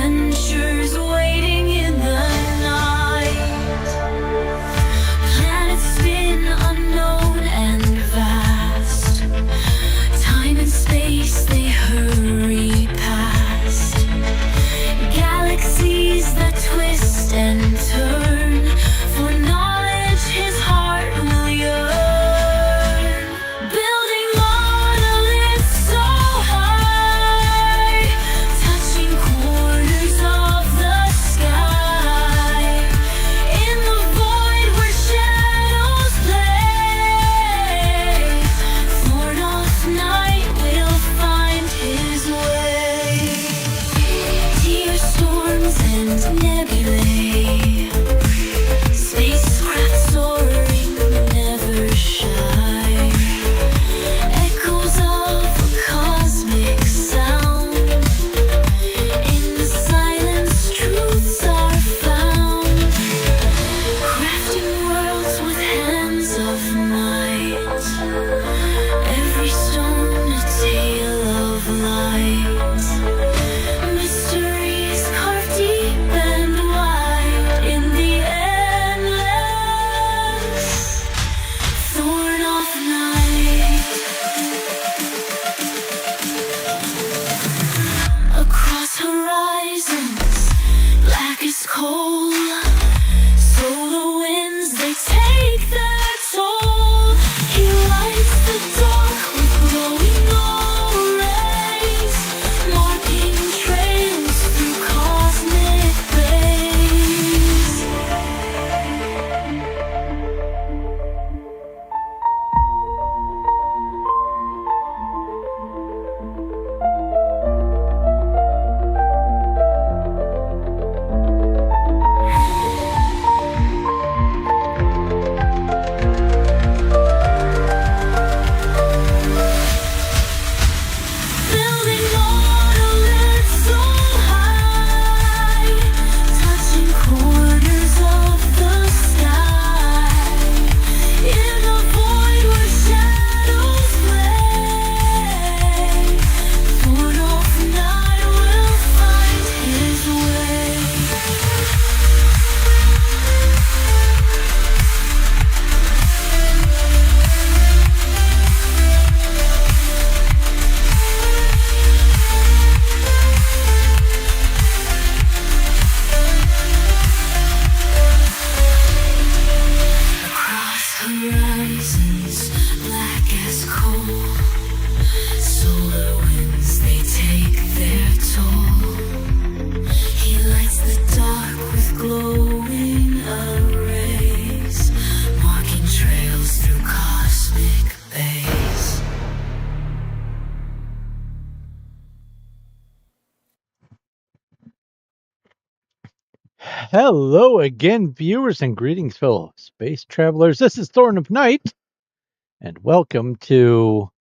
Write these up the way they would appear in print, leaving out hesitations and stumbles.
adventures waiting in the night. Planets spin unknown and vast. Time and space they hurry past. Galaxies that twist and turn. For knowledge his heart will yearn. Building monoliths so high, touching corners of the sky. In the void where shadows play, thorn off night will find his way. Tear storms and nebulae, spacecraft soaring never shy. Echoes of a cosmic sound. In the silence truths are found. Crafting worlds with hands of might. Every stone a tale of light. Mysteries carved deep and wide in the endless thorn of night. Across horizons, black as coal, solar winds they take their toll. He lights the dark with glowing rays, marking trails through cosmic bays. Building monoliths so high, touching corners of the sky. In a void where shadows play, thorn off night will find his way. Across horizons, black as coal, solar winds they take their toll. He lights the dark with glowing arrays, marking trails through cosmic bays. Hello again, viewers, and greetings, fellow space travelers. This is Thorn of Night, and welcome to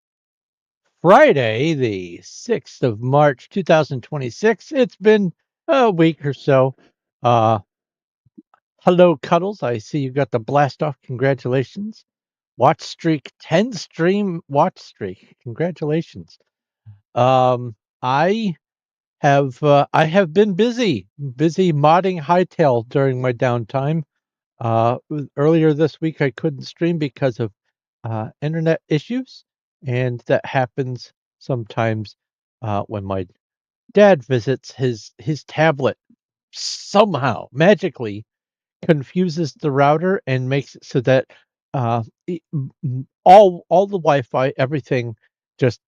Friday, the 6th of March, 2026. It's been a week or so. Hello, Cuddles. I see you got the blast off. Congratulations. Watch streak, 10 stream watch streak. Congratulations. I I have been busy modding Hytale during my downtime. Earlier this week, I couldn't stream because of internet issues, and that happens sometimes when my dad visits. His tablet somehow magically confuses the router and makes it so that all the Wi-Fi, everything just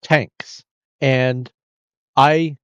tanks, and I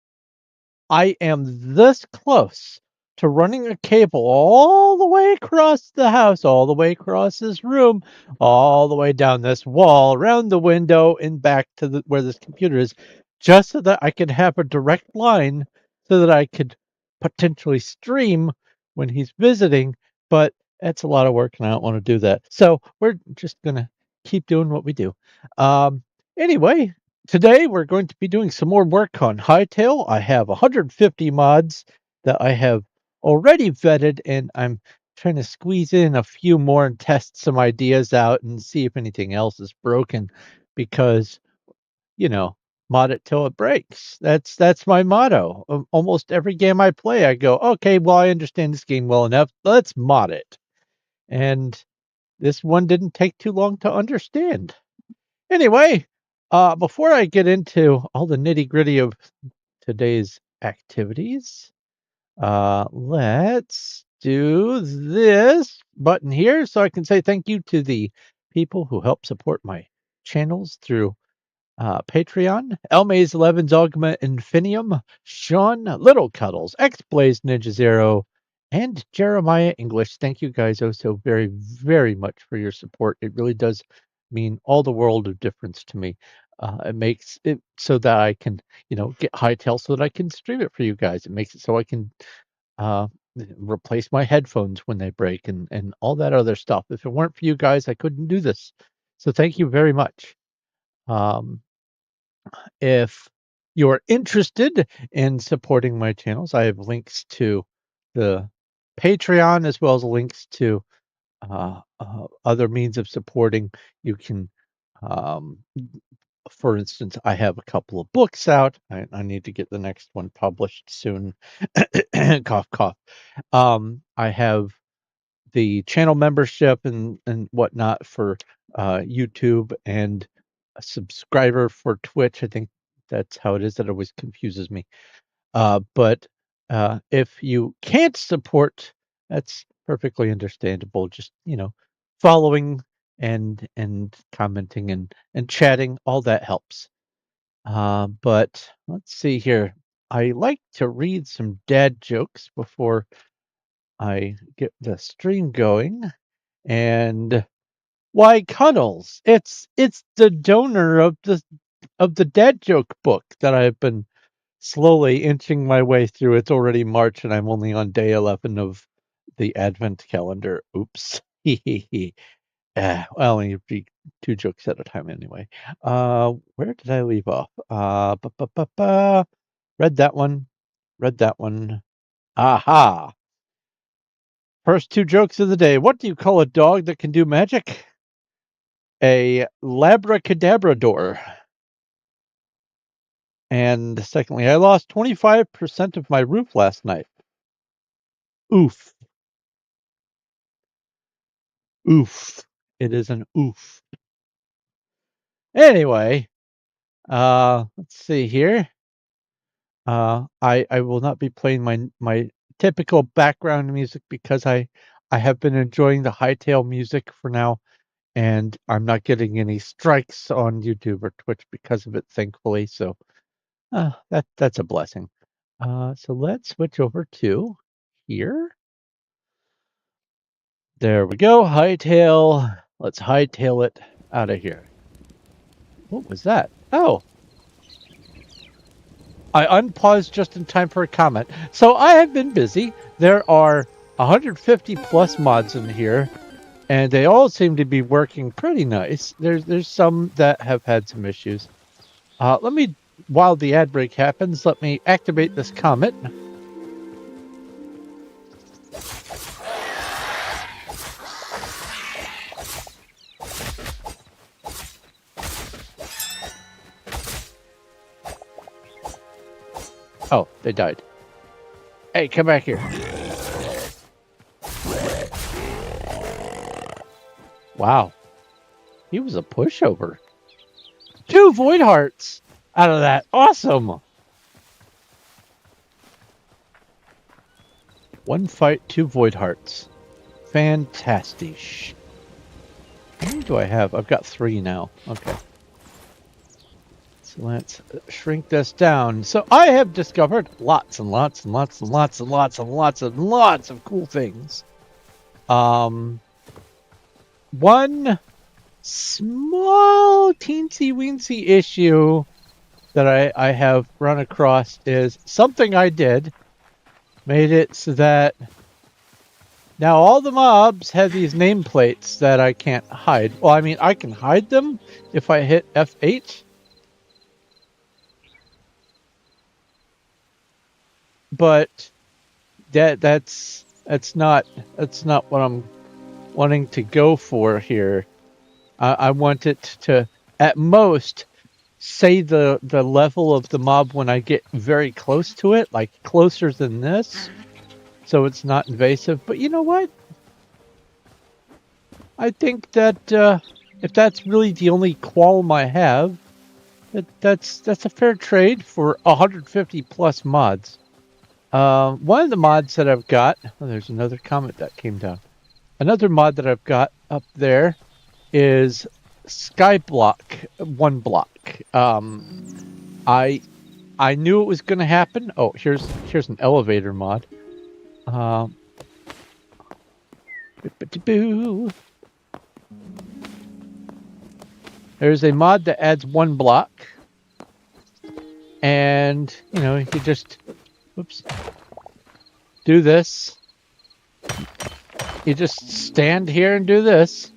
I am this close to running a cable all the way across the house, all the way across this room, all the way down this wall, around the window, and back to where this computer is, just so that I could have a direct line so that I could potentially stream when he's visiting. But that's a lot of work, and I don't want to do that. So we're just going to keep doing what we do. Um, anyway, today we're going to be doing some more work on Hytale. I have 150 mods that I have already vetted, and I'm trying to squeeze in a few more and test some ideas out and see if anything else is broken, because, you know, mod it till it breaks. That's my motto. Almost every game I play, I go, okay, well, I understand this game well enough. Let's mod it. And this one didn't take too long to understand. Anyway, before I get into all the nitty gritty of today's activities, let's do this button here so I can say thank you to the people who help support my channels through Patreon. Elmaze 11's Augment Infinium, Sean Little Cuddles, X Blaze Ninja Zero, and Jeremiah English. Thank you guys oh so very, very much for your support. It really does mean all the world of difference to me. It makes it so that I can, get Hytale so that I can stream it for you guys. It makes it so I can uh, replace my headphones when they break and all that other stuff. If it weren't for you guys, I couldn't do this. So thank you very much. Um, if you're interested in supporting my channels, I have links to the Patreon as well as links to other means of supporting. You can, um, for instance, I have a couple of books out. I need to get the next one published soon. Cough, cough. I have the channel membership and whatnot for YouTube and a subscriber for Twitch. I think that's how it is. That always confuses me. But if you can't support, that's perfectly understandable. Just following and commenting and chatting, all that helps. But let's see here. I like to read some dad jokes before I get the stream going. And why Cuddles? It's the donor of the dad joke book that I've been slowly inching my way through. It's already March and I'm only on day 11 of the Advent calendar. Oops. Well, only read two jokes at a time anyway. Where did I leave off? Read that one. Read that one. Aha. First two jokes of the day. What do you call a dog that can do magic? A labracadabrador. And secondly, I lost 25% of my roof last night. Oof. Oof. It is an oof. Anyway, let's see here. I will not be playing my typical background music because I have been enjoying the Hytale music for now, and I'm not getting any strikes on YouTube or Twitch because of it, thankfully. So that's a blessing. So let's switch over to here. There we go. Hytale. Let's hightail it out of here. What was that? Oh, I unpaused just in time for a comment. So I have been busy. There are 150 plus mods in here, and they all seem to be working pretty nice. There's some that have had some issues. Let me, while the ad break happens, let me activate this comet. Oh, they died. Hey, come back here. Wow. He was a pushover. 2 void hearts out of that. Awesome. 1 fight, 2 void hearts. Fantastic. How many do I have? I've got 3 now. Okay. So let's shrink this down. So I have discovered lots and lots and lots and lots and lots and lots and lots of cool things. One small teensy weensy issue that I have run across is something I did made it so that now all the mobs have these nameplates that I can't hide. Well, I mean, I can hide them if I hit F8. But that's not what I'm wanting to go for here. I want it to, at most, say the level of the mob when I get very close to it, like closer than this, so it's not invasive. But you know what? I think that if that's really the only qualm I have, that's a fair trade for 150 plus mods. One of the mods that I've got, oh, there's another comment that came down. Another mod that I've got up there is Skyblock 1 block. I knew it was going to happen. Oh, here's an elevator mod. There's a mod that adds 1 block, and you know you just, whoops, do this. You just stand here and do this.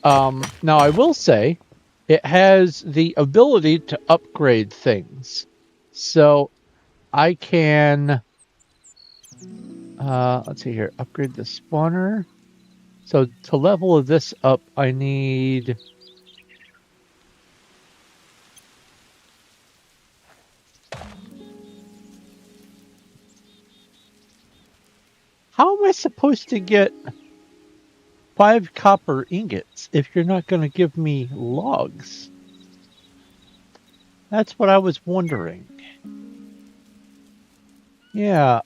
Now I will say, it has the ability to upgrade things, so I can. Let's see here. Upgrade the spawner. So to level this up, I need. How am I supposed to get 5 copper ingots if you're not going to give me logs? That's what I was wondering. Yeah.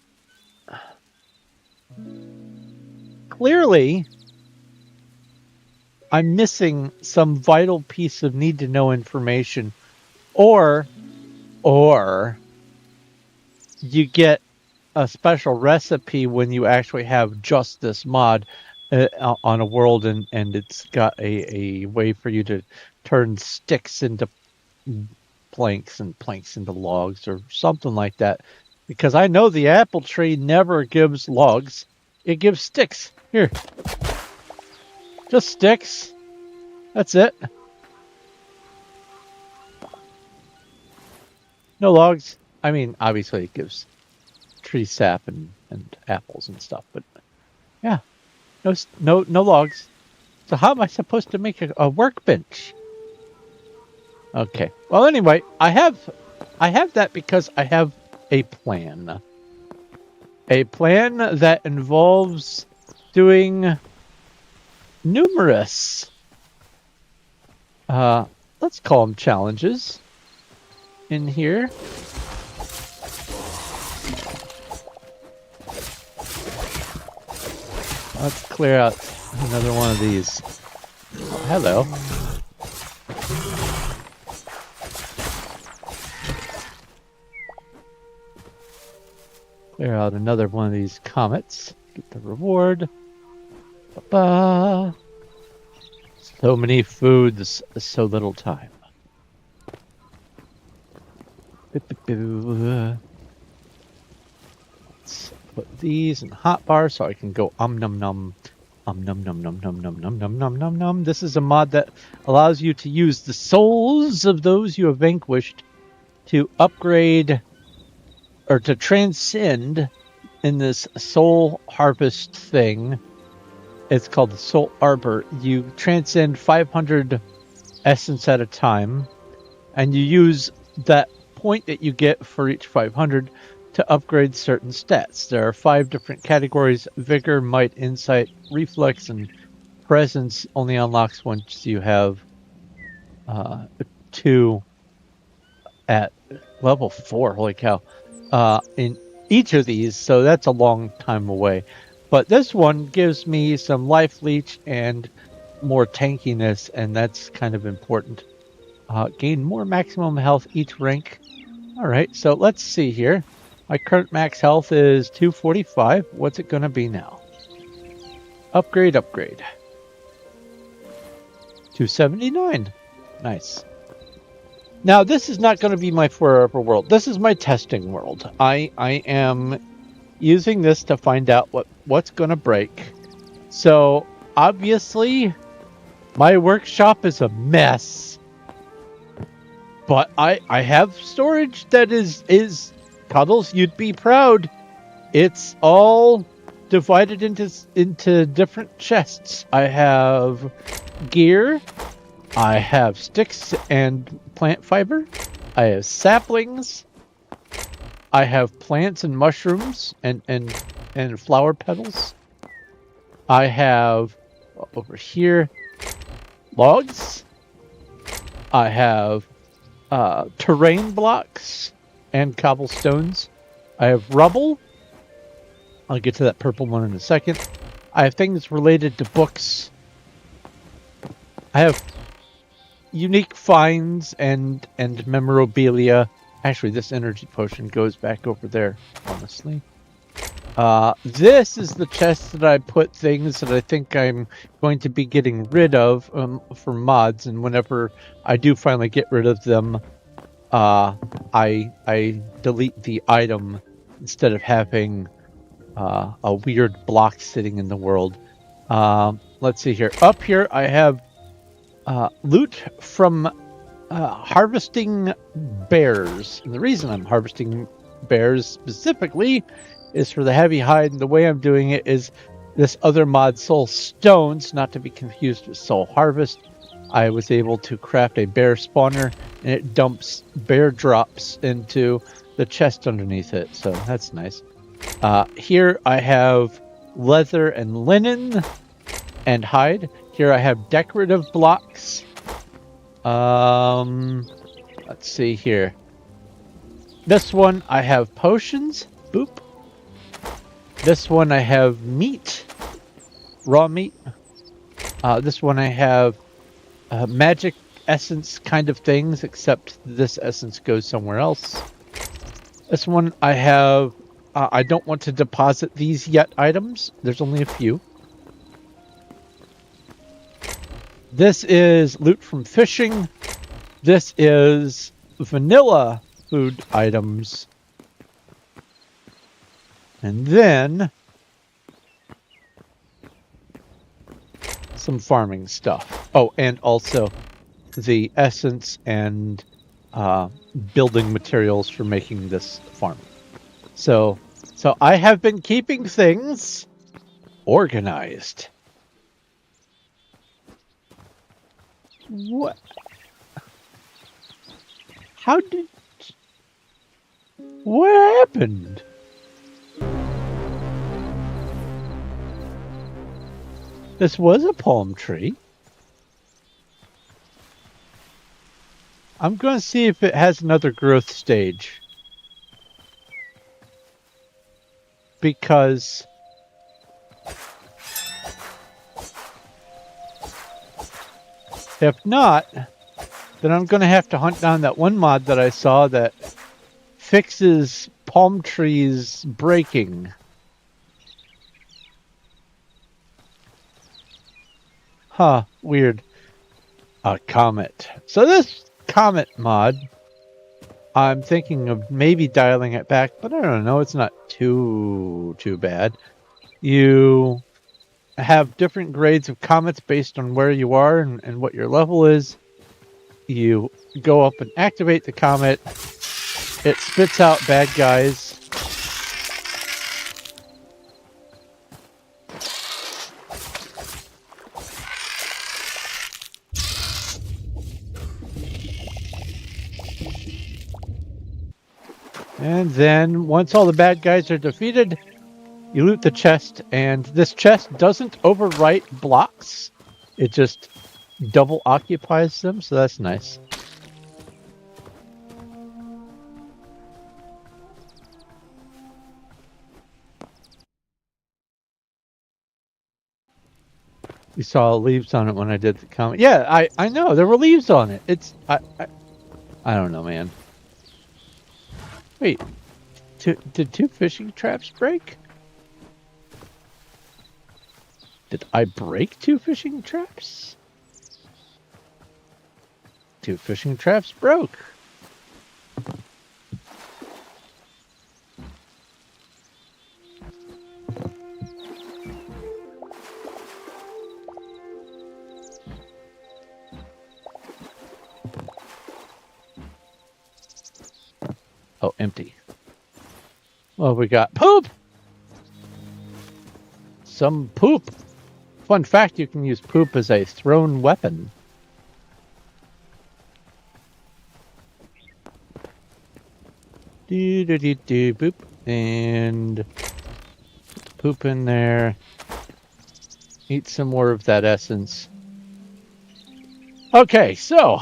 Clearly, I'm missing some vital piece of need-to-know information, or you get a special recipe when you actually have just this mod on a world, and it's got a way for you to turn sticks into planks and planks into logs or something like that. Because I know the apple tree never gives logs. It gives sticks. Here. Just sticks. That's it. No logs. I mean, obviously it gives tree sap and apples and stuff, but yeah, no logs. So how am I supposed to make a workbench? Okay. Well, anyway, I have that because I have a plan. A plan that involves doing numerous, let's call them challenges in here. Let's clear out another one of these. Hello. Clear out another one of these comets. Get the reward. Ba-ba. So many foods, so little time. Let's put these in hotbar so I can go num num num num num num num num num num num num num. This is a mod that allows you to use the souls of those you have vanquished to upgrade or to transcend in this soul harvest thing. It's called the Soul Arbor. You transcend 500 essence at a time, and you use that point that you get for each 500 to upgrade certain stats. There are 5 different categories: vigor, might, insight, reflex, and presence only unlocks once you have 2 at level 4. Holy cow. In each of these, so that's a long time away. But this one gives me some life leech and more tankiness, and that's kind of important. Gain more maximum health each rank. Alright, so let's see here. My current max health is 245. What's it going to be now? Upgrade. 279. Nice. Now, this is not going to be my forever world. This is my testing world. I am using this to find out what's going to break. So, obviously, my workshop is a mess. But I have storage that is Cuddles, you'd be proud. It's all divided into different chests. I have gear, I have sticks and plant fiber. I have saplings. I have plants and mushrooms and flower petals. I have over here logs. I have terrain blocks and cobblestones. I have rubble. I'll get to that purple one in a second. I have things related to books. I have unique finds and memorabilia. Actually, this energy potion goes back over there, honestly. This is the chest that I put things that I think I'm going to be getting rid of for mods, and whenever I do finally get rid of them, I delete the item instead of having a weird block sitting in the world. Let's see here. Up here, I have loot from harvesting bears. And the reason I'm harvesting bears specifically is for the heavy hide. And the way I'm doing it is this other mod, Soul Stones, not to be confused with Soul Harvest. I was able to craft a bear spawner, and it dumps bear drops into the chest underneath it. So that's nice. Here I have leather and linen and hide. Here I have decorative blocks. Let's see here. This one I have potions. Boop. This one I have meat. Raw meat. This one I have magic essence kind of things, except this essence goes somewhere else. This one I have... I don't want to deposit these yet items. There's only a few. This is loot from fishing. This is vanilla food items. And then some farming stuff. Oh, and also the essence and building materials for making this farm. So I have been keeping things organized. What? How did... What happened? This was a palm tree. I'm going to see if it has another growth stage. Because... if not, then I'm going to have to hunt down that one mod that I saw that fixes palm trees breaking. Huh, weird. A comet. So this comet mod, I'm thinking of maybe dialing it back, but I don't know. It's not too bad. You have different grades of comets based on where you are and what your level is. You go up and activate the comet. It spits out bad guys. And then once all the bad guys are defeated, you loot the chest, and this chest doesn't overwrite blocks. It just double occupies them, so that's nice. We saw leaves on it when I did the comment. Yeah, I know there were leaves on it. It's I don't know, man. Wait, did two fishing traps break? Did I break two fishing traps? Two fishing traps broke. Oh, empty. Well, we got poop! Some poop! Fun fact, you can use poop as a thrown weapon. Boop. And poop in there. Eat some more of that essence. Okay, so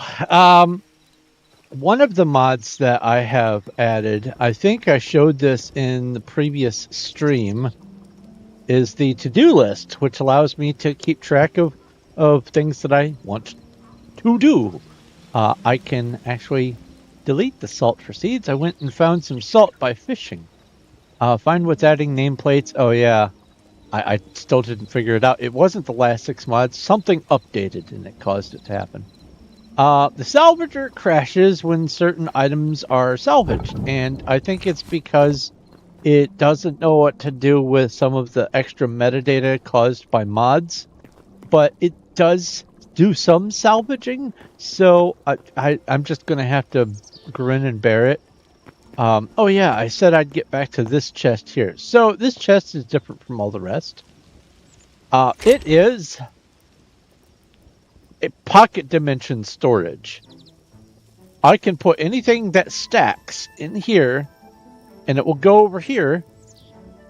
one of the mods that I have added, I think I showed this in the previous stream, is the to-do list, which allows me to keep track of things that I want to do. I can actually delete the salt for seeds. I went and found some salt by fishing. Find what's adding nameplates. Oh yeah, I still didn't figure it out. It wasn't the last 6 mods. Something updated and it caused it to happen. The salvager crashes when certain items are salvaged, and I think it's because it doesn't know what to do with some of the extra metadata caused by mods, but it does do some salvaging, so I'm just going to have to grin and bear it. Oh yeah, I said I'd get back to this chest here. So this chest is different from all the rest. It is a pocket dimension storage. I can put anything that stacks in here, and it will go over here,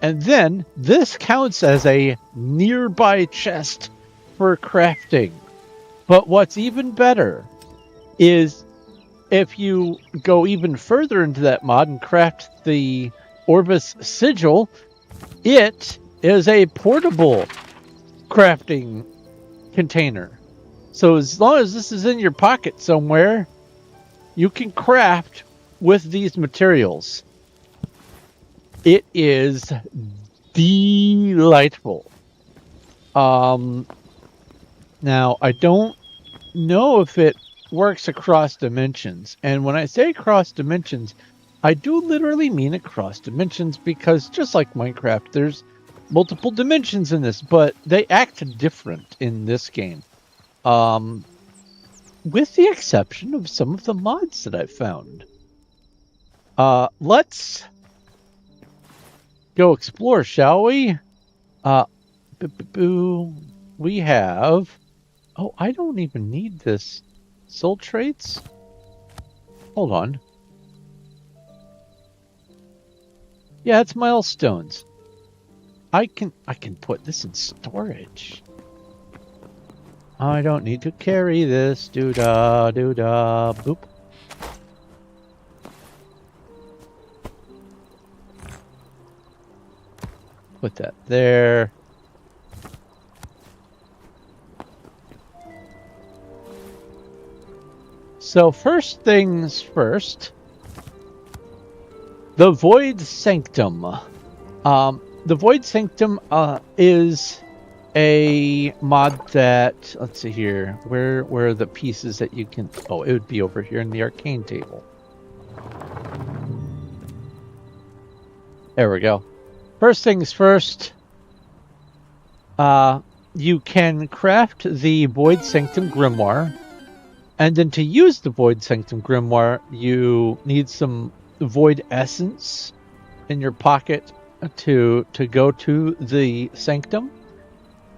and then this counts as a nearby chest for crafting. But what's even better is if you go even further into that mod and craft the Orbis Sigil, it is a portable crafting container. So as long as this is in your pocket somewhere, you can craft with these materials. It is delightful. Now, I don't know if it works across dimensions. And when I say across dimensions, I do literally mean across dimensions, because just like Minecraft, there's multiple dimensions in this, but they act different in this game. With the exception of some of the mods that I've found. Let's go explore, shall we? We have... Oh, I don't even need this. Soul traits? Hold on. Yeah, it's milestones. I can put this in storage. I don't need to carry this. Doo-da, doo-da, boop. Put that there. So first things first, the Void Sanctum. The Void Sanctum is a mod that, let's see here, where are the pieces that you can, oh, it would be over here in the arcane table. There we go. First things first, you can craft the Void Sanctum Grimoire, and then to use the Void Sanctum Grimoire, you need some Void Essence in your pocket to go to the Sanctum.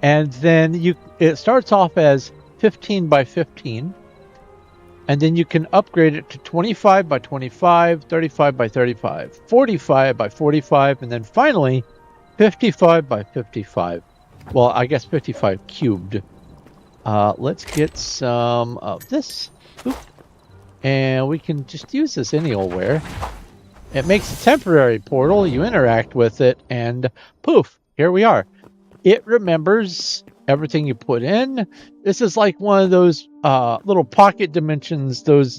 And then it starts off as 15 by 15, and then you can upgrade it to 25 by 25, 35 by 35, 45 by 45, and then finally 55 by 55. Well, I guess 55 cubed. Let's get some of this. Oop. And we can just use this any old where. It makes a temporary portal. You interact with it, and poof, here we are. It remembers everything you put in. This is like one of those little pocket dimensions. Oh,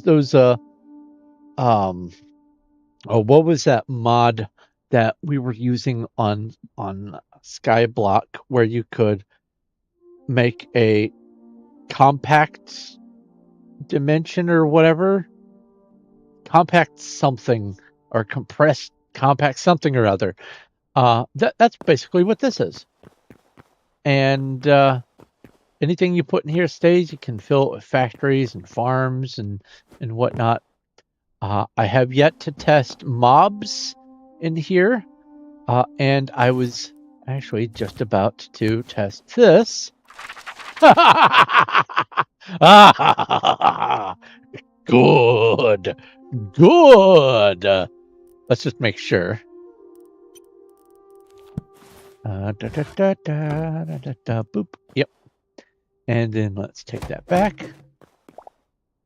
what was that mod that we were using on Skyblock, where you could make a compact dimension or whatever? Compact something, or compressed compact something or other. That's basically what this is. And anything you put in here stays. You can fill it with factories and farms and whatnot. I have yet to test mobs in here, and I was actually just about to test this. Good. let's just make sure. Boop. Yep. And then let's take that back.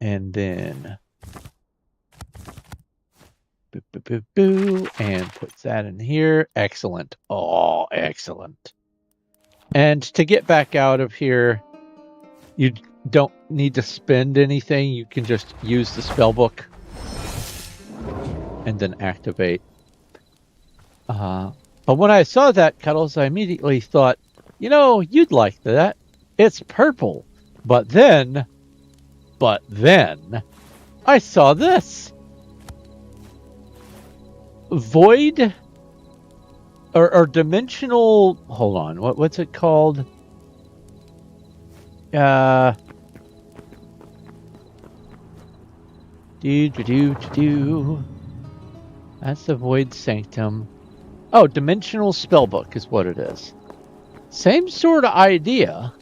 And then boop, boop, boop, boo, and put that in here. Excellent. Oh, excellent. And to get back out of here, you don't need to spend anything. You can just use the spell book and then activate. But when I saw that, Cuddles, I immediately thought, you'd like that. It's purple. But then I saw this. Void or dimensional, hold on, what's it called? That's the Void Sanctum. Oh, dimensional spellbook is what it is. Same sort of idea.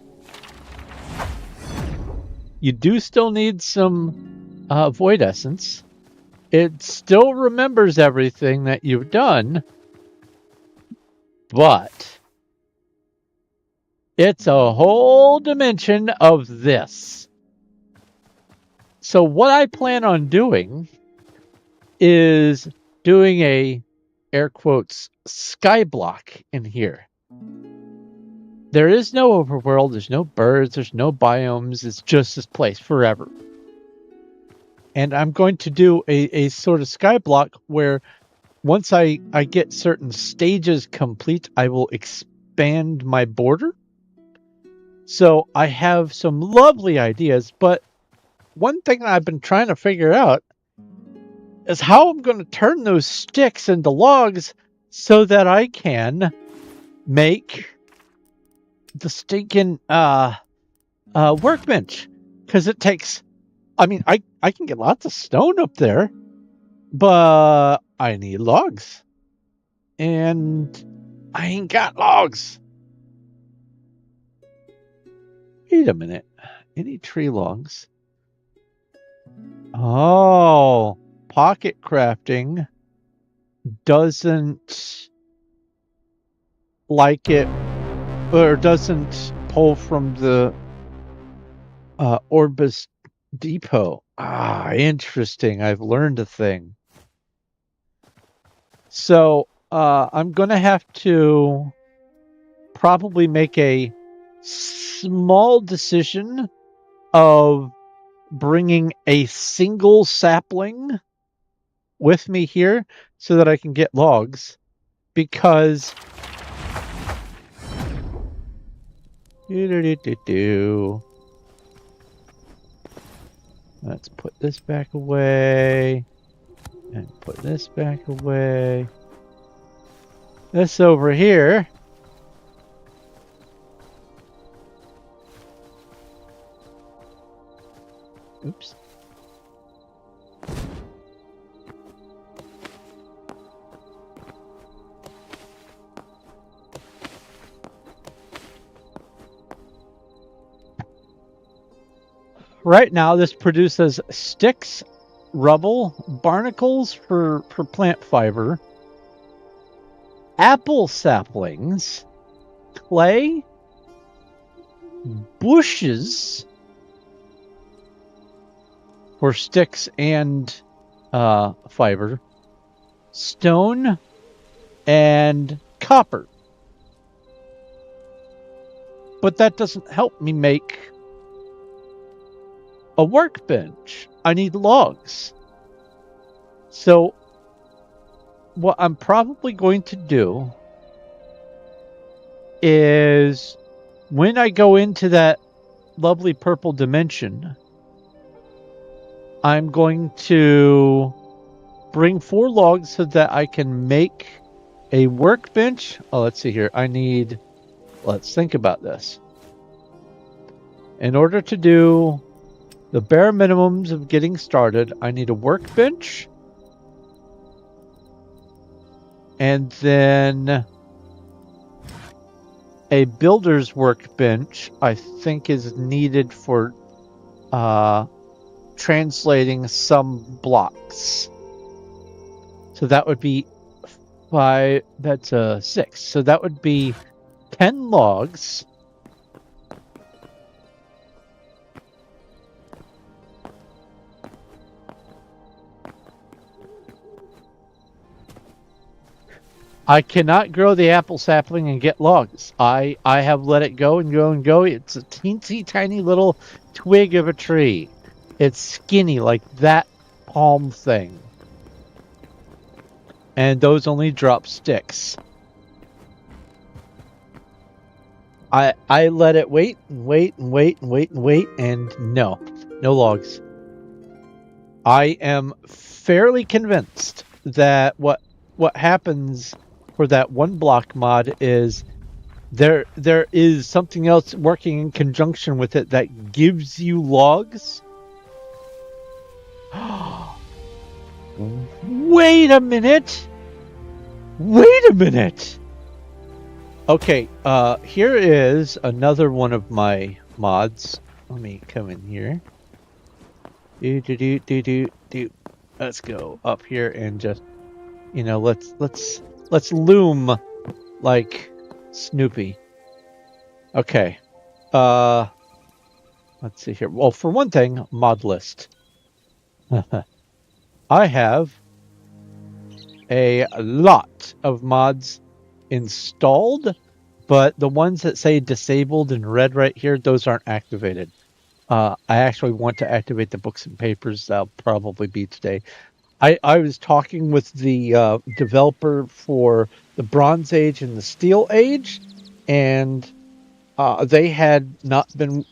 You do still need some Void Essence. It still remembers everything that you've done, but it's a whole dimension of this. So what I plan on doing is doing a, air quotes, skyblock in here. There is no overworld, there's no birds, there's no biomes, it's just this place forever. And I'm going to do a sort of skyblock where once I get certain stages complete, I will expand my border. So I have some lovely ideas, but one thing I've been trying to figure out is how I'm going to turn those sticks into logs so that I can make the stinking workbench. Because it takes... I mean, I can get lots of stone up there, but I need logs. And I ain't got logs. Wait a minute. Any tree logs? Oh, pocket crafting doesn't like it, or doesn't pull from the Orbis Depot. Ah, interesting. I've learned a thing. So I'm going to have to probably make a small decision of bringing a single sapling with me here so that I can get logs, because let's put this back away and put this back away. This over here. Oops. Right now, this produces sticks, rubble, barnacles for plant fiber, apple saplings, clay, bushes for sticks and fiber, stone, and copper. But that doesn't help me make a workbench. I need logs. So what I'm probably going to do is, when I go into that lovely purple dimension, I'm going to bring 4 logs so that I can make a workbench. Oh, let's see here. Let's think about this. In order to do the bare minimums of getting started, I need a workbench. And then a builder's workbench, I think, is needed for translating some blocks. So that would be 5. That's 6. So that would be 10 logs. I cannot grow the apple sapling and get logs. I have let it go and go and go. It's a teensy tiny little twig of a tree. It's skinny like that palm thing. And those only drop sticks. I let it wait and wait and wait and wait and wait, and no logs. I am fairly convinced that what happens for that one block mod is there is something else working in conjunction with it that gives you logs. Wait a minute. Okay, here is another one of my mods. Let me come in here. Let's go up here and just, let's loom like Snoopy. Okay. Let's see here. Well, for one thing, mod list. I have a lot of mods installed, but the ones that say disabled in red right here, those aren't activated. I actually want to activate the books and papers. That'll probably be today. I was talking with the developer for the Bronze Age and the Steel Age, and they had not been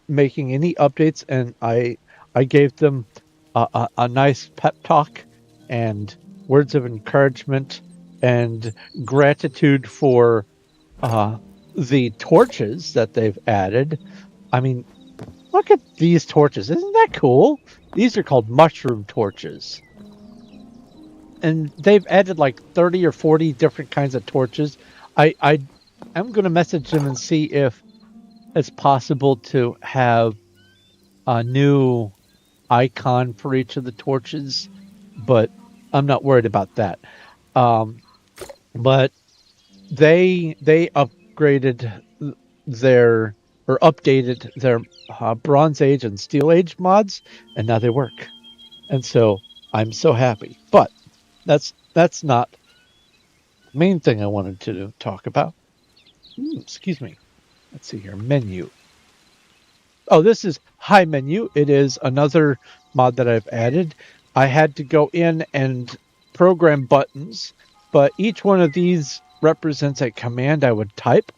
making any updates, and I gave them a nice pep talk and words of encouragement and gratitude for the torches that they've added. I mean, look at these torches. Isn't that cool? These are called mushroom torches. And they've added like 30 or 40 different kinds of torches. I'm going to message them and see if it's possible to have a new icon for each of the torches, but I'm not worried about that. But they upgraded or updated their Bronze Age and Steel Age mods, and now they work. And so I'm so happy. But that's not the main thing I wanted to talk about. Excuse me. Let's see here. Menu. Oh, this is High Menu. It is another mod that I've added. I had to go in and program buttons, but each one of these represents a command I would type.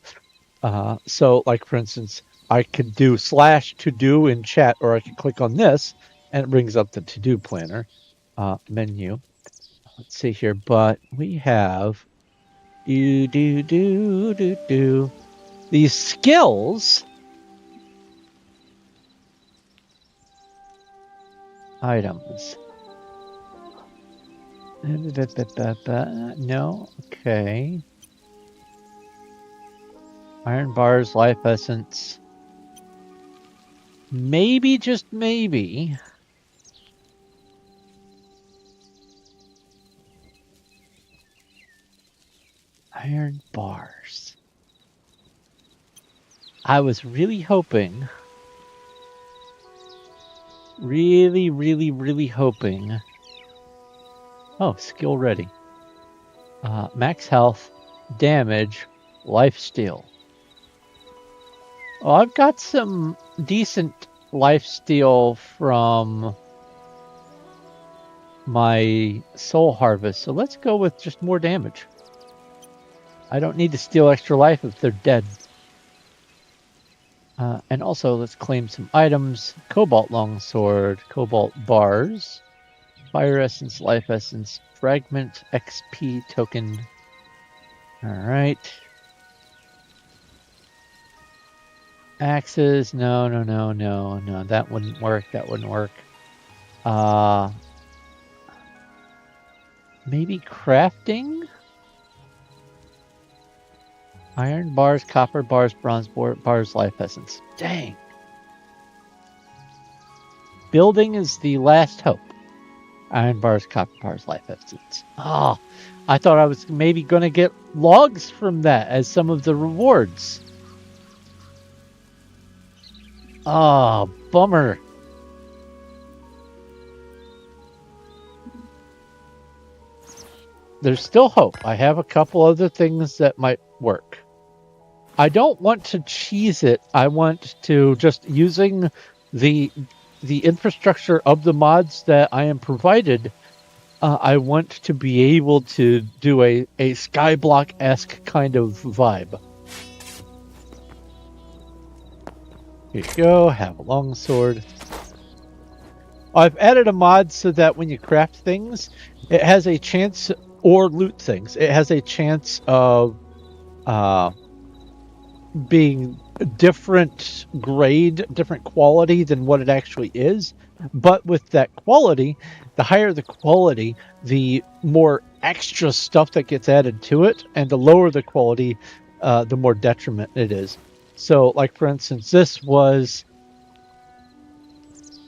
So, like, for instance, I could do /to-do in chat, or I could click on this, and it brings up the to-do planner menu. Let's see here, but we have these skills. Items. No, okay. Iron bars, life essence. Maybe, just maybe. Iron bars. I was really hoping. Really hoping. Oh, skill ready. Max health, damage, life steal. Oh, I've got some decent life steal from my soul harvest, so let's go with just more damage. I don't need to steal extra life if they're dead. And also, let's claim some items. Cobalt longsword, cobalt bars, fire essence, life essence, fragment, XP token. Alright. Axes, no. That wouldn't work, Maybe crafting? Iron bars, copper bars, bronze bars, life essence. Dang. Building is the last hope. Iron bars, copper bars, life essence. Oh, I thought I was maybe going to get logs from that as some of the rewards. Oh, bummer. There's still hope. I have a couple other things that might work. I don't want to cheese it. I want to just using the infrastructure of the mods that I am provided. I want to be able to do a Skyblock-esque kind of vibe. Here you go. Have a longsword. I've added a mod so that when you craft things, it has a chance, or loot things, it has a chance of being different grade, different quality than what it actually is. But with that quality, the higher the quality, the more extra stuff that gets added to it, and the lower the quality, the more detriment it is. So, like for instance, this was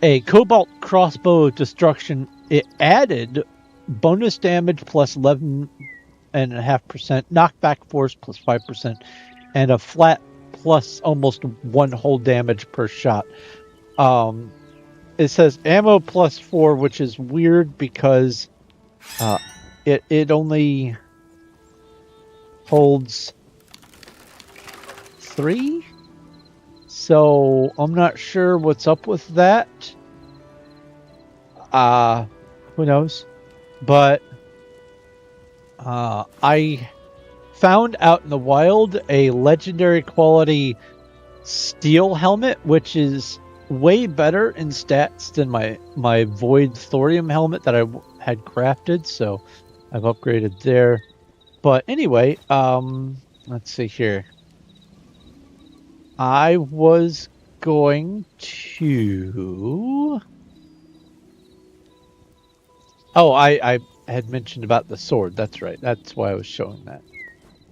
a Cobalt crossbow destruction. It added bonus damage plus 11.5%, knockback force plus 5%, and a flat plus almost one whole damage per shot. It says ammo plus 4, which is weird because it only holds 3. So I'm not sure what's up with that. Who knows? But I found out in the wild a legendary quality steel helmet, which is way better in stats than my void thorium helmet that I had crafted. So I've upgraded there. But anyway, let's see here. I was going to... Oh, I had mentioned about the sword. That's right. That's why I was showing that.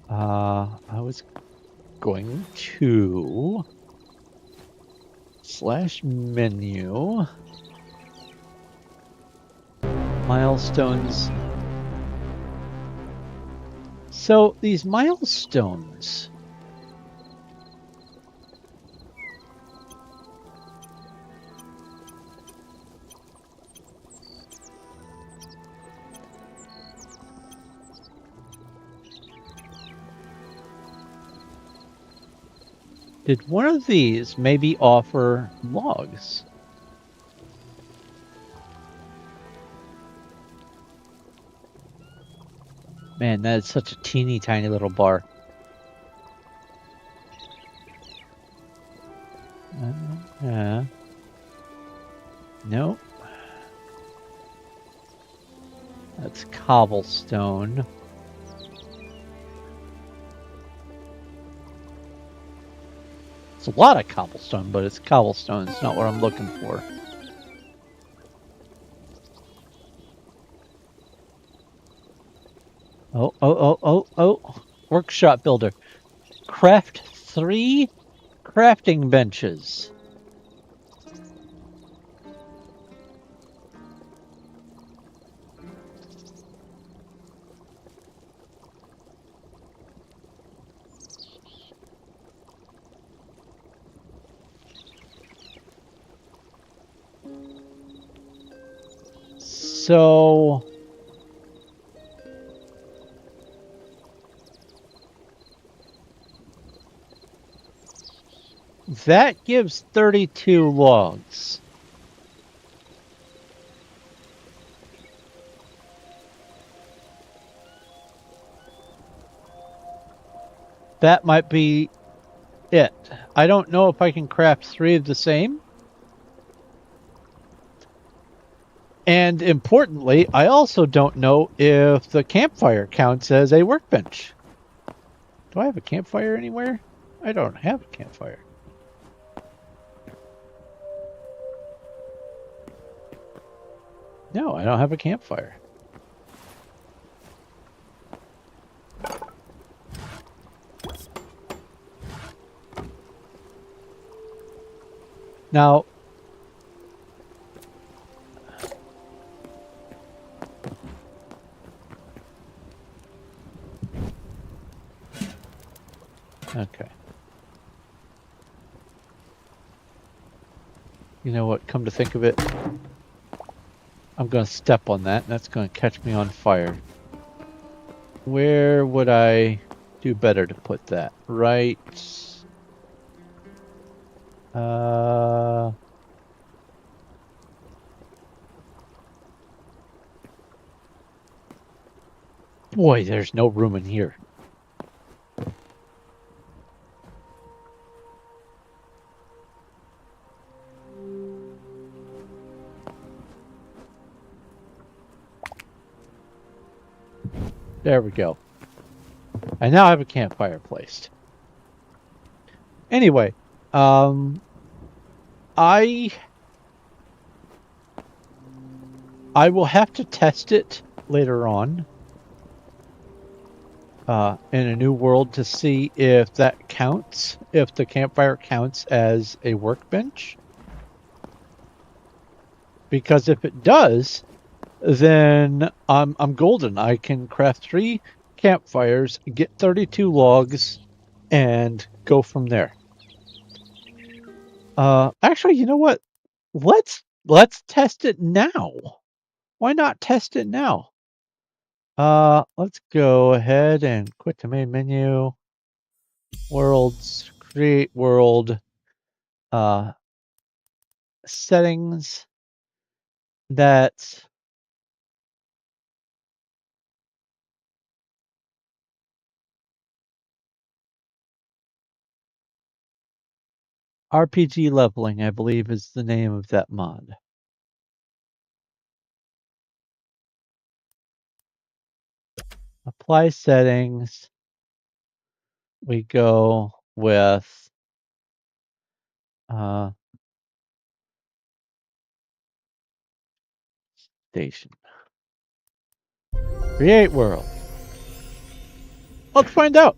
I was going to... /menu. Milestones. So, these milestones... Did one of these maybe offer logs? Man, that is such a teeny tiny little bar. Nope. That's cobblestone. It's a lot of cobblestone, but it's cobblestone. It's not what I'm looking for. Oh. Workshop builder. Craft 3 crafting benches. So that gives 32 logs. That might be it. I don't know if I can craft 3 of the same. And importantly, I also don't know if the campfire counts as a workbench. Do I have a campfire anywhere? I don't have a campfire. No, I don't have a campfire. Now, Okay. You know what? Come to think of it, I'm going to step on that, and that's going to catch me on fire. Where would I do better to put that? Right. Boy, there's no room in here. There we go. I now have a campfire placed. Anyway, I will have to test it later on in a new world to see if that counts, if the campfire counts as a workbench. Because if it does, then I'm golden. I can craft 3 campfires, get 32 logs, and go from there. Actually, you know what? Let's test it now. Why not test it now? Let's go ahead and quit the main menu. Worlds, create world, settings. That's RPG leveling, I believe, is the name of that mod. Apply settings. We go with station. Create world. Let's find out.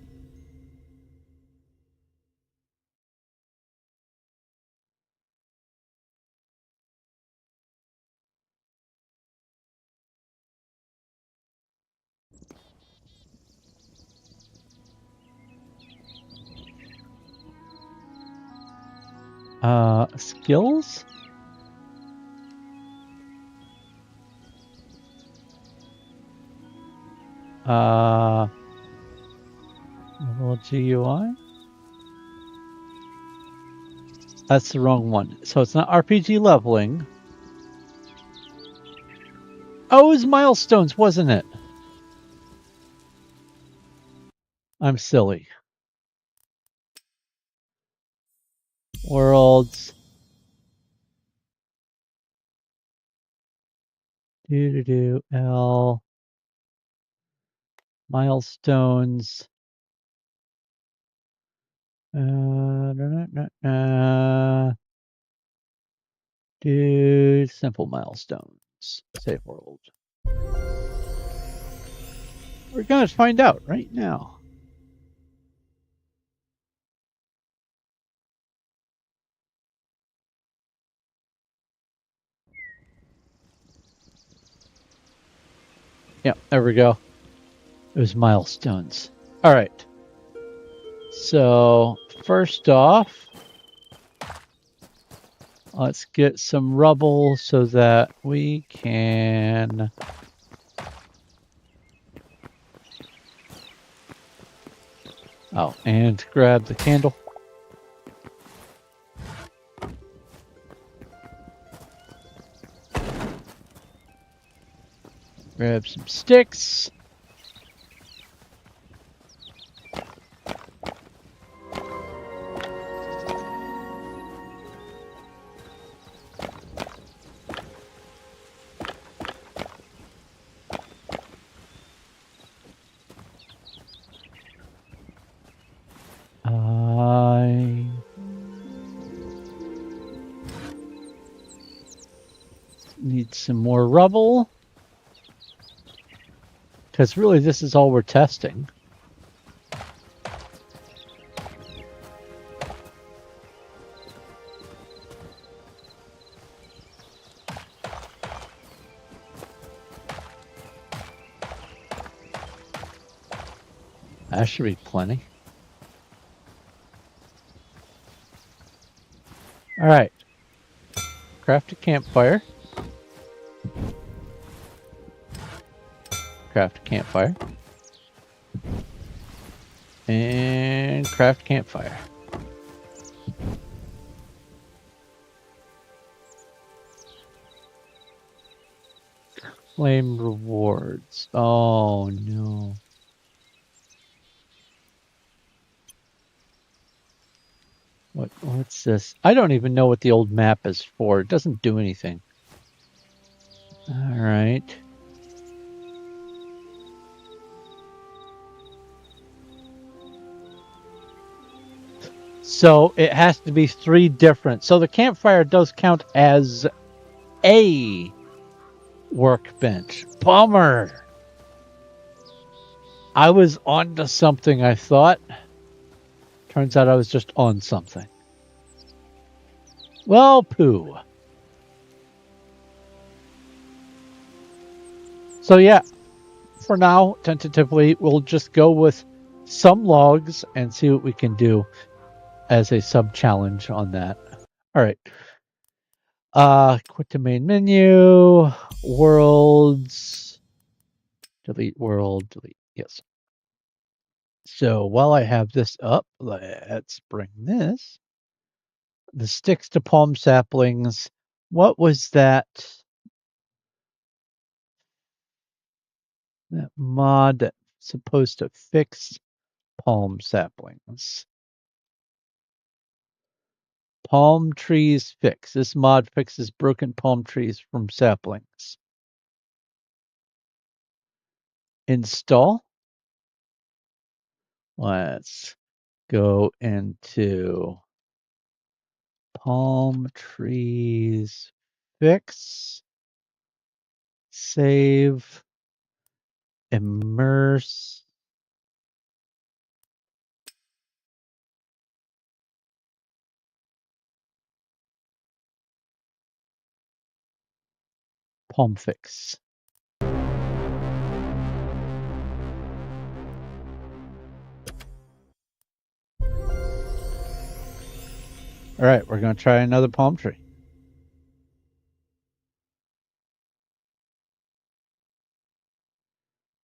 Skills? Level GUI? That's the wrong one. So it's not RPG leveling. Oh, it was milestones, wasn't it? I'm silly. Worlds. L. Milestones. Do simple milestones. Save world. We're going to find out right now. Yeah, there we go. It was milestones. All right. So first off, let's get some rubble so that we can and grab the candle. Grab some sticks. I need some more rubble. Because really, this is all we're testing. That should be plenty. All right. Craft a campfire. Craft a campfire. And craft campfire. Claim rewards. Oh no. What's this? I don't even know what the old map is for. It doesn't do anything. All right. So it has to be 3 different. So the campfire does count as a workbench. Bummer. I was onto something, I thought. Turns out I was just on something. Well, poo. So yeah, for now, tentatively, we'll just go with some logs and see what we can do as a sub-challenge on that. All right. Quit the main menu. Worlds. Delete world. Delete. Yes. So while I have this up, let's bring this. The sticks to palm saplings. What was that? That mod that's supposed to fix palm saplings. Palm trees fix. This mod fixes broken palm trees from saplings. Install. Let's go into palm trees fix. Save. Immerse. Palm fix. All right, we're going to try another palm tree.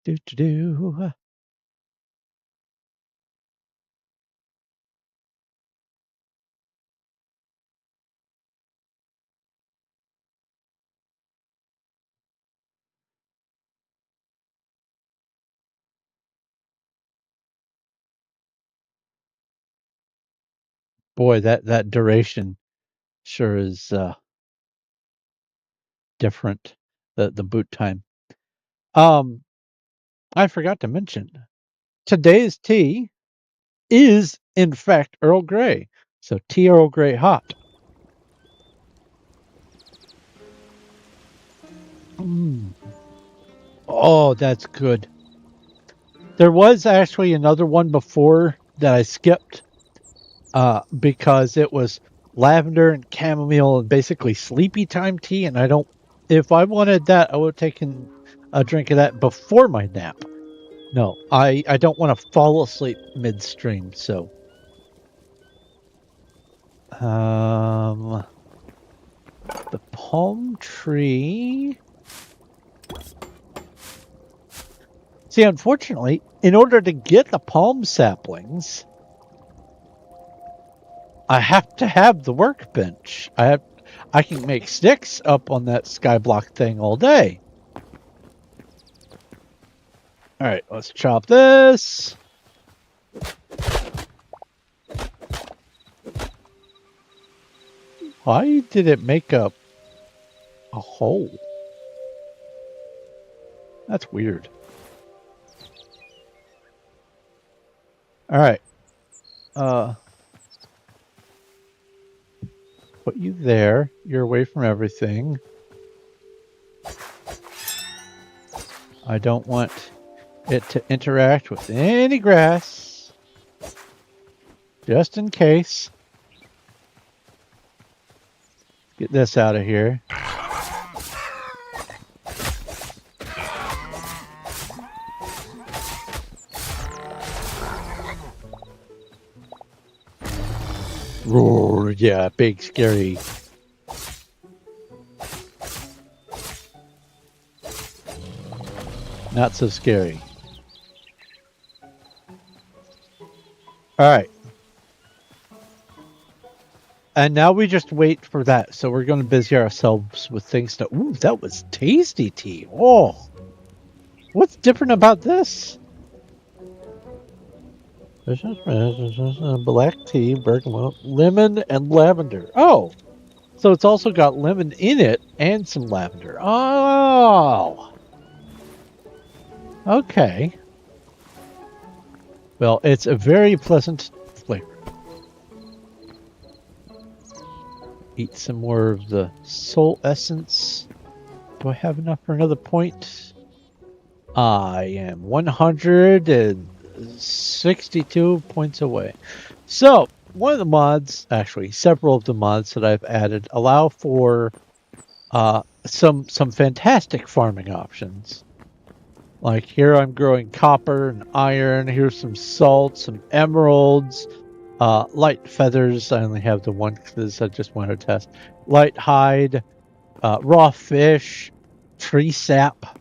Do do do. Boy, that duration sure is different. The boot time. I forgot to mention today's tea is in fact Earl Grey. So tea Earl Grey hot. Mm. Oh, that's good. There was actually another one before that I skipped because it was lavender and chamomile and basically sleepy time tea, and I don't. If I wanted that, I would have taken a drink of that before my nap. No, I don't want to fall asleep midstream. So, the palm tree. See, unfortunately, in order to get the palm saplings, I have to have the workbench. I can make sticks up on that skyblock thing all day. All right, let's chop this. Why did it make a hole? That's weird. All right. Put you there. You're away from everything. I don't want it to interact with any grass. Just in case. Get this out of here. Roar, yeah, big, scary. Not so scary. All right. And now we just wait for that. So we're going to busy ourselves with things to... Ooh, that was tasty tea. Oh, what's different about this? Black tea, bergamot, lemon, and lavender. Oh, so it's also got lemon in it and some lavender. Oh, okay. Well, it's a very pleasant flavor. Eat some more of the soul essence. Do I have enough for another point? I am 162 points away. So, one of the mods, actually, several of the mods that I've added allow for some fantastic farming options. Like here I'm growing copper and iron. Here's some salt, some emeralds, light feathers. I only have the one because I just want to test. Light hide, raw fish, tree sap.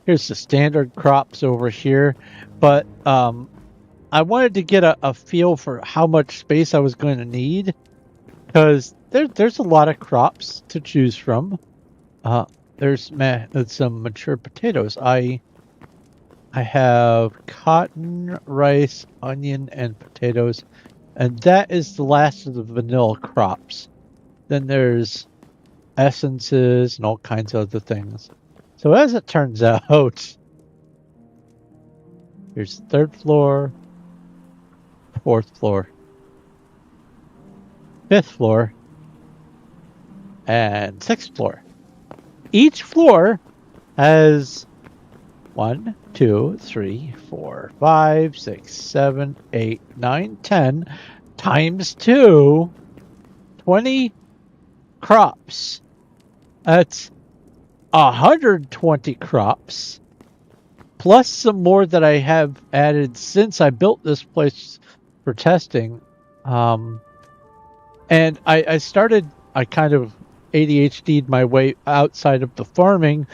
Here's the standard crops over here. But I wanted to get a feel for how much space I was going to need because there's a lot of crops to choose from. There's some mature potatoes. I have cotton, rice, onion, and potatoes, and that is the last of the vanilla crops. Then there's essences and all kinds of other things. So as it turns out, here's the third floor, fourth floor, fifth floor, and sixth floor. Each floor has 1, 2, 3, 4, 5, 6, 7, 8, 9, 10 times 2, 20 crops. That's 120 crops, plus some more that I have added since I built this place for testing. And I kind of ADHD'd my way outside of the farming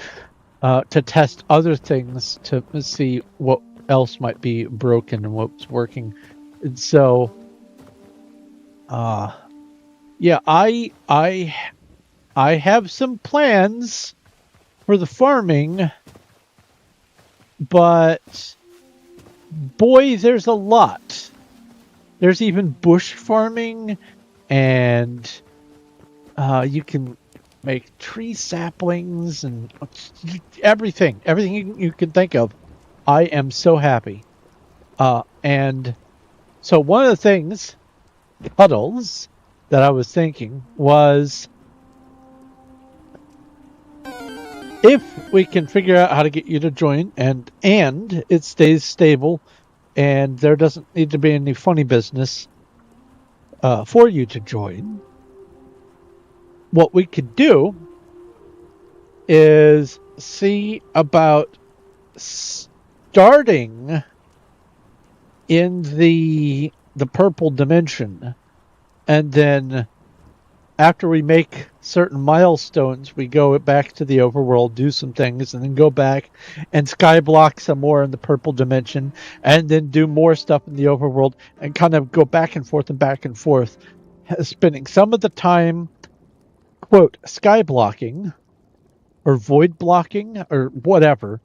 to test other things to see what else might be broken and what's working. And so, yeah, I have some plans for the farming, but boy, there's a lot. There's even bush farming, and you can make tree saplings and everything you can think of. I am so happy. And so one of the things, Puddles, that I was thinking was, if we can figure out how to get you to join and it stays stable and there doesn't need to be any funny business for you to join, what we could do is see about starting in the purple dimension, and then after we make certain milestones, we go back to the overworld, do some things, and then go back and skyblock some more in the purple dimension, and then do more stuff in the overworld, and kind of go back and forth, spending some of the time, quote, skyblocking, or void blocking, or whatever,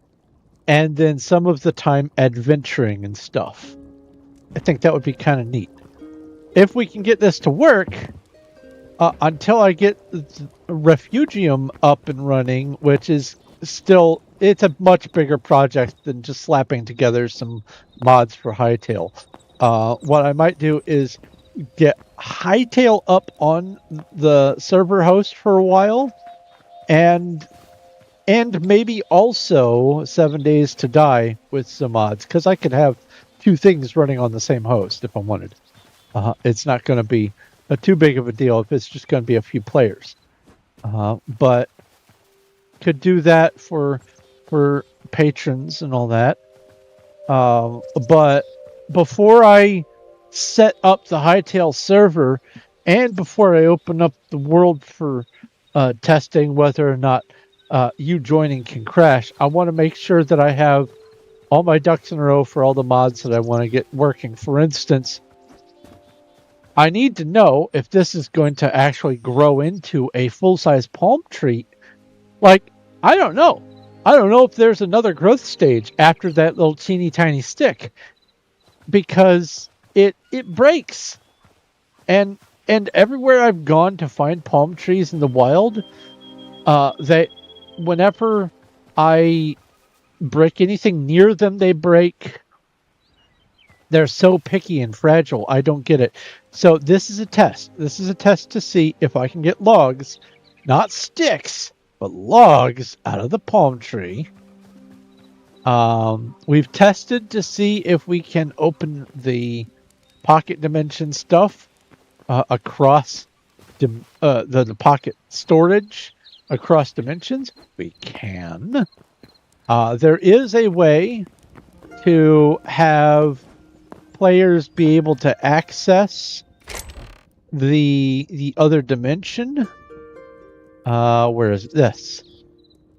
and then some of the time adventuring and stuff. I think that would be kind of neat. If we can get this to work... until I get Refugium up and running, which is still, it's a much bigger project than just slapping together some mods for Hytale. What I might do is get Hytale up on the server host for a while, and maybe also 7 Days to Die with some mods, because I could have two things running on the same host if I wanted. It's not going to be too big of a deal if it's just going to be a few players, but could do that for patrons and all that. But before I set up the Hytale server, And before I open up the world for testing whether or not you joining can crash, I want to make sure that I have all my ducks in a row for all the mods that I want to get working. For instance, I need to know if this is going to actually grow into a full-size palm tree. Like, I don't know. I don't know if there's another growth stage after that little teeny tiny stick, because it breaks. And everywhere I've gone to find palm trees in the wild, they whenever I break anything near them, they break. They're so picky and fragile. I don't get it. So this is a test. This is a test to see if I can get logs, not sticks, but logs out of the palm tree. We've tested to see if we can open the pocket dimension stuff across the pocket storage across dimensions. We can. There is a way to have players be able to access the other dimension. Where is this?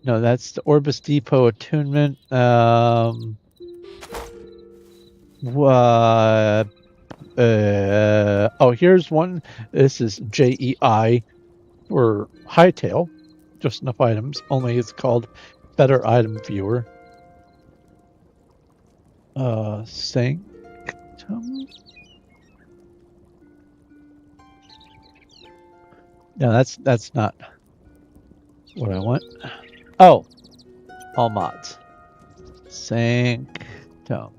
No, that's the Orbis Depot attunement. Oh, here's one. This is JEI for Hytale. Just enough items. Only it's called Better Item Viewer. Sanctum. No, that's not what I want. Oh, all mods. Sanctum.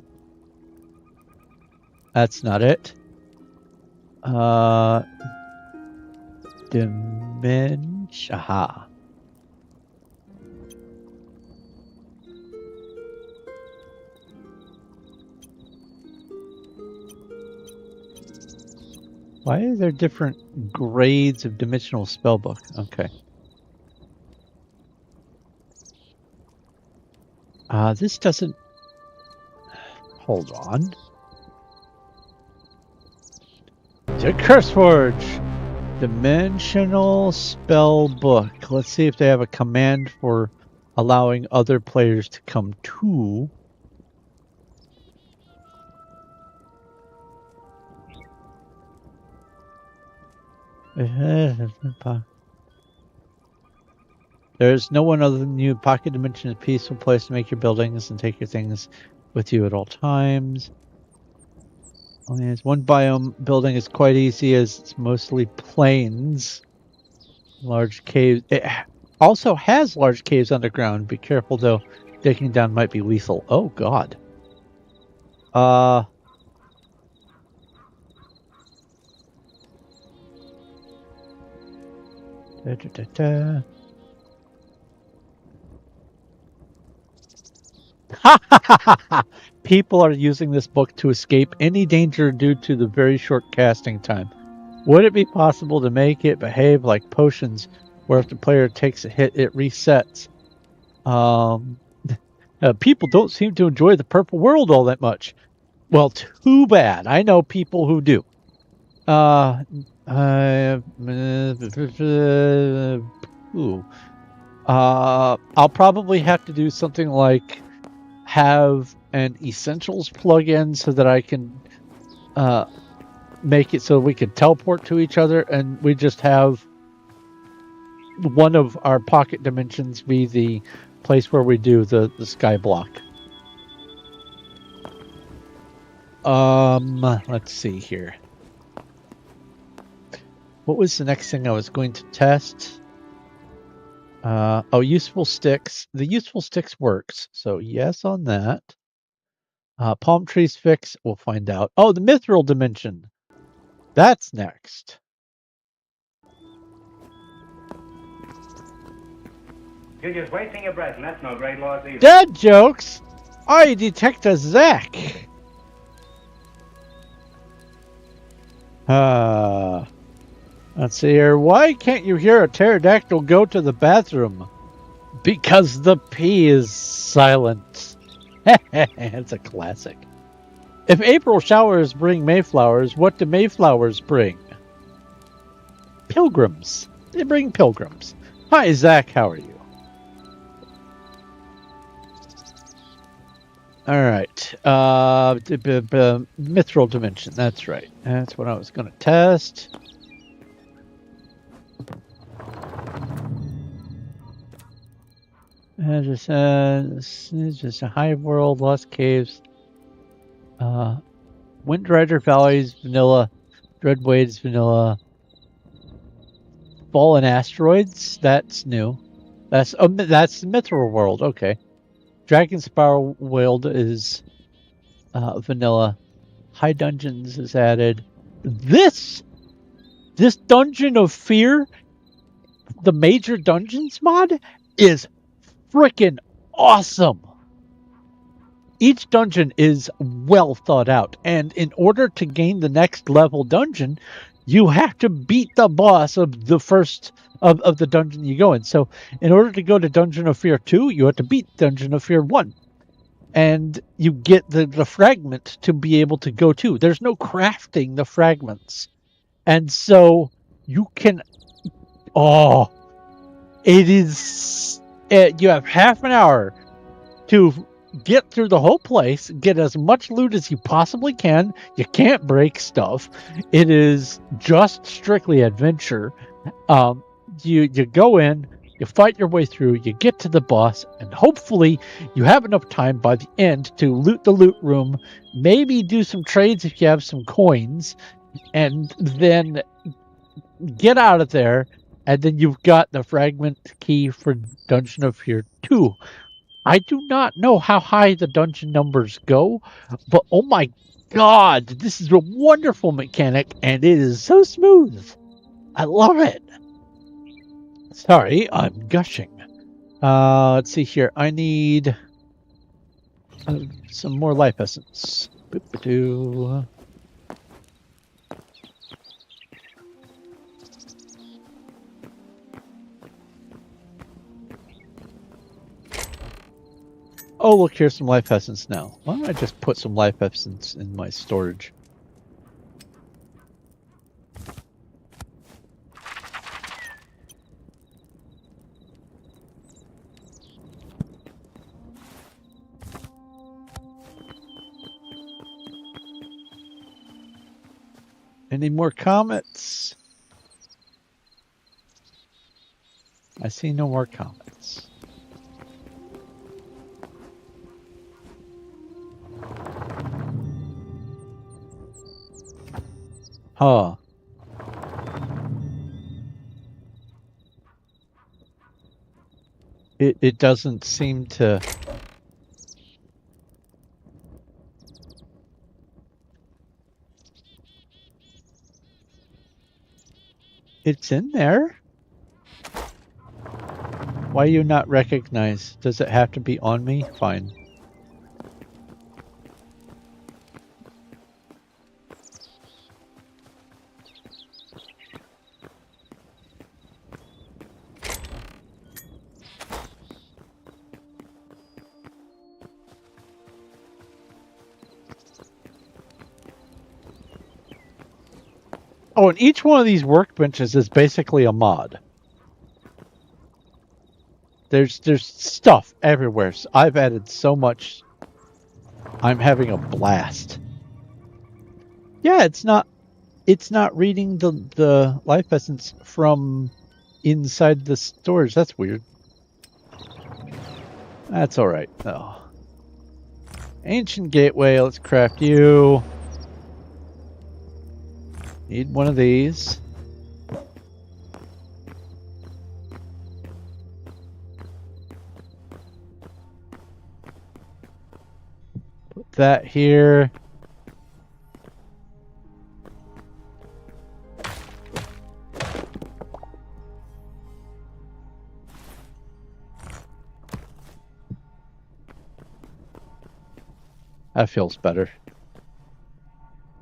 That's not it. Dimension. Why are there different grades of dimensional spellbook? Okay. This doesn't... Hold on. The Curseforge! Dimensional spellbook. Let's see if they have a command for allowing other players to come to. There's no one other than you. Pocket Dimension is a peaceful place to make your buildings and take your things with you at all times. Only has one biome building is quite easy as it's mostly plains. Large caves. It also has large caves underground. Be careful though. Digging down might be lethal. Oh god. People are using this book to escape any danger due to the very short casting time. Would it be possible to make it behave like potions, where if the player takes a hit, it resets? People don't seem to enjoy the purple world all that much. Well, too bad. I know people who do. I'll probably have to do something like have an essentials plugin so that I can make it so we can teleport to each other, and we just have one of our pocket dimensions be the place where we do the sky block. Let's see here. What was the next thing I was going to test? Useful sticks. The useful sticks works, so yes on that. Palm trees fix. We'll find out. Oh, the mithril dimension. That's next. You're just wasting your breath, and that's no great loss either. Dead jokes. I detect a Zack. Let's see here. Why can't you hear a pterodactyl go to the bathroom? Because the P is silent. It's a classic. If April showers bring Mayflowers, what do Mayflowers bring? pilgrims. They bring pilgrims. Hi, Zach. How are you? All right. Mithril dimension. That's right. That's what I was going to test. Just a hive world, lost caves. Windrider Valleys, vanilla. Dreadwaves, vanilla. Fallen asteroids. That's new. That's the Mithril world. Okay. Dragon Spiral world is vanilla. High dungeons is added. This Dungeon of Fear, the major dungeons mod, is freaking awesome. Each dungeon is well thought out, and in order to gain the next level dungeon, you have to beat the boss of the first of the dungeon you go in. So in order to go to Dungeon of Fear 2, you have to beat Dungeon of Fear 1. And you get the fragment to be able to go to. There's no crafting the fragments. And so you can, it is, you have half an hour to get through the whole place, get as much loot as you possibly can. You can't break stuff. It is just strictly adventure. You go in, you fight your way through, you get to the boss, and hopefully you have enough time by the end to loot the loot room, maybe do some trades if you have some coins, and then get out of there, and then you've got the fragment key for Dungeon of Fear 2. I do not know how high the dungeon numbers go, but oh my god, this is a wonderful mechanic, and it is so smooth. I love it. Sorry, I'm gushing. Let's see here. I need some more life essence. Boop-a-doo. Oh, look, here's some life essence now. Why don't I just put some life essence in my storage? Any more comets? I see no more comets. Huh. It doesn't seem to... It's in there. Why you not recognize? Does it have to be on me? Fine. Oh, and each one of these workbenches is basically a mod. There's stuff everywhere. So I've added so much. I'm having a blast. Yeah, it's not reading the life essence from inside the storage. That's weird. That's all right though. Ancient gateway. Let's craft you. Need one of these. Put that here. That feels better.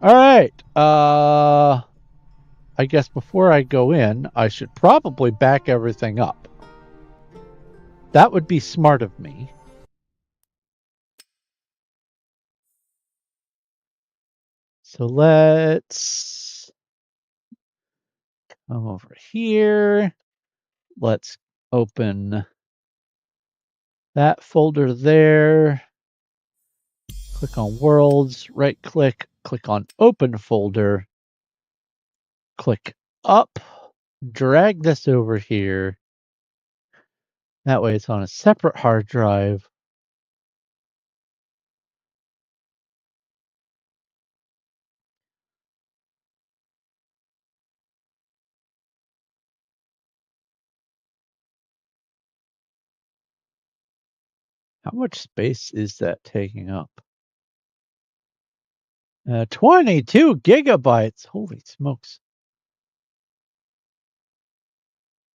All right. I guess before I go in, I should probably back everything up. That would be smart of me. So let's Come over here. Let's open that folder there. Click on Worlds, right click, click on Open Folder. Click up, drag this over here. That way it's on a separate hard drive. How much space is that taking up? 22 gigabytes. Holy smokes.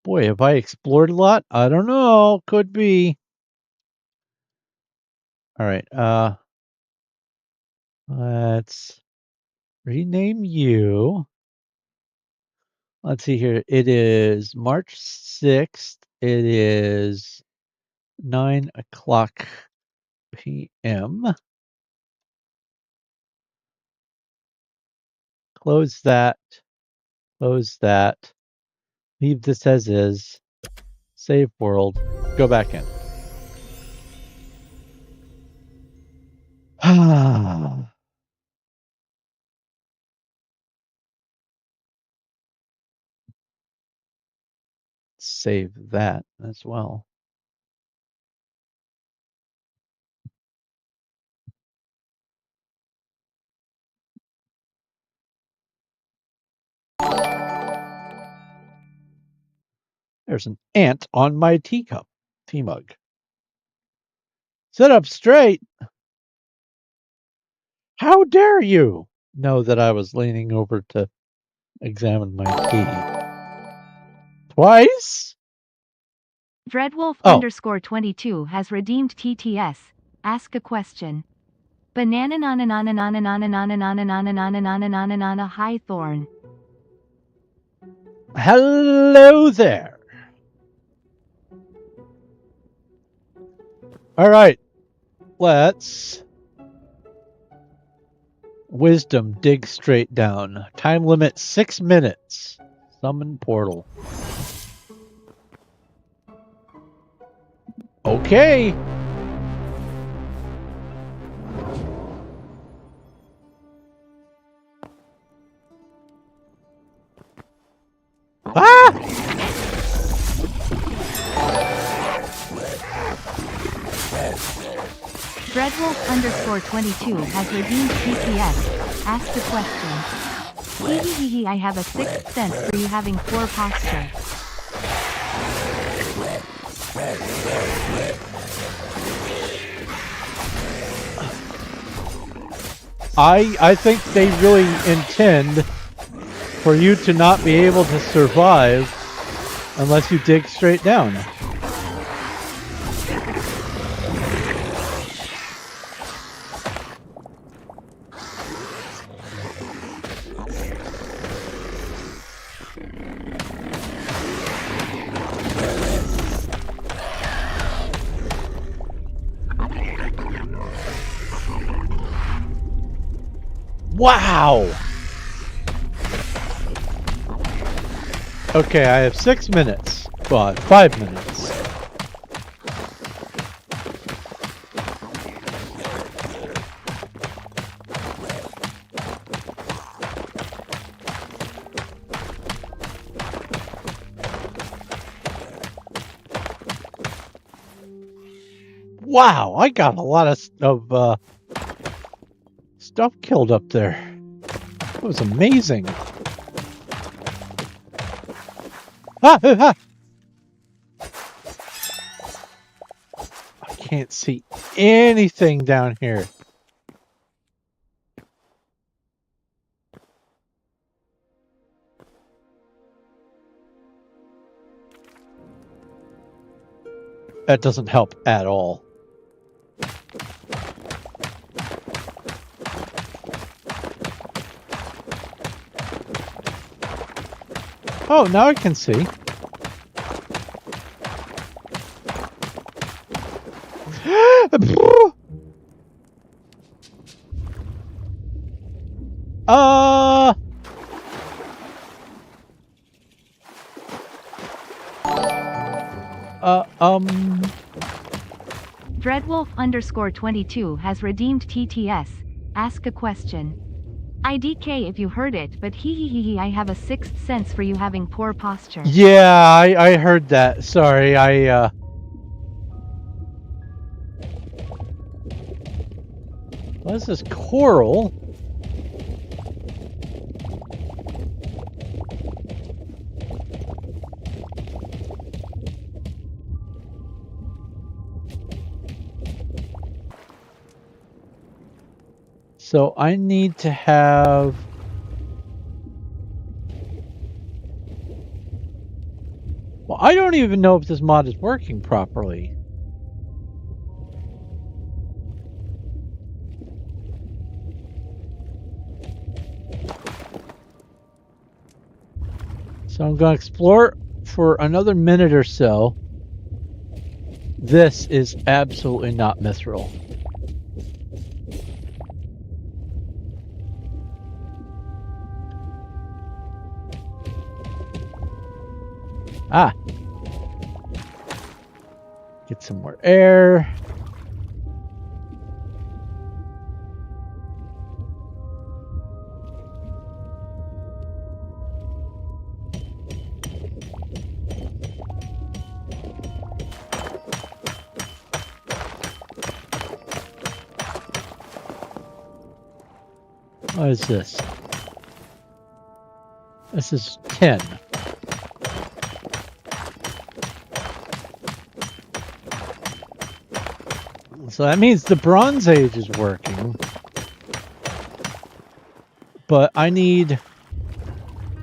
Boy, have I explored a lot? I don't know. Could be. All right. Let's rename you. Let's see here. It is March 6th. It is 9 o'clock p.m. Close that. Close that. Leave this as is. Save world. Go back in. Save that as well. There's an ant on my tea mug. Sit up straight. How dare you know that I was leaning over to examine my tea? Twice? Dreadwolf Oh. _22 has redeemed TTS. Ask a question. Banana nana nana nana nana nana nana nana nana nana nana nana high thorn. Hello there. All right. Let's wisdom dig straight down. Time limit 6 minutes. Summon portal. Okay. Ah! Dreadwolf _22 has redeemed TTS. Ask a question. Hee hee hee hee, I have a sixth sense for you having poor posture. I think they really intend for you to not be able to survive unless you dig straight down. Wow! Okay, I have 6 minutes. Well, 5 minutes. Wow, I got a lot of stuff killed up there. It was amazing. I can't see anything down here. That doesn't help at all. Oh, now I can see. Dreadwolf_22 has redeemed TTS. Ask a question. IDK if you heard it, but hee I have a sixth sense for you having poor posture. Yeah, I heard that. Sorry, what is this? Coral? So I need to have... Well, I don't even know if this mod is working properly. So I'm going to explore for another minute or so. This is absolutely not mithril. Ah. Get some more air. What is this? This is 10. So that means the Bronze Age is working. But I need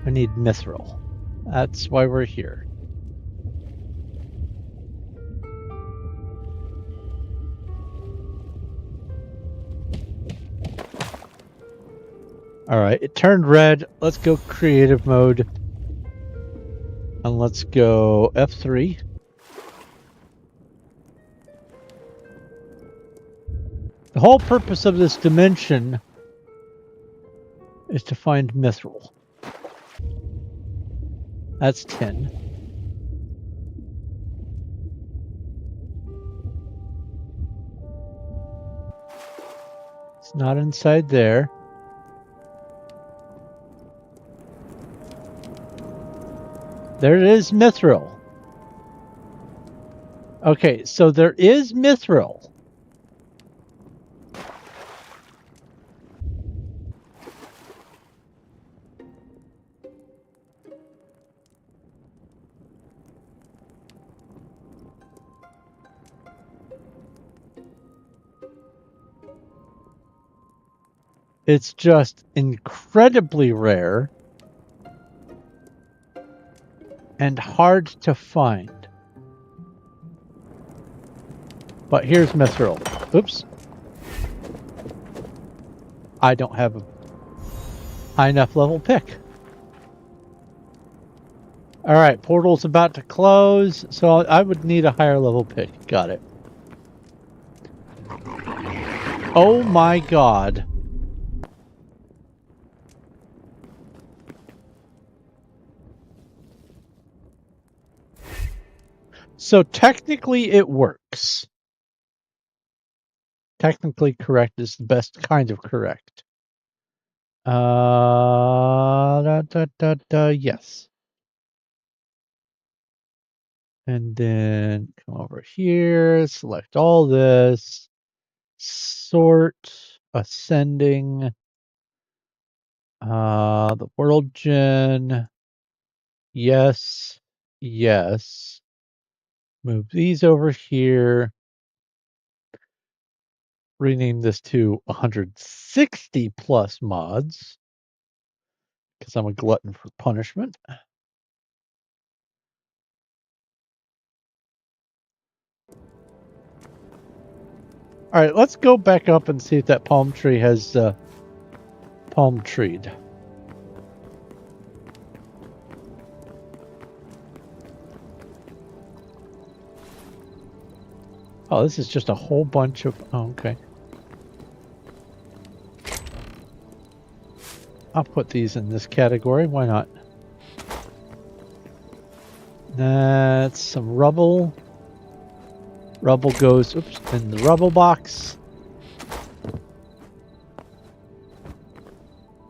mithril. That's why we're here. Alright, it turned red. Let's go creative mode. And let's go F3. The whole purpose of this dimension is to find mithril. That's 10. It's not inside there. There is mithril. Okay, so there is mithril. It's just incredibly rare and hard to find. But here's mithril. Oops. I don't have a high enough level pick. Alright, portal's about to close, so I would need a higher level pick. Got it. Oh my god. So technically it works. Technically correct is the best kind of correct. Yes. And then come over here, select all this, sort, ascending, the world gen, yes, yes. Move these over here. Rename this to 160 plus mods because I'm a glutton for punishment. All right, let's go back up and see if that palm tree has palm treed. Oh, this is just a whole bunch of... Oh, okay. I'll put these in this category. Why not? That's some rubble. Rubble goes, oops, in the rubble box.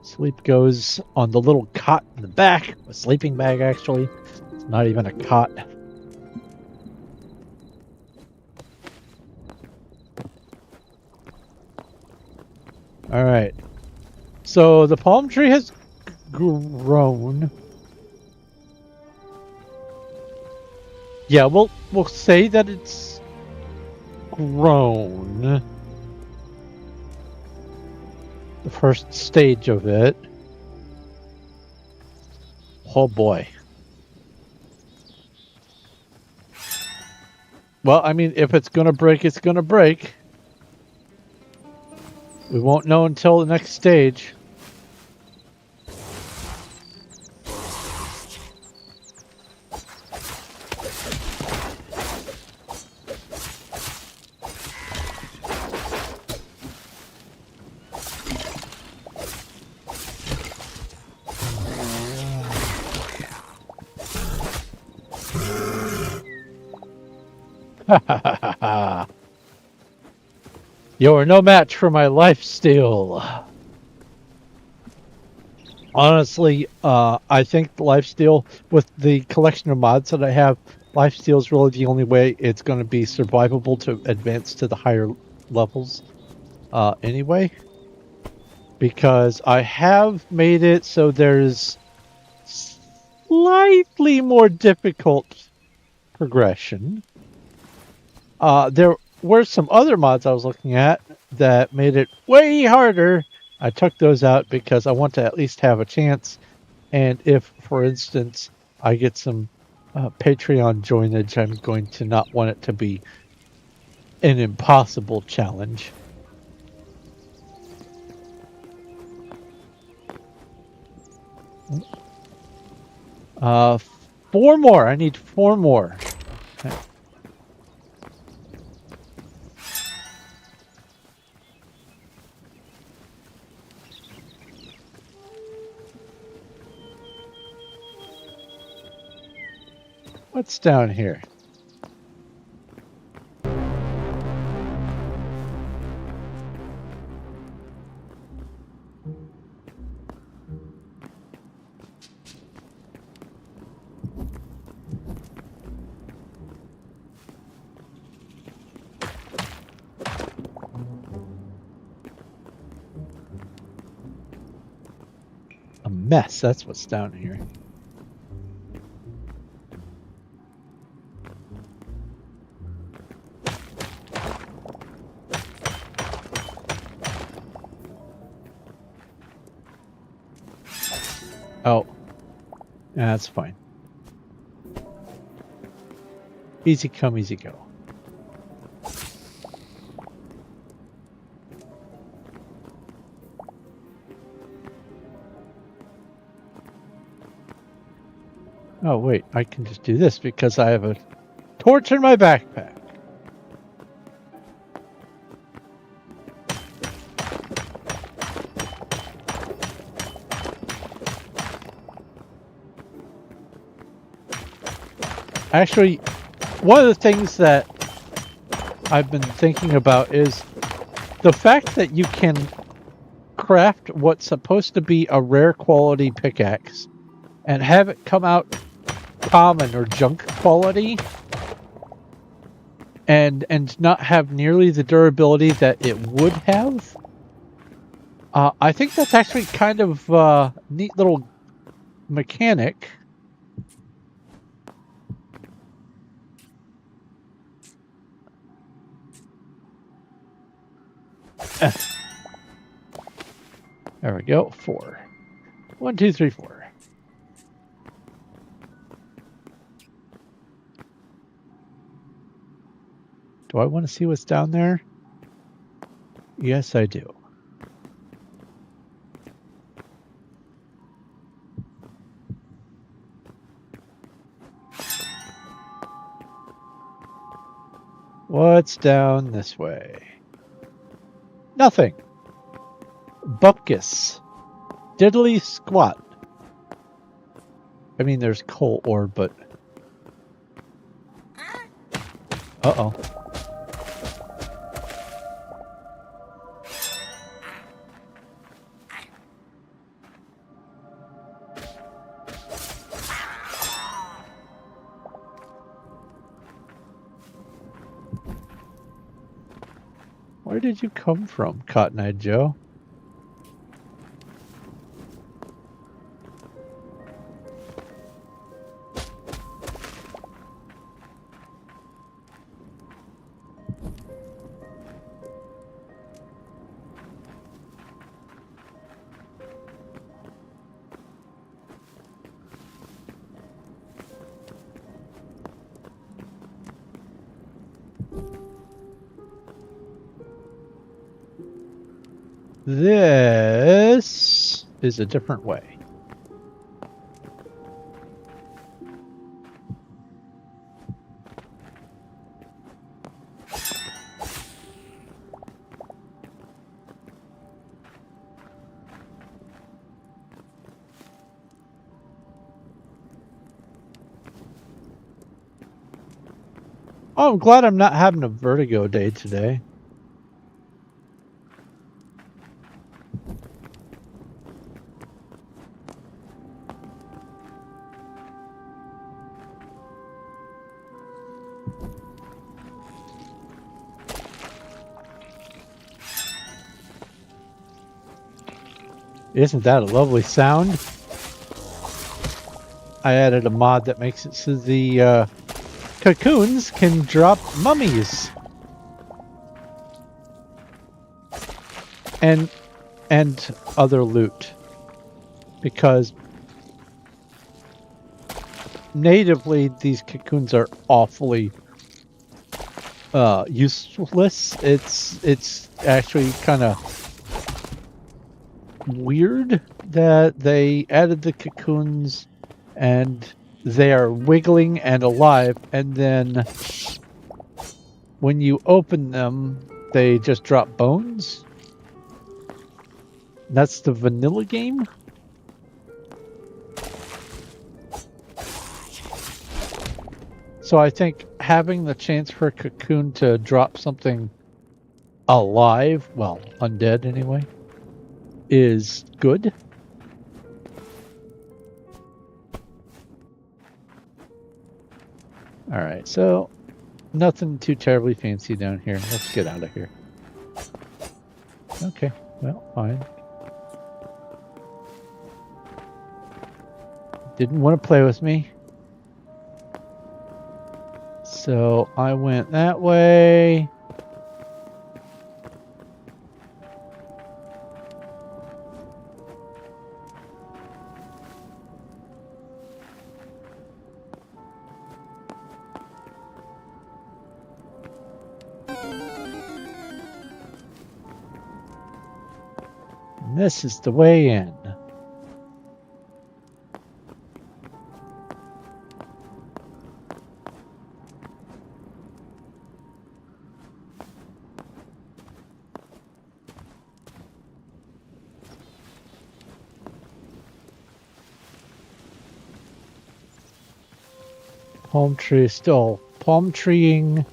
Sleep goes on the little cot in the back. A sleeping bag, actually. It's not even a cot. Alright. So the palm tree has grown. Yeah, we'll say that it's grown. The first stage of it. Oh boy. Well, I mean, if it's gonna break, it's gonna break. We won't know until the next stage. You're no match for my lifesteal. Honestly, I think the lifesteal, with the collection of mods that I have, lifesteal is really the only way it's going to be survivable to advance to the higher levels anyway. Because I have made it so there's slightly more difficult progression. There were some other mods I was looking at that made it way harder. I took those out because I want to at least have a chance. And if, for instance, I get some Patreon joinage, I'm going to not want it to be an impossible challenge. Four more. I need 4 more. Okay. What's down here? A mess, that's what's down here. Oh, yeah, that's fine. Easy come, easy go. Oh, wait, I can just do this because I have a torch in my backpack. Actually, one of the things that I've been thinking about is the fact that you can craft what's supposed to be a rare quality pickaxe and have it come out common or junk quality and not have nearly the durability that it would have. I think that's actually kind of a neat little mechanic. There we go. 4. 1, 2, 3, 4. Do I want to see what's down there? Yes, I do. What's down this way? Nothing. Bupkis. Diddly squat. I mean, there's coal ore, but... Uh-oh. Where did you come from, Cotton-Eyed Joe? This is a different way. Oh, I'm glad I'm not having a vertigo day today. Isn't that a lovely sound? I added a mod that makes it so the cocoons can drop mummies. And other loot. Because natively these cocoons are awfully useless. It's actually kind of weird that they added the cocoons and they are wiggling and alive, and then when you open them they just drop bones. That's the vanilla game. So I think having the chance for a cocoon to drop something alive, well, undead anyway, is good. Alright, so nothing too terribly fancy down here. Let's get out of here. Okay, well, fine. Didn't want to play with me. So I went that way. And this is the way in. Palm tree still palm treeing.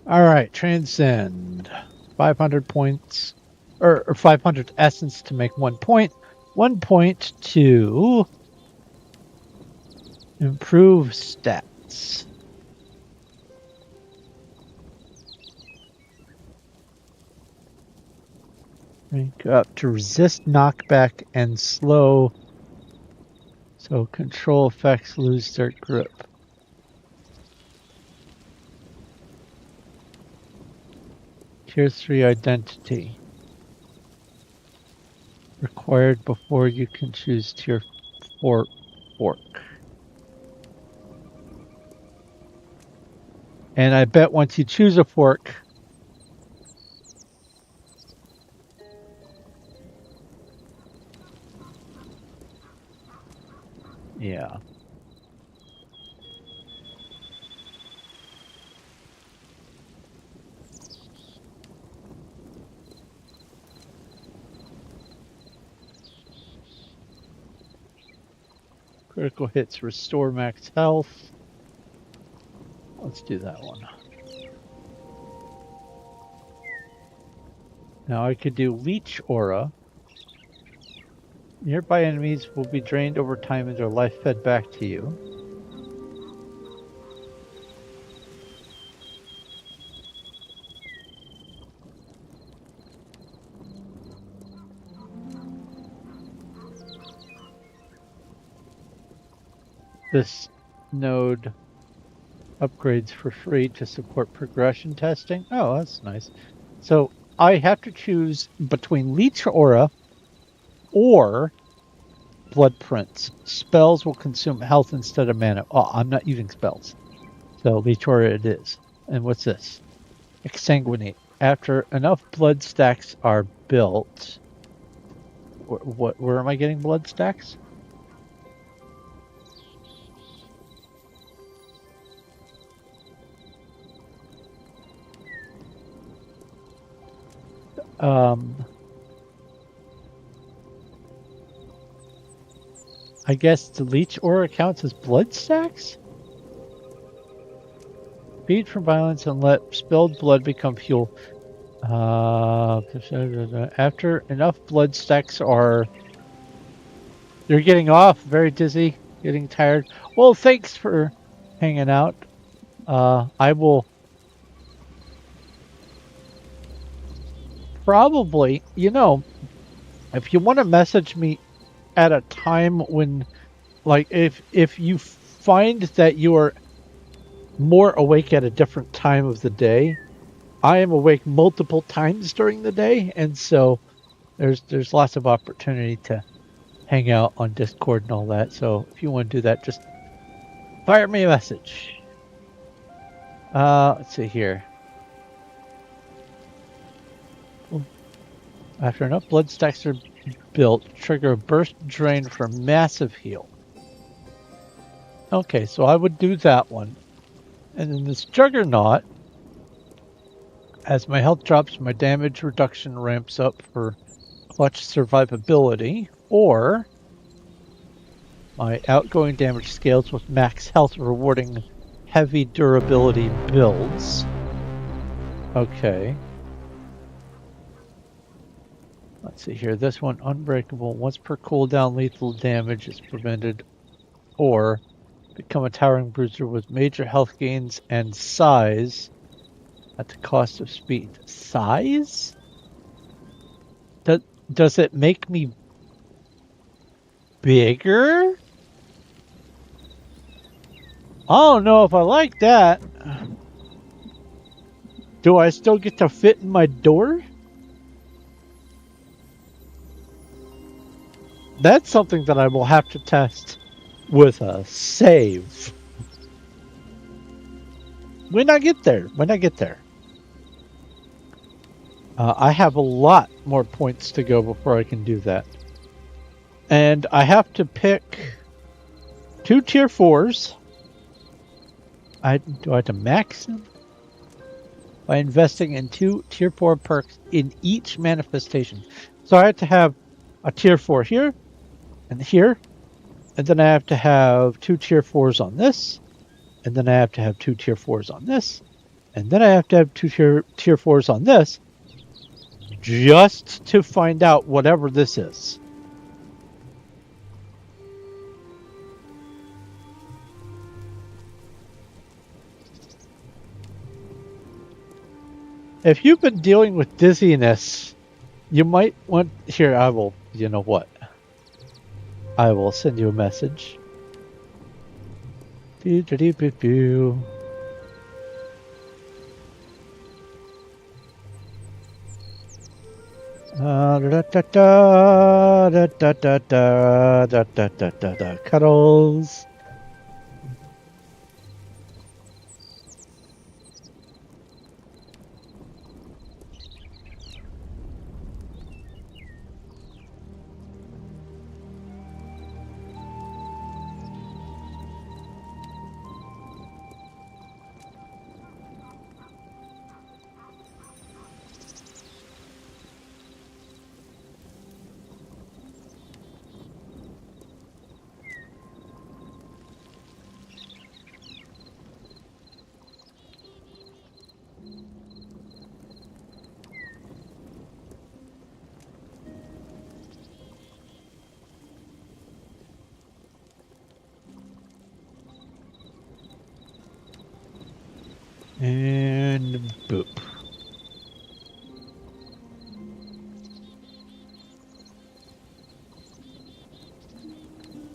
Alright, transcend. 500 points, or 500 essence to make 1 point. 1 point to improve stats. Rank up to resist knockback and slow, so control effects lose their grip. Tier 3 identity. Required before you can choose Tier 4 fork. And I bet once you choose a fork, yeah. Critical hits restore max health. Let's do that one. Now I could do Leech Aura. Nearby enemies will be drained over time and their life fed back to you. this node upgrades for free to support progression testing. Oh, that's nice. So I have to choose between Leech Aura or Blood Prince. Spells will consume health instead of mana. Oh, I'm not using spells. So Leech Aura it is. And what's this? Exsanguinate. After enough blood stacks are built. Where am I getting blood stacks? I guess the Leech Aura counts as blood stacks? Feed from violence and let spilled blood become fuel. After enough blood stacks are... You're getting off, very dizzy, getting tired. Well, thanks for hanging out. I will probably, if you want to message me at a time when, like, if you find that you are more awake at a different time of the day, I am awake multiple times during the day, and so there's lots of opportunity to hang out on Discord and all that. So if you want to do that, just fire me a message. Let's see here. After enough blood stacks are built, trigger a burst drain for massive heal. Okay, so I would do that one. And then this Juggernaut, as my health drops, my damage reduction ramps up for clutch survivability, or my outgoing damage scales with max health, rewarding heavy durability builds. Okay. Let's see here. This one, unbreakable. Once per cooldown, lethal damage is prevented. Or become a towering bruiser with major health gains and size at the cost of speed. Size? Does it make me bigger? I don't know if I like that. Do I still get to fit in my door? That's something that I will have to test with a save. When I get there. I have a lot more points to go before I can do that. And I have to pick 2 tier 4s. Do I have to max them? By investing in 2 tier 4 perks in each manifestation. So I have to have a tier 4 here and here. And then I have to have 2 tier 4s on this. And then I have to have 2 tier 4s on this. And then I have to have 2 tier 4s on this. Just to find out whatever this is. If you've been dealing with dizziness, you might want... Here, I will... You know what? I will send you a message. Do-do-do-do-do. Cuddles. And boop.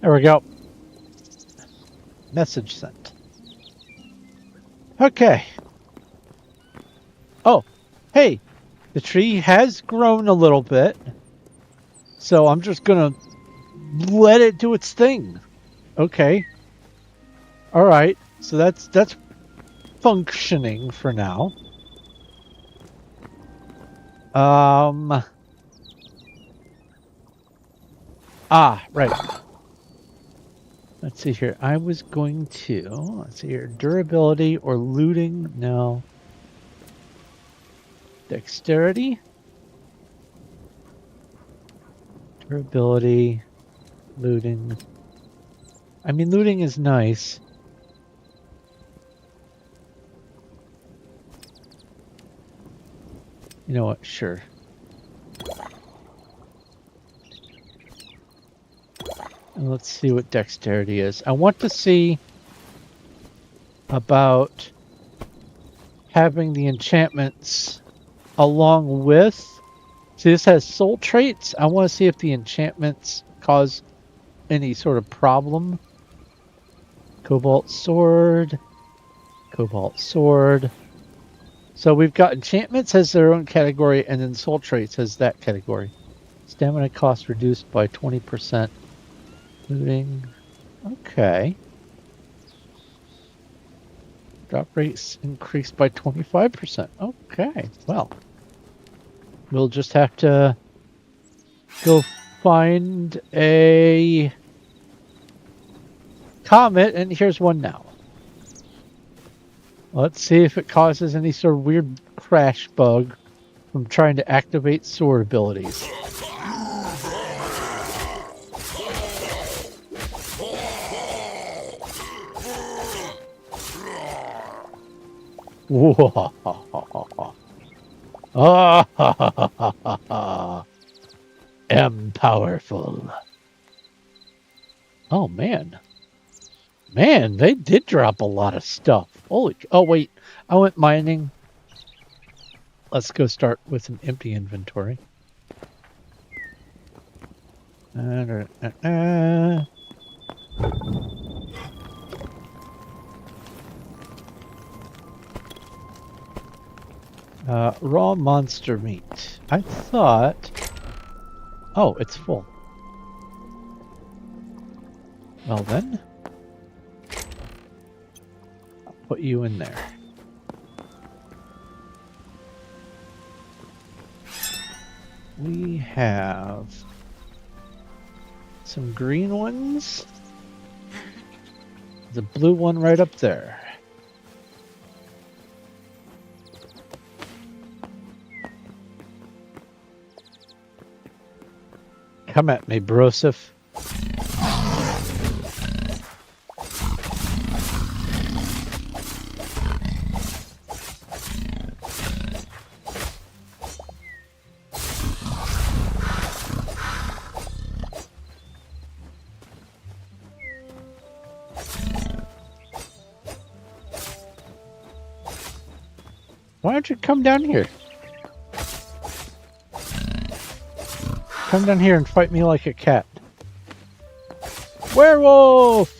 There we go. Message sent. Okay. Oh, hey, the tree has grown a little bit. So I'm just going to let it do its thing. Okay. All right. So that's functioning for now. Right. Let's see here. I was going to, let's see here, durability or looting? No. Dexterity? Durability, looting. I mean, looting is nice. You know what? Sure. And let's see what dexterity is. I want to see about having the enchantments along with. See, this has soul traits. I want to see if the enchantments cause any sort of problem. Cobalt sword. Cobalt sword. So we've got enchantments has their own category, and then soul traits has that category. Stamina cost reduced by 20%. Looting. Okay. Drop rates increased by 25%. Okay. Well, we'll just have to go find a comet, and here's one now. Let's see if it causes any sort of weird crash bug from trying to activate sword abilities. Am powerful. Oh man. Man, they did drop a lot of stuff. Holy, oh wait, I went mining. Let's go start with an empty inventory. Raw monster meat. I thought... Oh, it's full. Well then... I'll put you in there. We have... some green ones. The blue one right up there. Come at me, Broseph. Why don't you come down here? Come down here and fight me like a cat. Werewolf!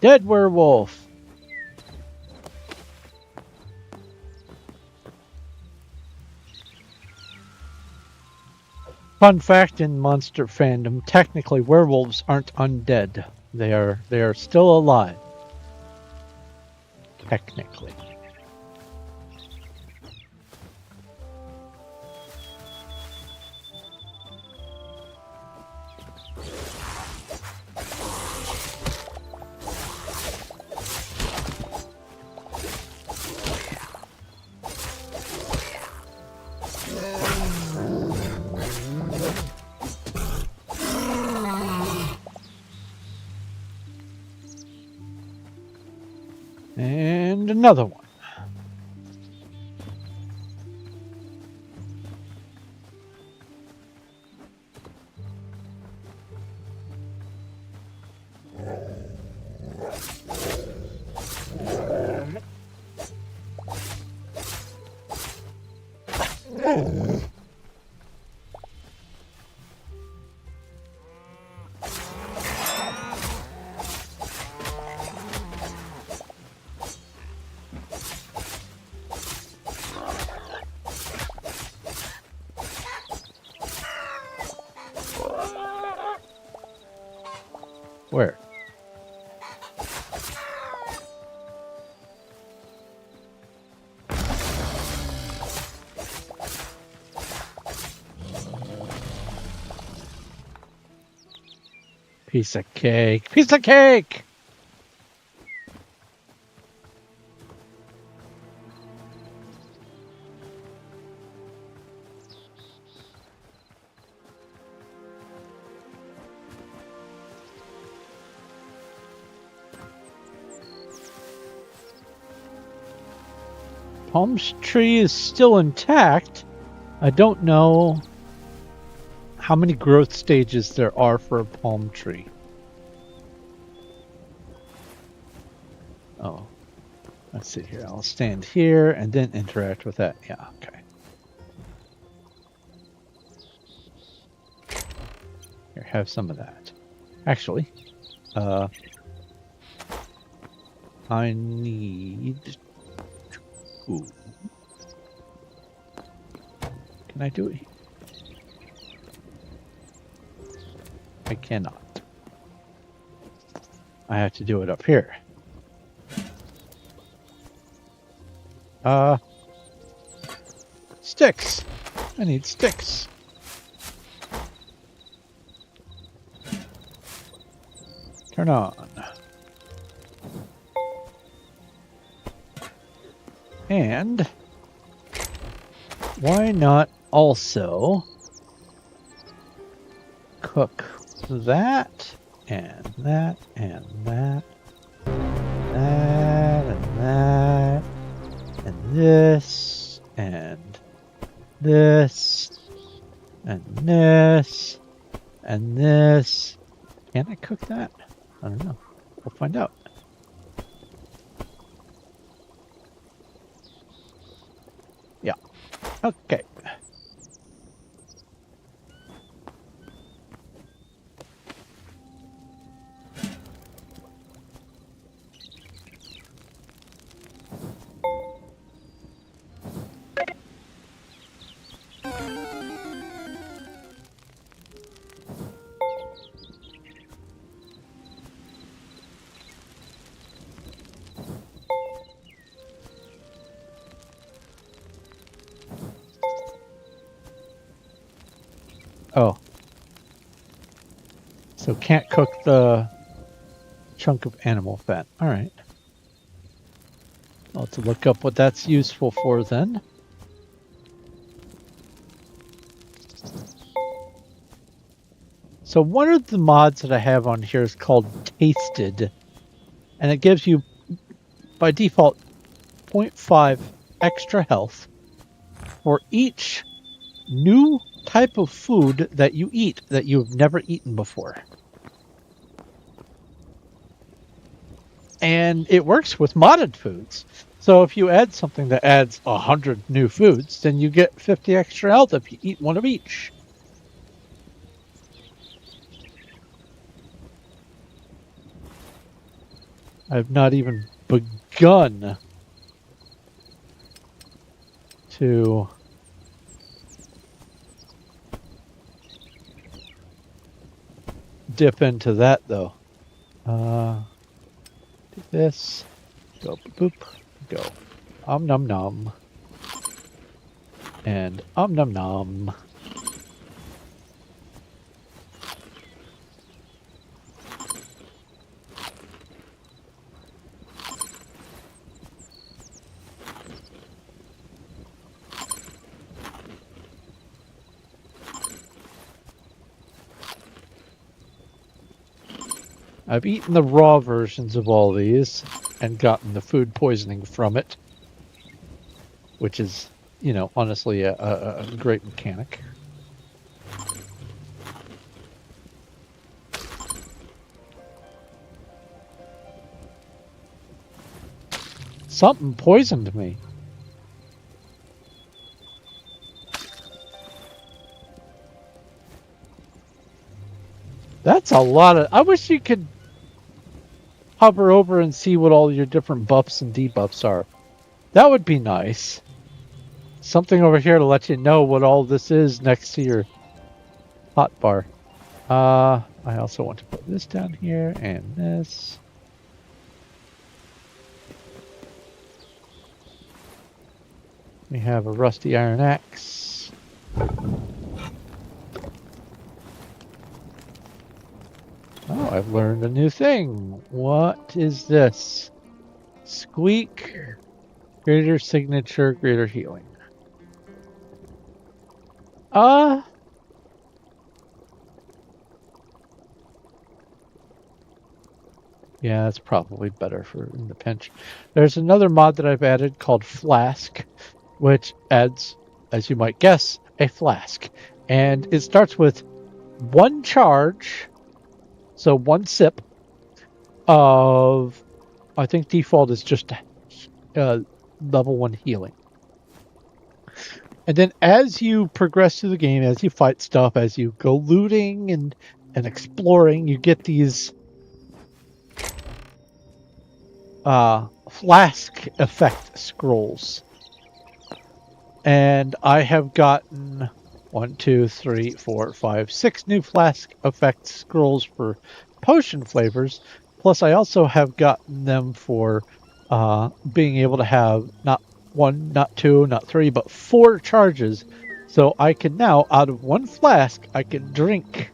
Dead werewolf! Fun fact in monster fandom, technically werewolves aren't undead. They are still alive. Technically. And another one. Where? Piece of cake. Piece of cake! Palm tree is still intact. I don't know how many growth stages there are for a palm tree. Oh, let's see here. I'll stand here and then interact with that. Yeah, okay. Here, have some of that. Actually, I need... Ooh. Can I do it? I cannot. I have to do it up here. Sticks. I need sticks. Turn on. And why not also cook that and that and that, that and that, and this and this and this and this. Can I cook that? I don't know. We'll find out. Yeah. Okay. Oh. So can't cook the chunk of animal fat. All right. I'll have to look up what that's useful for then. So one of the mods that I have on here is called Tasted. And it gives you, by default, 0.5 extra health for each new type of food that you eat that you've never eaten before. And it works with modded foods. So if you add something that adds 100 new foods, then you get 50 extra health if you eat one of each. I've not even begun to dip into that though. Do this. Go boop. Go. Nom nom. And nom nom. I've eaten the raw versions of all these and gotten the food poisoning from it, which is, you know, honestly a great mechanic. Something poisoned me. That's a lot of... I wish you could hover over and see what all your different buffs and debuffs are. That would be nice. Something over here to let you know what all this is next to your hotbar. I also want to put this down here and this. We have a rusty iron axe. Oh, I've learned a new thing. What is this? Squeak, greater signature, greater healing. Yeah, that's probably better for in the pinch. There's another mod that I've added called Flask, which adds, as you might guess, a flask. And it starts with one charge, so one sip of, I think default is just level 1 healing. And then as you progress through the game, as you fight stuff, as you go looting and exploring, you get these flask effect scrolls. And I have gotten 1, 2, 3, 4, 5, 6 new flask effect scrolls for potion flavors. Plus, I also have gotten them for being able to have not 1, not 2, not 3, but 4 charges. So I can now, out of 1 flask, I can drink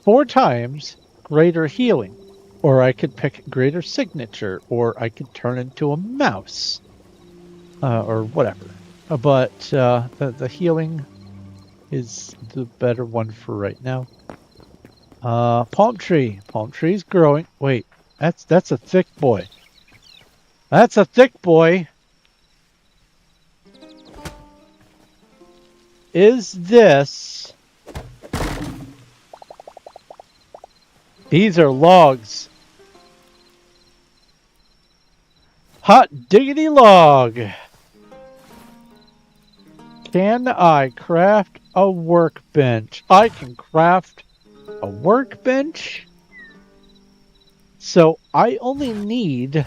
4 times greater healing. Or I could pick greater signature, or I could turn into a mouse, or whatever. But the healing is the better one for right now. Palm tree. Palm tree's growing. Wait, that's a thick boy. That's a thick boy. Is this... These are logs. Hot diggity log. Can I craft a workbench? I can craft a workbench. So I only need...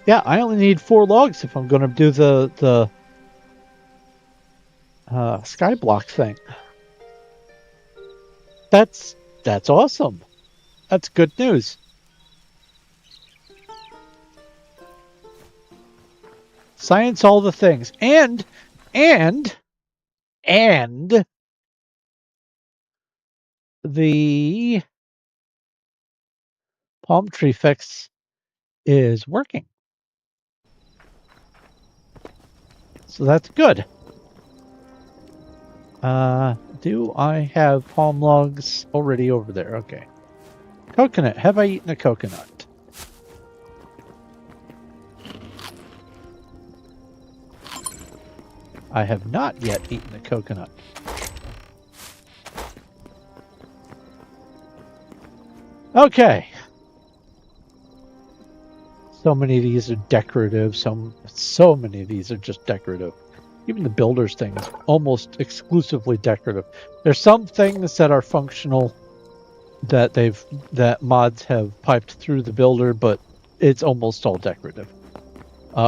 Yeah, I only need 4 logs if I'm going to do the skyblock thing. That's awesome. That's good news. Science all the things. And the palm tree fix is working. So that's good. Do I have palm logs already over there? Okay. Coconut. Have I eaten a coconut? I have not yet eaten a coconut. Okay. So many of these are decorative. So many of these are just decorative. Even the builder's thing is almost exclusively decorative. There's some things that are functional that mods have piped through the builder, but it's almost all decorative.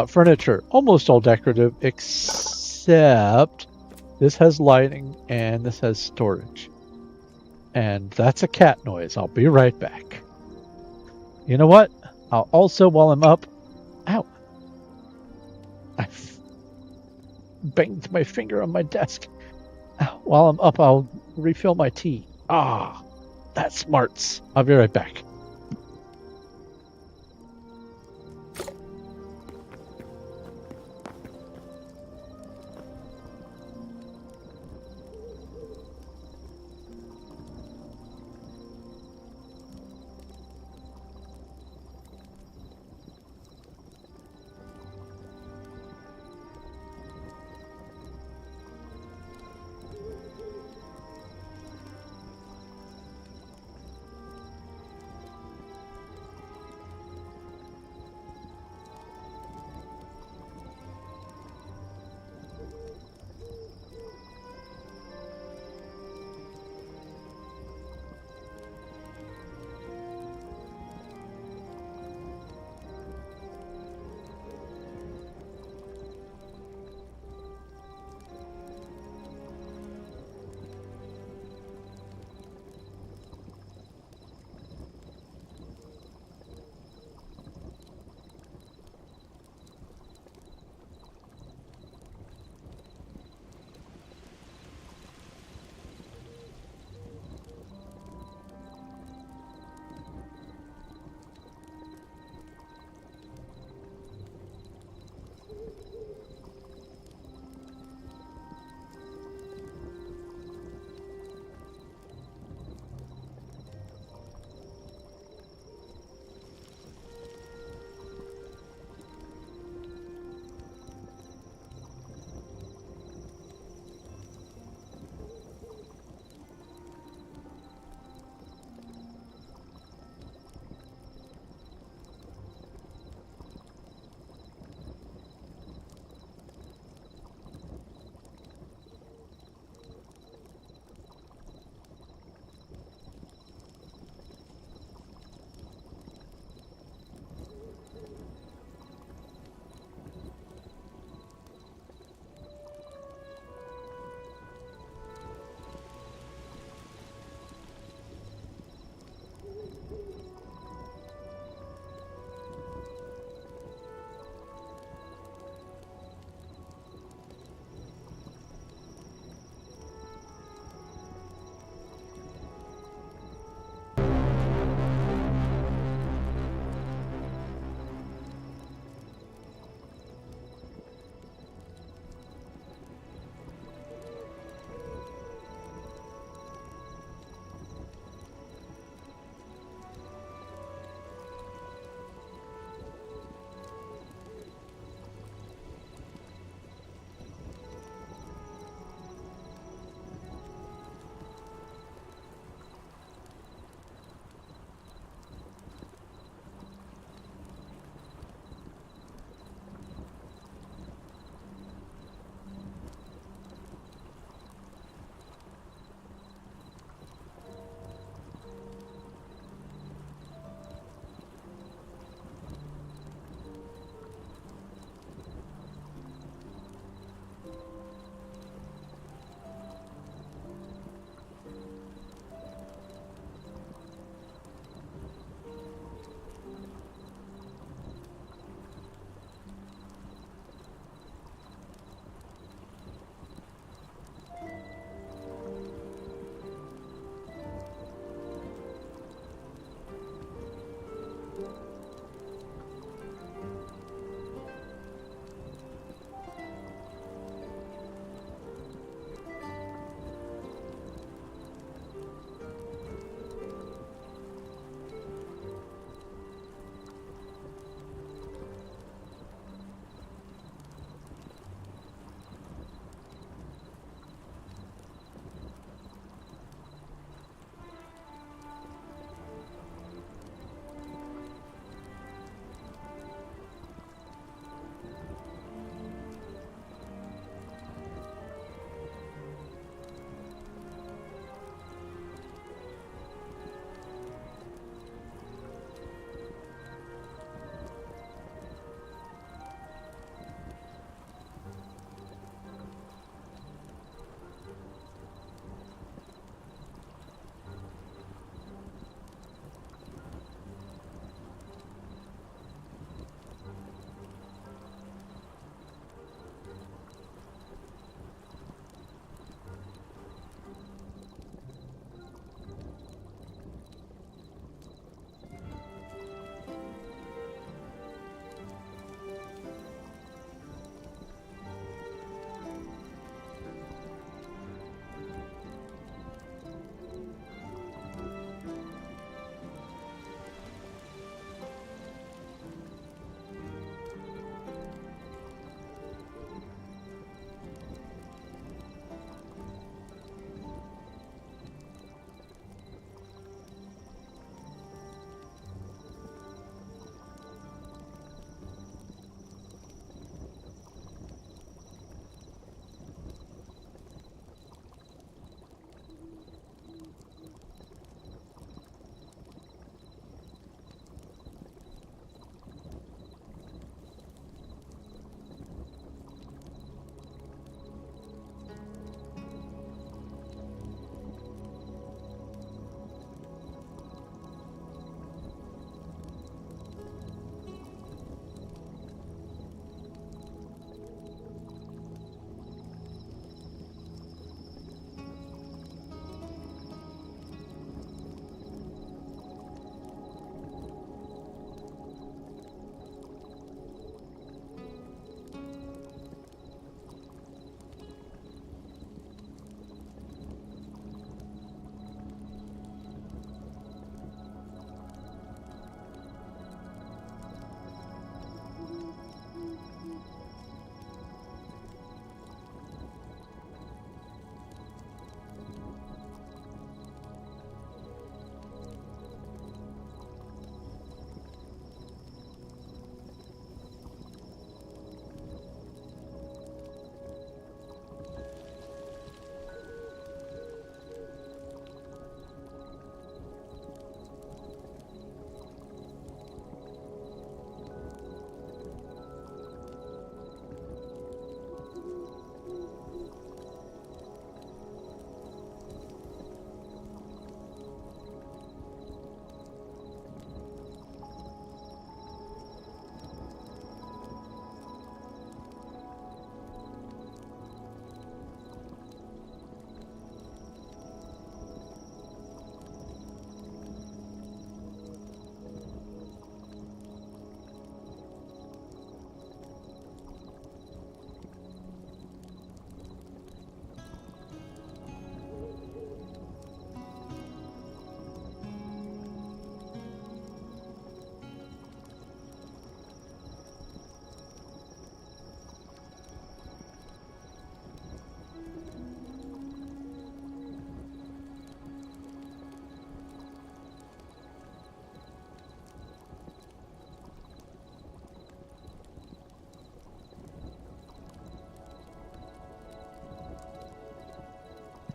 Furniture, almost all decorative, except this has lighting and this has storage. And that's a cat noise. I'll be right back. You know what? I'll also, while I'm up... Ow! I banged my finger on my desk. While I'm up, I'll refill my tea. Ah, that's smarts. I'll be right back.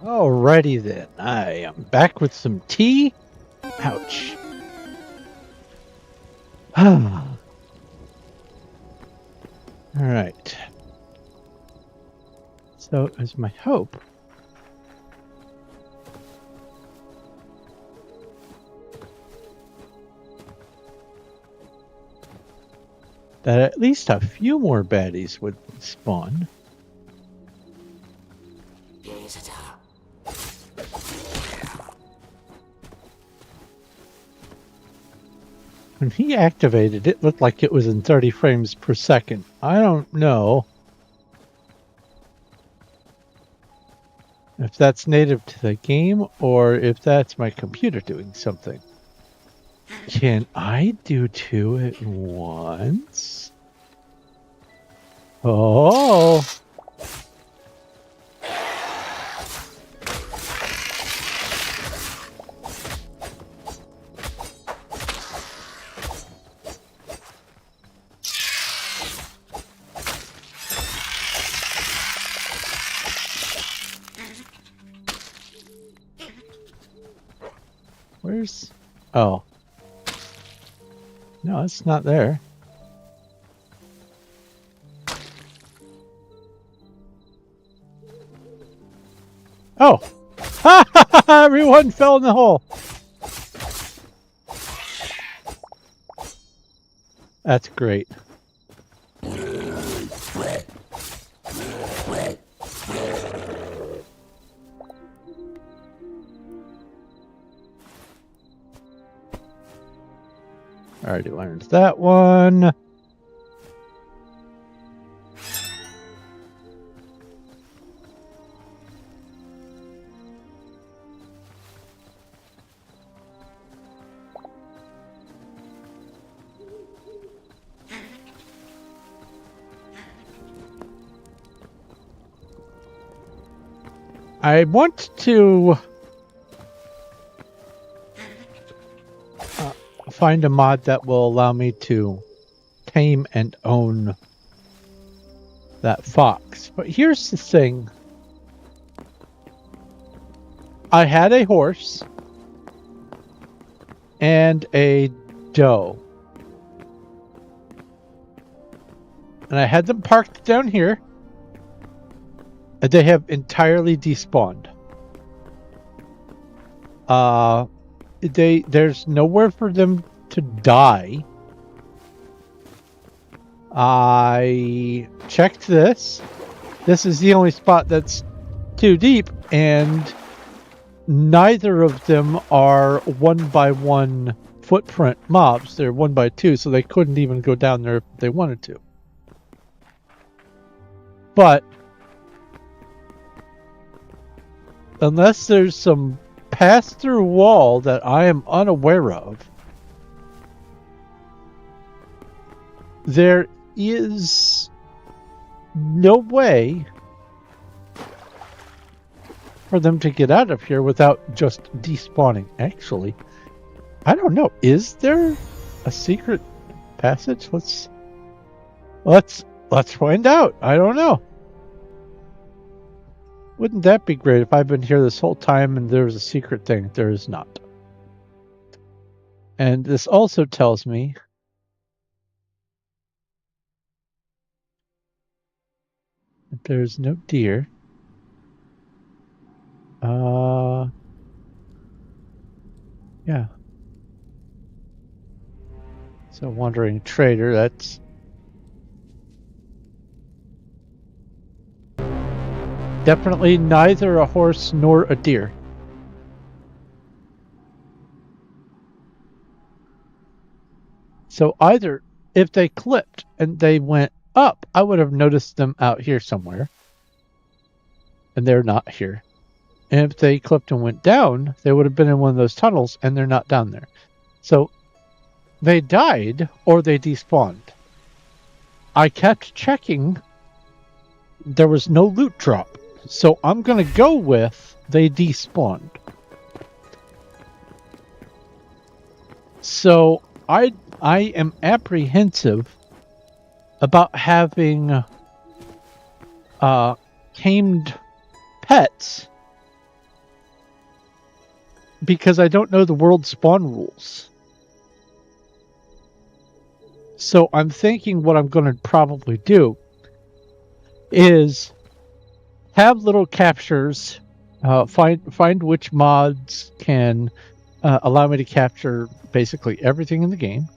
Alrighty then. I am back with some tea. Ouch. Alright. So it was my hope that at least a few more baddies would spawn. When he activated it, looked like it was in 30 frames per second. I don't know if that's native to the game or if that's my computer doing something. Can I do two at once? Oh! Where's... Oh. No, it's not there. Oh! Everyone fell in the hole! That's great. Already learned that one. I want to find a mod that will allow me to tame and own that fox. But here's the thing. I had a horse and a doe. And I had them parked down here. And they have entirely despawned. There's nowhere for them to die. I checked this. This is the only spot that's too deep, and neither of them are 1x1 footprint mobs. They're 1x2, so they couldn't even go down there if they wanted to. But unless there's some pass-through wall that I am unaware of, there is no way for them to get out of here without just despawning. Actually, I don't know. Is there a secret passage? Let's find out. I don't know. Wouldn't that be great if I've been here this whole time and there was a secret thing? There is not. And this also tells me that there's no deer. Yeah. So wandering trader, that's definitely neither a horse nor a deer. So either if they clipped and they went up, I would have noticed them out here somewhere. And they're not here. And if they clipped and went down, they would have been in one of those tunnels and they're not down there. So they died or they despawned. I kept checking. There was no loot drop. So I'm going to go with they despawned. So I am apprehensive about having tamed pets because I don't know the world spawn rules. So I'm thinking what I'm going to probably do is have little captures, find which mods can allow me to capture basically everything in the game,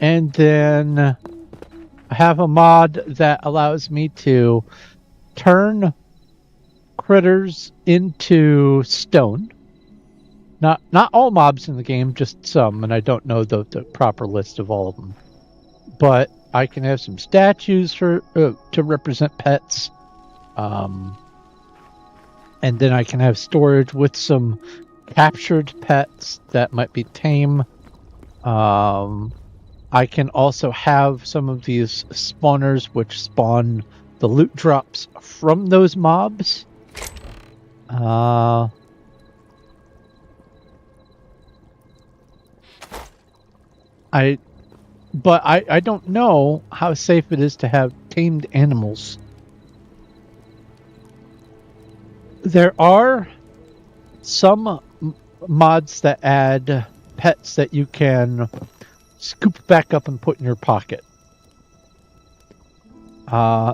and then have a mod that allows me to turn critters into stone. Not all mobs in the game, just some, and I don't know the proper list of all of them. But I can have some statues for to represent pets, and then I can have storage with some captured pets that might be tame. I can also have some of these spawners which spawn the loot drops from those mobs. I don't know how safe it is to have tamed animals. There are some mods that add pets that you can scoop back up and put in your pocket.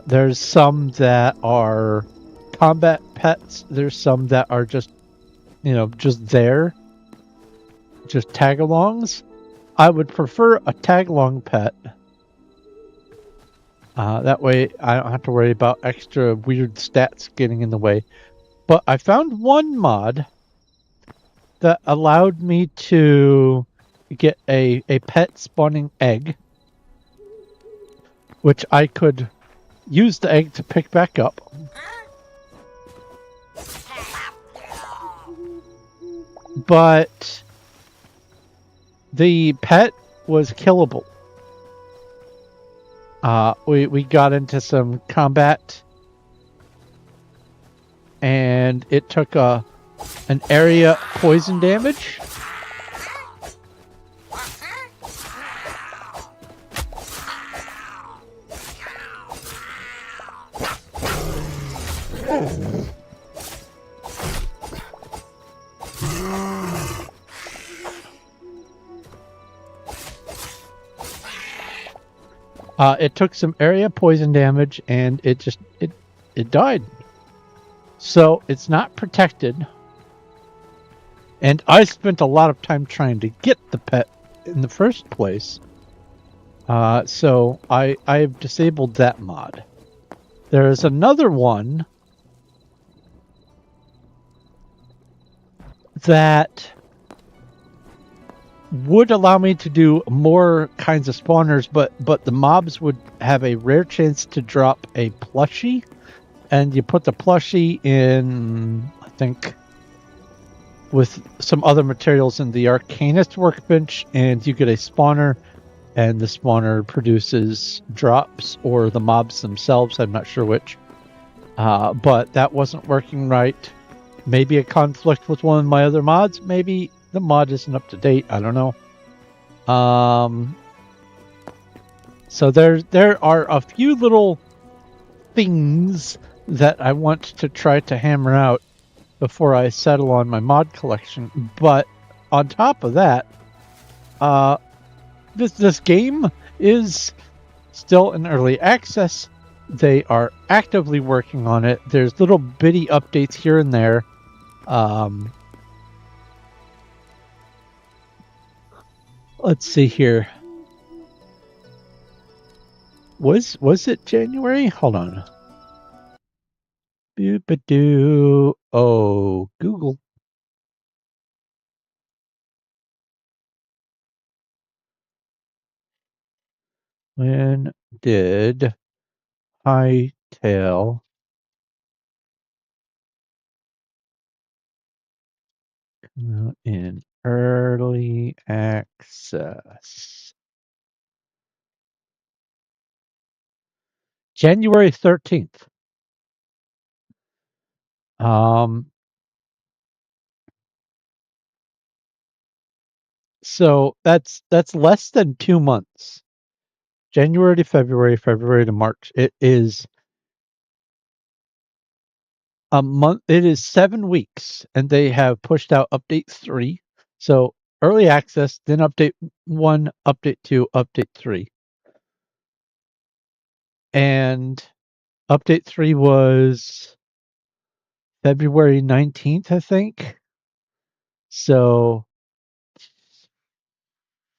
There's some that are combat pets. There's some that are just there, just tag-alongs. I would prefer a tag-along pet. That way I don't have to worry about extra weird stats getting in the way. But I found one mod that allowed me to get a pet spawning egg, which I could use the egg to pick back up. But the pet was killable. We got into some combat, and it took an area poison damage. It took some area poison damage, and it died. So it's not protected. And I spent a lot of time trying to get the pet in the first place. So I've disabled that mod. There is another one that would allow me to do more kinds of spawners, but the mobs would have a rare chance to drop a plushie, and you put the plushie in, I think, with some other materials in the Arcanist workbench, and you get a spawner, and the spawner produces drops, or the mobs themselves, I'm not sure which. But that wasn't working right. Maybe a conflict with one of my other mods, maybe the mod isn't up to date. I don't know. So there are a few little things that I want to try to hammer out before I settle on my mod collection. But on top of that, this game is still in early access. They are actively working on it. There's little bitty updates here and there. Let's see here. Was it January? Hold on. Boop-a-doo. Oh, Google. When did Hytale come out in early access? January 13th. So that's less than 2 months. January to February, February to March. It is a month. It is 7 weeks, and they have pushed out update 3. So early access, then update 1, update 2, update 3. And update 3 was February 19th, I think. So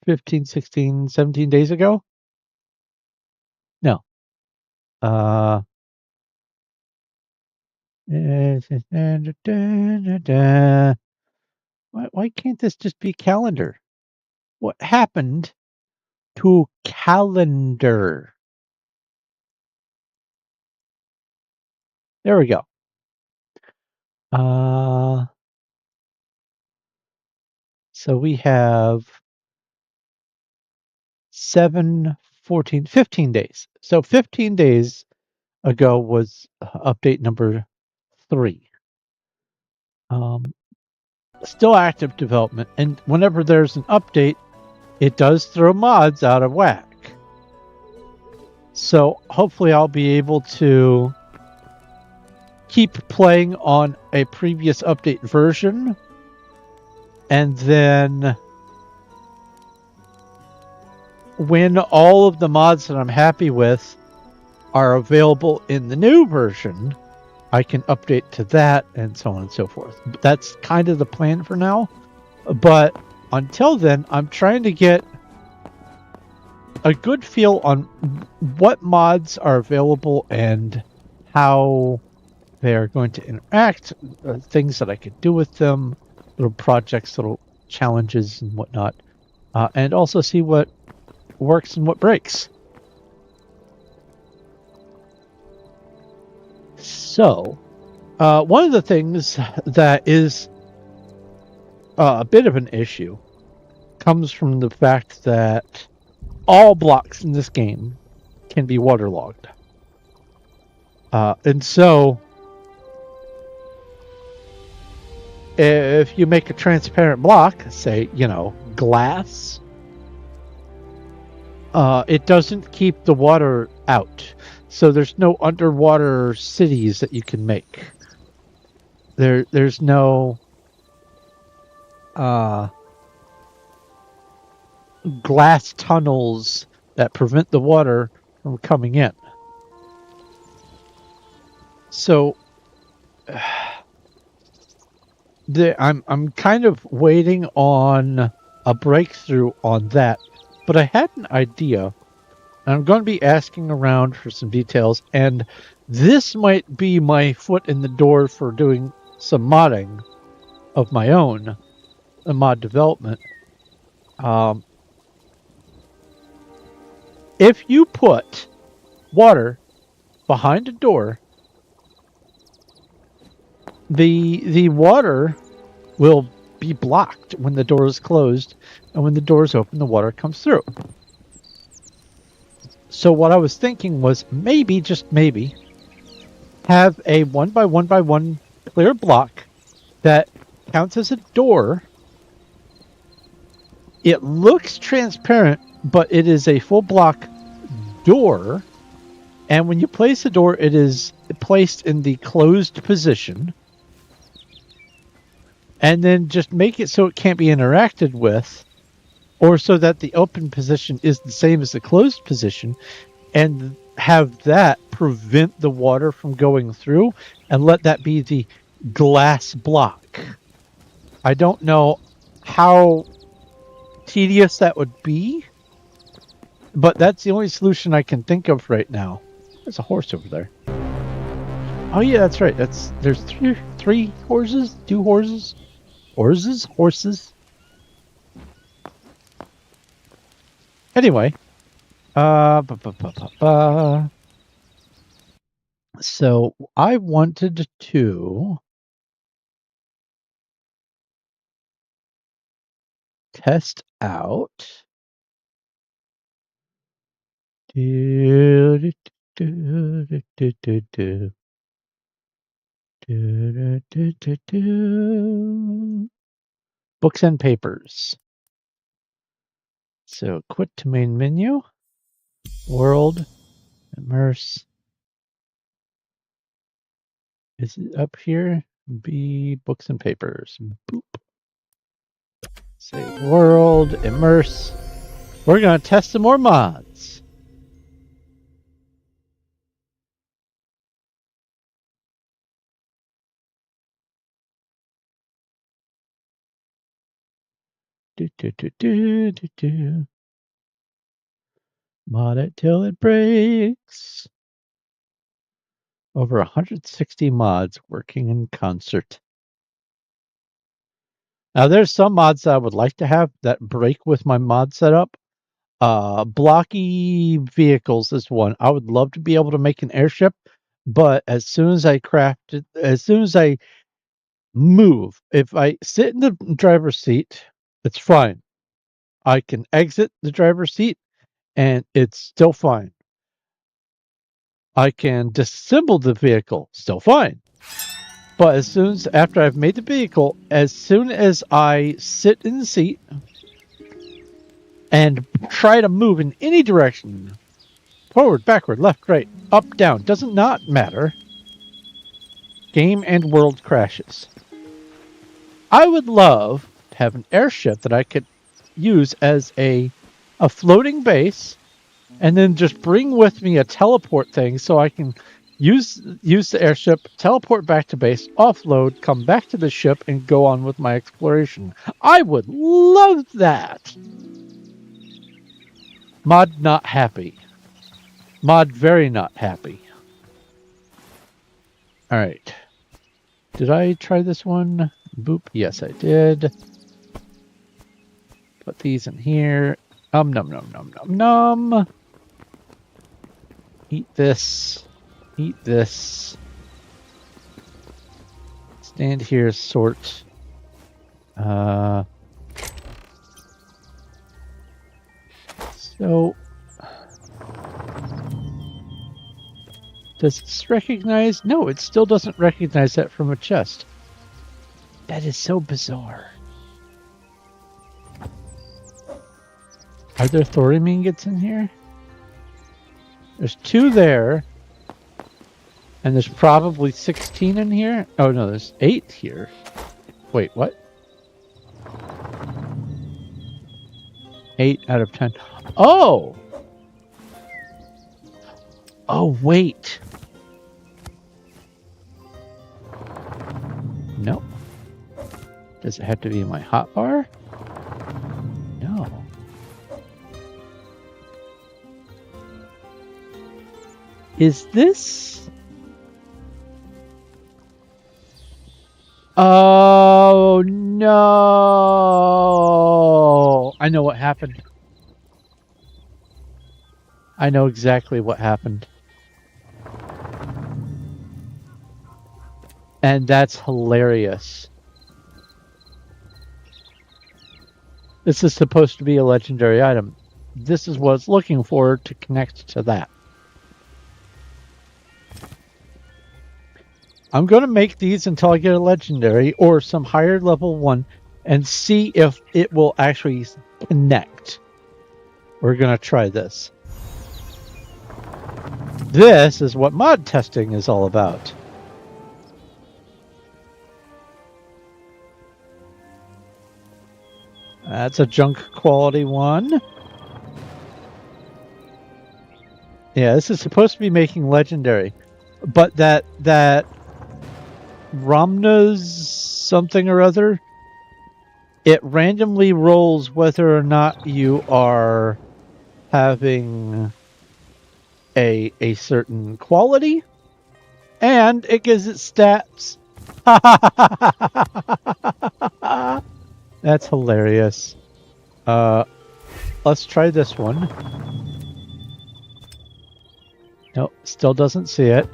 15, 16, 17 days ago? No. Why can't this just be calendar? What happened to calendar? There we go. So we have 7, 14, 15 days. So 15 days ago was update number 3. Still active development, and whenever there's an update, it does throw mods out of whack. So hopefully I'll be able to keep playing on a previous update version, and then when all of the mods that I'm happy with are available in the new version, I can update to that, and so on and so forth. But that's kind of the plan for now. But until then, I'm trying to get a good feel on what mods are available and how they're going to interact, things that I could do with them, little projects, little challenges and whatnot, and also see what works and what breaks. So, one of the things that is a bit of an issue comes from the fact that all blocks in this game can be waterlogged. And so, if you make a transparent block, say, glass, it doesn't keep the water out. So there's no underwater cities that you can make. There's no glass tunnels that prevent the water from coming in. So I'm kind of waiting on a breakthrough on that, but I had an idea. And I'm going to be asking around for some details, and this might be my foot in the door for doing some modding of my own, mod development. If you put water behind a door, the water will be blocked when the door is closed, and when the door is open, the water comes through. So what I was thinking was maybe, just maybe, have a 1 by 1 by 1 clear block that counts as a door. It looks transparent, but it is a full block door. And when you place the door, it is placed in the closed position. And then just make it so it can't be interacted with, or so that the open position is the same as the closed position, and have that prevent the water from going through, and let that be the glass block. I don't know how tedious that would be, but that's the only solution I can think of right now. There's a horse over there. Oh yeah, that's right. There's three horses, 2 horses, horses. Anyway, so I wanted to test out books and papers. So quit to main menu, world, immerse. Is it up here? B, books and papers. Boop. Save world, immerse. We're going to test some more mods. Do. Mod it till it breaks. Over 160 mods working in concert. Now, there's some mods that I would like to have that break with my mod setup. Blocky vehicles is one. I would love to be able to make an airship, but as soon as I move, if I sit in the driver's seat, it's fine. I can exit the driver's seat and it's still fine. I can disassemble the vehicle, still fine. But after I've made the vehicle, as soon as I sit in the seat and try to move in any direction, forward, backward, left, right, up, down, does not matter, game and world crashes. I would love to have an airship that I could use as a floating base, and then just bring with me a teleport thing so I can use the airship, teleport back to base, offload, come back to the ship, and go on with my exploration. I would love that. Mod not happy. Mod very not happy. All right. Did I try this one? Boop. Yes, I did. Put these in here. Nom nom nom nom. Eat this. Eat this. Stand here, sort. So, does this recognize? No, it still doesn't recognize that from a chest. That is so bizarre. Are there thorium ingots in here? There's 2 there. And there's probably 16 in here. Oh no, there's 8 here. Wait, what? 8 out of 10. Oh! Oh, wait. No. Does it have to be in my hotbar? No. Is this? Oh no! I know what happened. I know exactly what happened. And that's hilarious. This is supposed to be a legendary item. This is what it's looking for to connect to that. I'm going to make these until I get a legendary or some higher level one and see if it will actually connect. We're going to try this. This is what mod testing is all about. That's a junk quality one. Yeah, this is supposed to be making legendary. But that Ramna's something or other, it randomly rolls whether or not you are having a certain quality, and it gives it stats. That's hilarious. Let's try this one. Nope, still doesn't see it.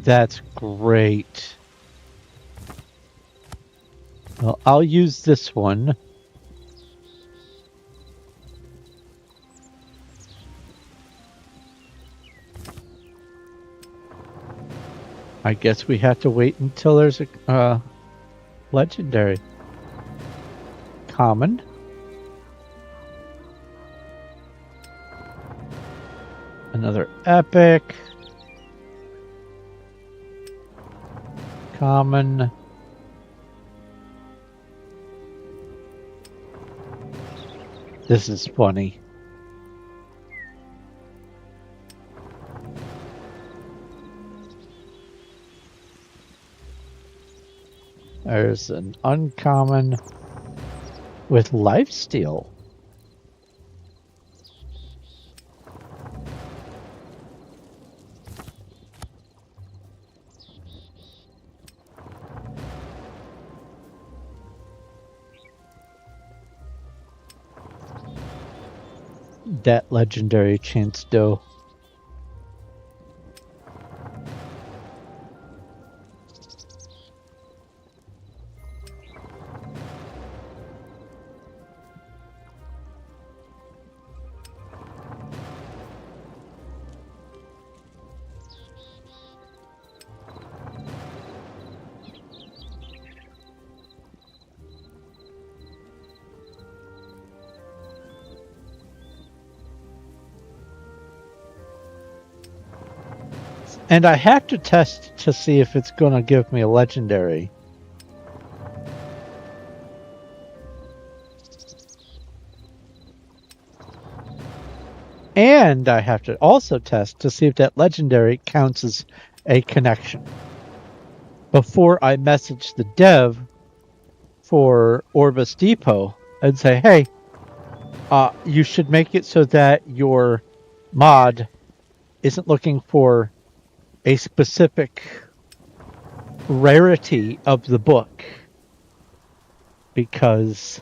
That's great. Well, I'll use this one. I guess we have to wait until there's a legendary. Common. Another epic. Common. This is funny. There's an uncommon with lifesteal. That legendary chance dough. And I have to test to see if it's going to give me a legendary. And I have to also test to see if that legendary counts as a connection. Before I message the dev for Orbis Depot and say, hey, you should make it so that your mod isn't looking for a specific rarity of the book, because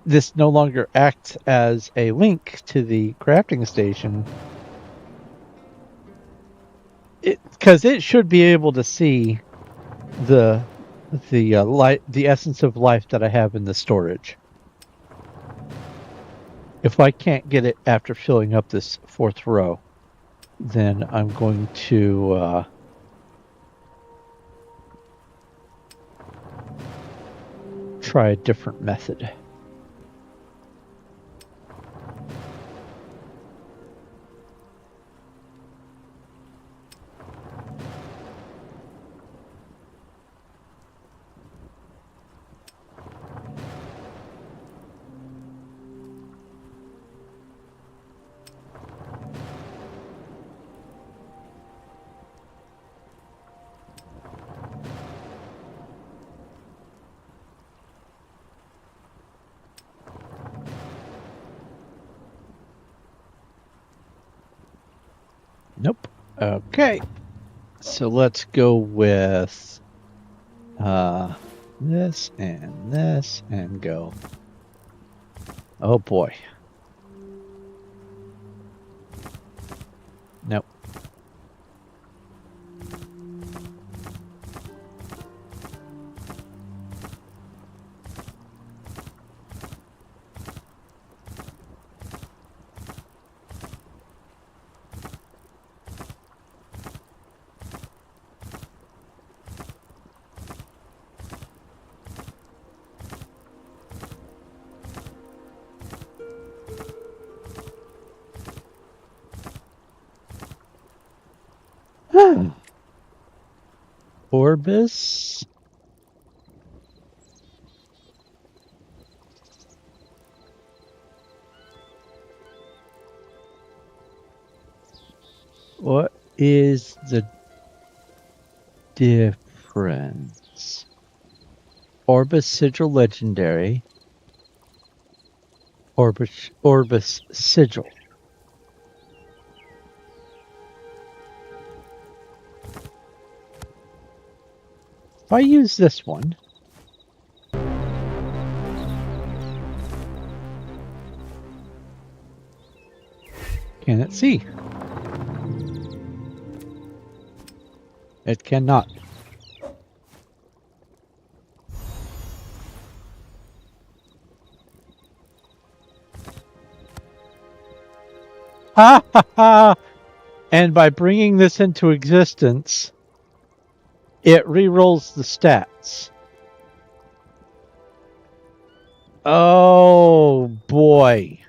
this no longer acts as a link to the crafting station, because it should be able to see the essence of life that I have in the storage. If I can't get it after filling up this fourth row, then I'm going to try a different method. Nope. Okay. So let's go with this and go. Oh boy. Nope. Orbis. What is the difference? Orbis Sigil Legendary. Orbis Sigil. If I use this one, can it see? It cannot. Ha ha ha! And by bringing this into existence, it re-rolls the stats. Oh boy.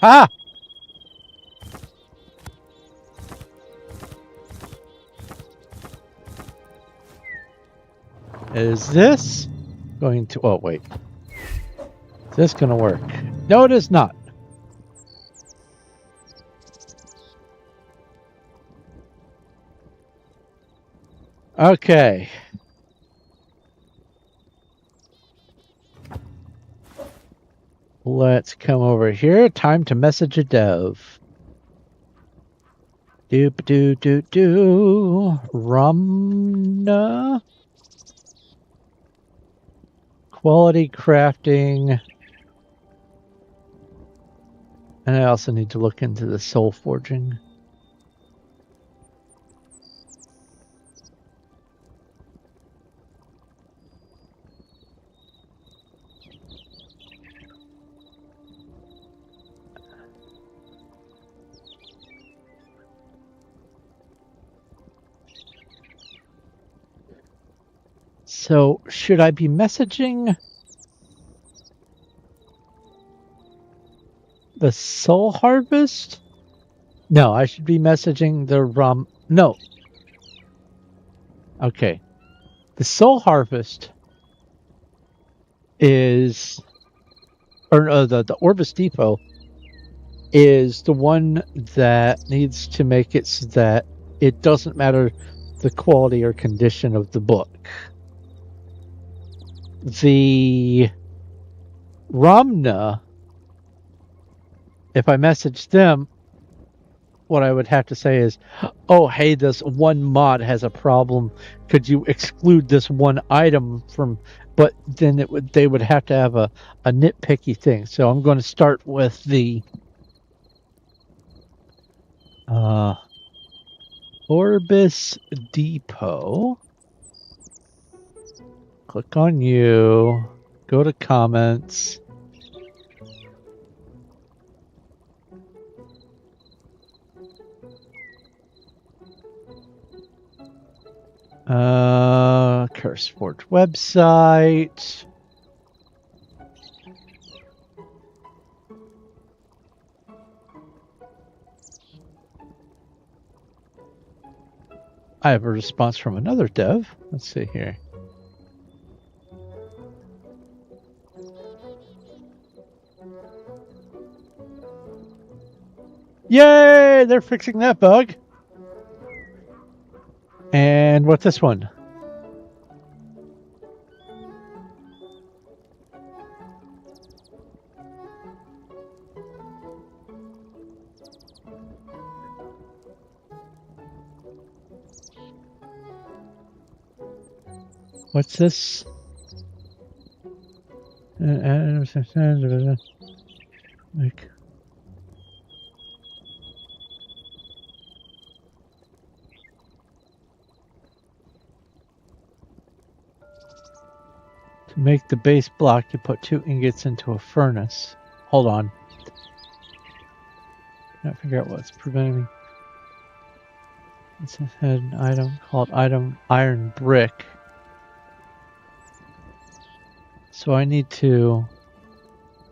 Ha! Is this going to... Oh, wait. Is this going to work? No, it is not. Okay. Let's come over here. Time to message a dove. Doop doo doo doo. Rumna. Quality crafting. And I also need to look into the soul forging. So, should I be messaging the soul harvest? No, I should be messaging the rum. No. Okay. The soul harvest is, or the Orbis Depot is the one that needs to make it so that it doesn't matter the quality or condition of the book. The Ramna, if I message them, what I would have to say is, oh, hey, this one mod has a problem. Could you exclude this one item from... But then they would have to have a nitpicky thing. So I'm going to start with the Orbis Depot. Click on you. Go to comments. CurseForge website. I have a response from another dev. Let's see here. Yay! They're fixing that bug. And what's this one? What's this? Like, to make the base block, you put 2 ingots into a furnace. Hold on. Can't figure out what's preventing me. It's had an item called iron brick. So I need to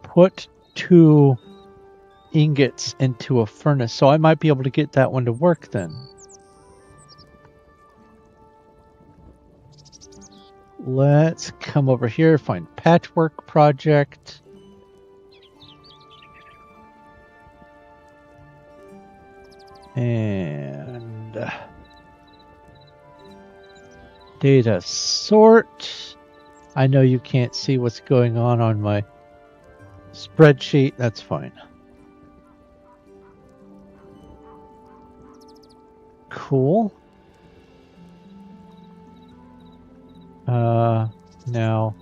put 2 ingots into a furnace. So I might be able to get that one to work then. Let's come over here, find patchwork project. And data sort. I know you can't see what's going on my spreadsheet. That's fine. Cool. Now,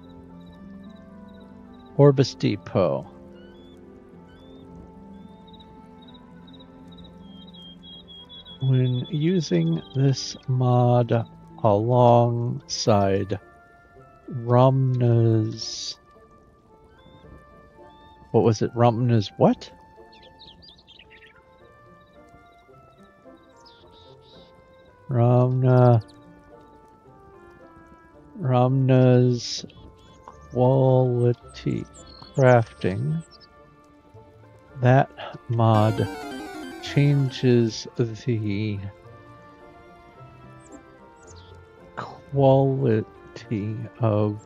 Orbis Depot. When using this mod alongside Ramna's... What was it? Ramna's what? Ramna's quality crafting. that mod changes the quality of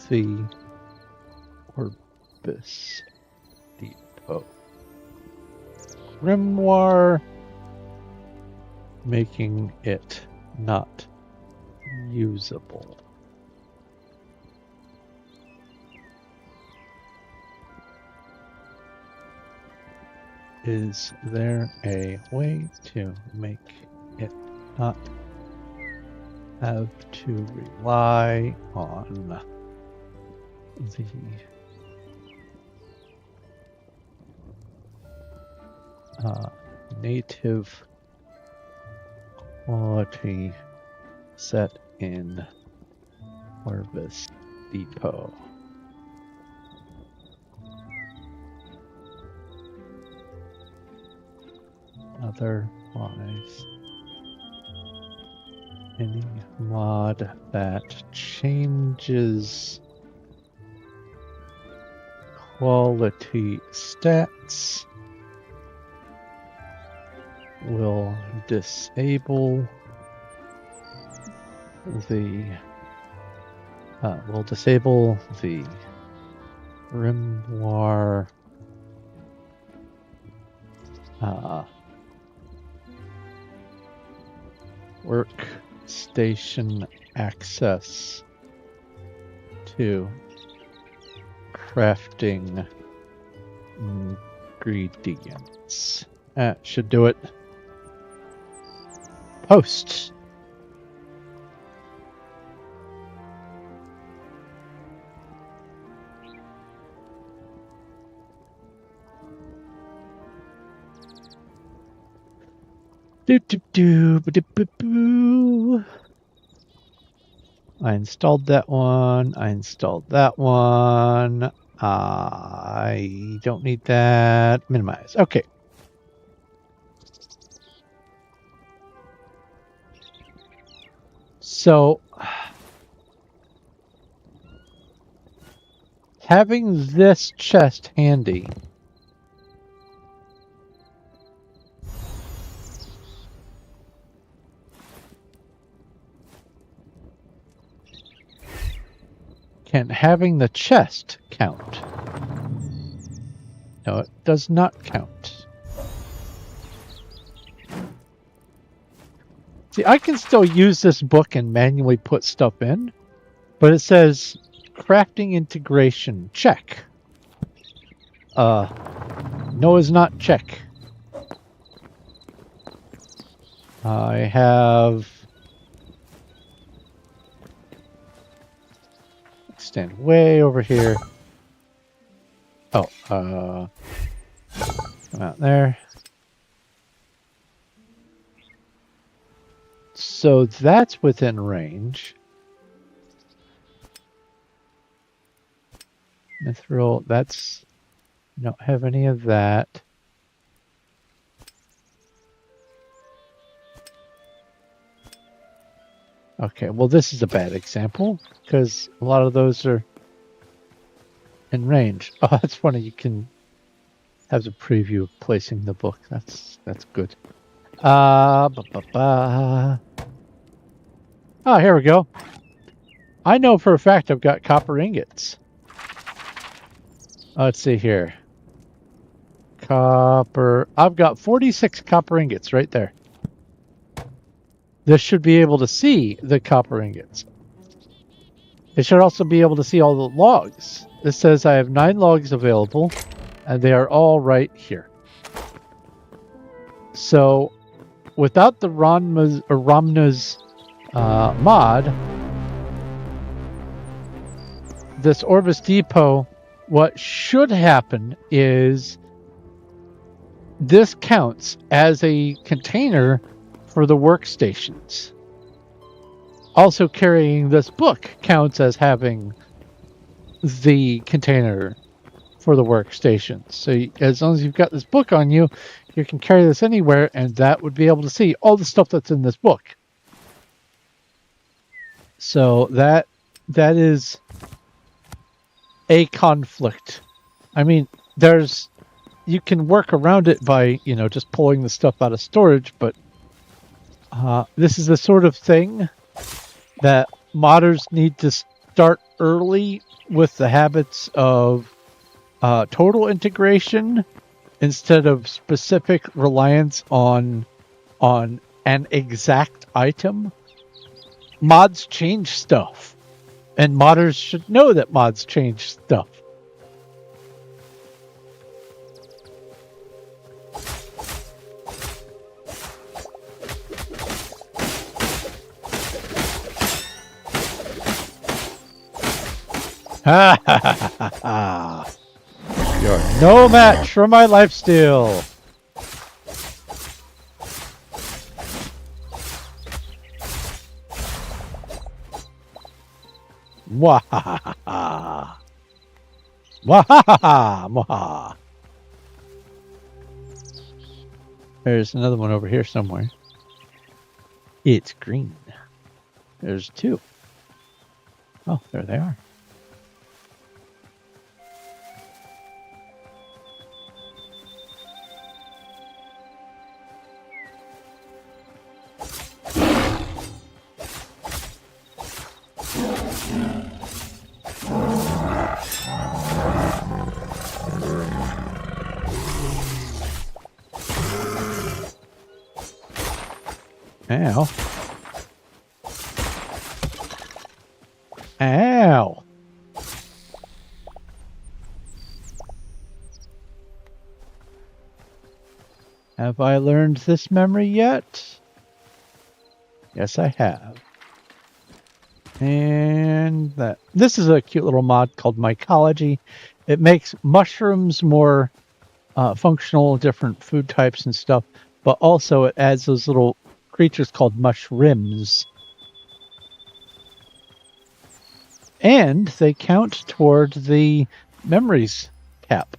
the Orbis Depot grimoire, making it not usable. Is there a way to make it not have to rely on the native quality set in Orbis Depot? Otherwise, any mod that changes quality stats will disable the grimoire workstation access to crafting ingredients. Should do it. Post. I installed that one. I installed that one. I don't need that. Minimize. Okay. So, having this chest handy can having the chest count? No, it does not count. See, I can still use this book and manually put stuff in, but it says crafting integration check. No is not check. I have stand way over here. Oh, come out there. So that's within range. Mithril, that's... don't have any of that. Okay, well this is a bad example, because a lot of those are in range. Oh, that's funny, you can have the preview of placing the book. That's good. Oh, here we go. I know for a fact I've got copper ingots. Let's see here. Copper. I've got 46 copper ingots right there. This should be able to see the copper ingots. It should also be able to see all the logs. This says I have 9 logs available, and they are all right here. So, without the Ramna's mod, this Orbis Depot, what should happen is this counts as a container for the workstations. Also carrying this book counts as having the container for the workstations. So as long as you've got this book on you, you can carry this anywhere, and that would be able to see all the stuff that's in this book. So that is a conflict. I mean, there's you can work around it by, just pulling the stuff out of storage, but this is the sort of thing that modders need to start early with the habits of total integration instead of specific reliance on an exact item. Mods change stuff, and modders should know that mods change stuff. Ha ha ha ha ha! You're no match for my lifesteal. Wahahaha! Wahahaha! Mwaha! There's another one over here somewhere. It's green. There's two. Oh, there they are. Ow. Ow. Have I learned this memory yet? Yes, I have. And that. This is a cute little mod called Mycology. It makes mushrooms more functional, different food types and stuff, but also it adds those little creatures called mushrooms. And they count toward the memories cap.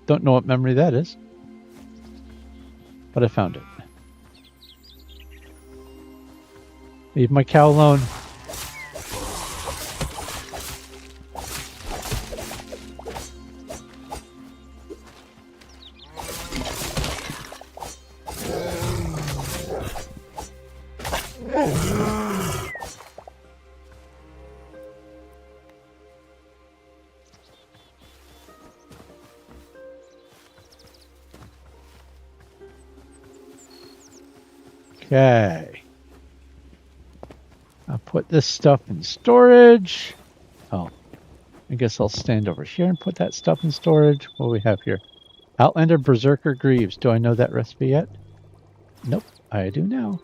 Don't know what memory that is, but I found it. Leave my cow alone. Okay. I'll put this stuff in storage. Oh, I guess I'll stand over here and put that stuff in storage. What do we have here? Outlander Berserker Greaves. Do I know that recipe yet? Nope, I do now.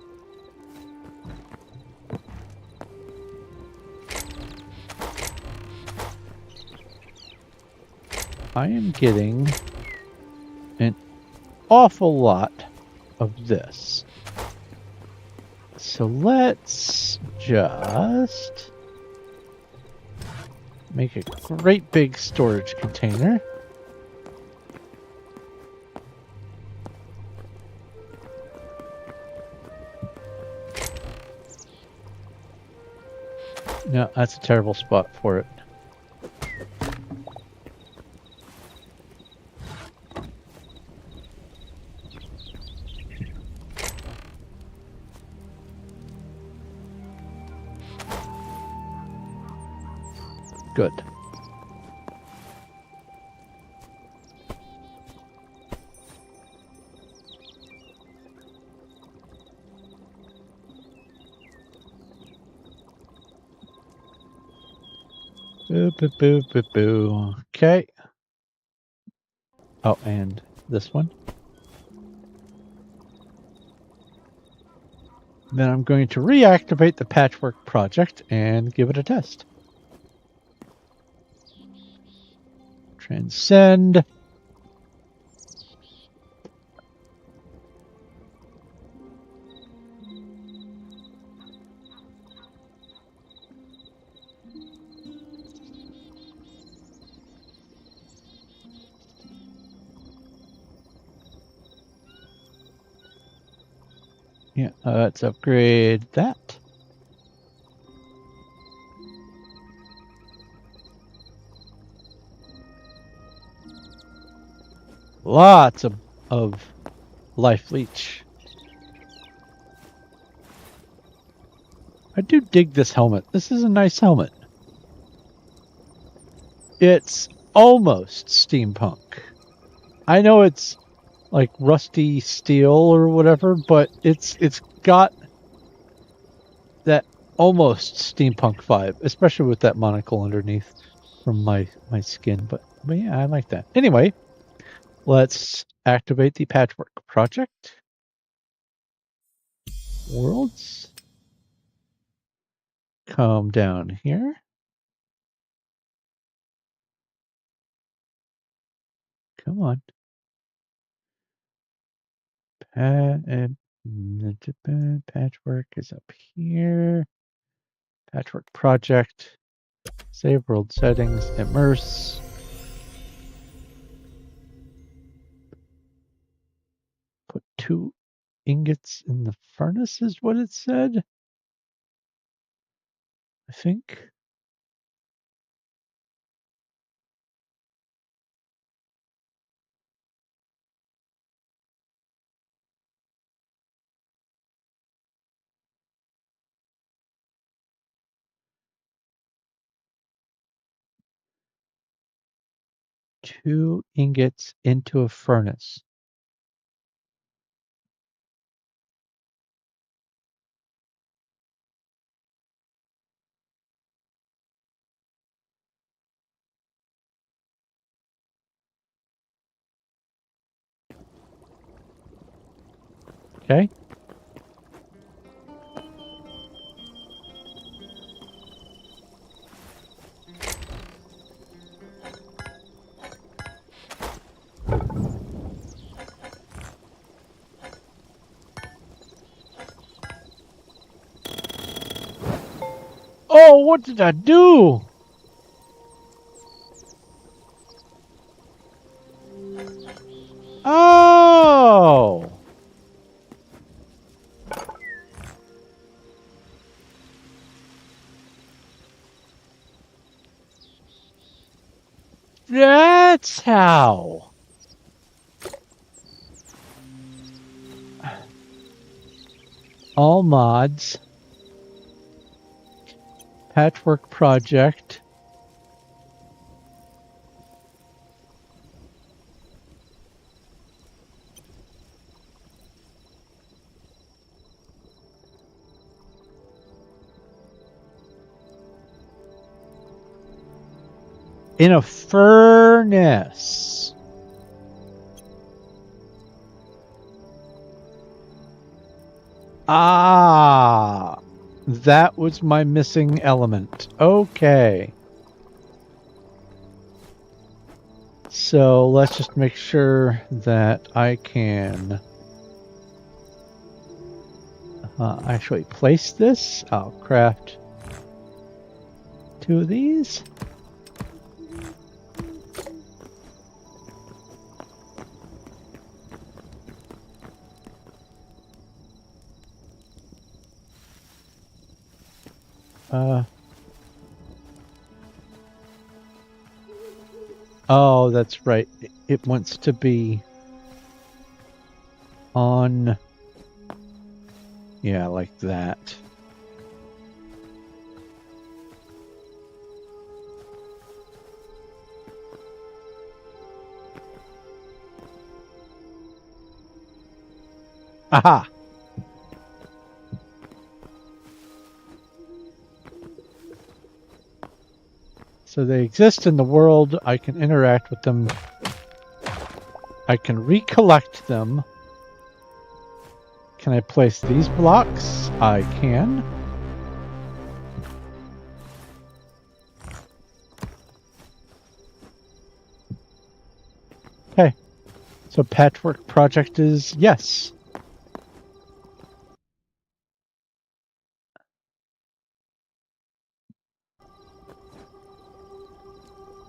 I am getting an awful lot of this. So let's just make a great big storage container. No, that's a terrible spot for it. Good. Boo, boo, boo, boo, boo. Okay. Oh, and this one. Then I'm going to reactivate the patchwork project and give it a test. Transcend. Yeah, let's upgrade that. Lots of life leech. I do dig this helmet. This is a nice helmet. It's almost steampunk. I know it's like rusty steel or whatever, but it's got that almost steampunk vibe, especially with that monocle underneath from my skin. But yeah, I like that. Anyway, let's activate the patchwork project. Worlds. Come down here. Come on. Patchwork is up here. Patchwork project. Save world settings. Immerse. Put 2 ingots in the furnace is what it said. I think. Two ingots into a furnace. Okay. Oh, what did I do? Oh! That's how. All mods. Patchwork project. In a furnace. Ah, that was my missing element. Okay. So let's just make sure that I can actually place this. I'll craft 2 of these. Oh, that's right. It wants to be on. Yeah, like that. Aha! So they exist in the world. I can interact with them. I can recollect them. Can I place these blocks? I can. Okay. So patchwork project is yes.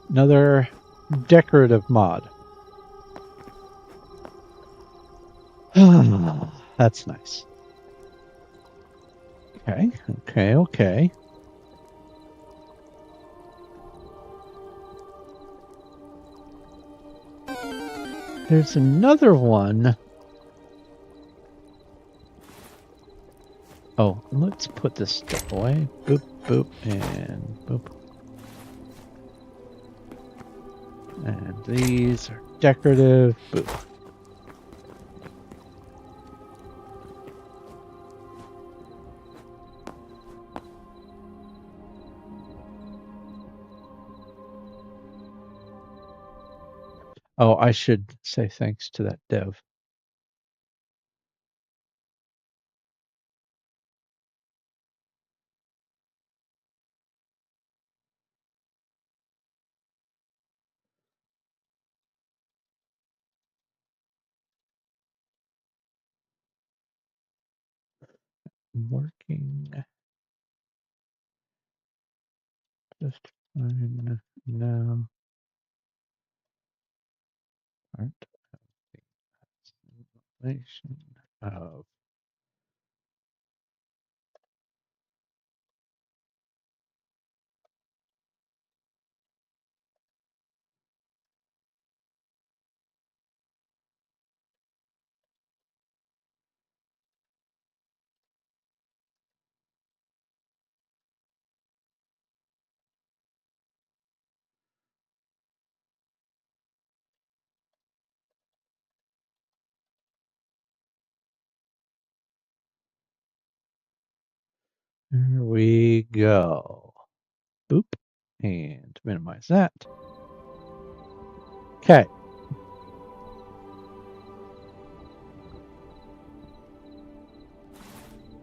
Another decorative mod. That's nice. Okay. There's another one. Oh, let's put this stuff away. Boop, boop, and boop. And these are decorative. Boop. Oh, I should say thanks to that dev. Working just fine now. Aren't simulation of There we go. Boop. And minimize that. Okay.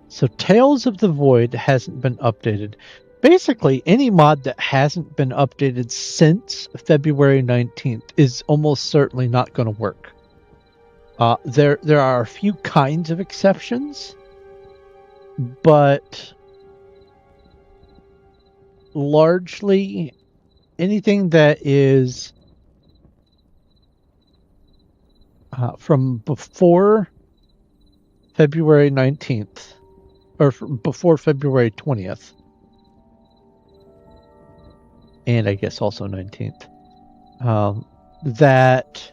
So Tales of the Void hasn't been updated. Basically, any mod that hasn't been updated since February 19th is almost certainly not going to work. There are a few kinds of exceptions, but largely anything that is from before February 19th or before February 20th, and I guess also 19th, that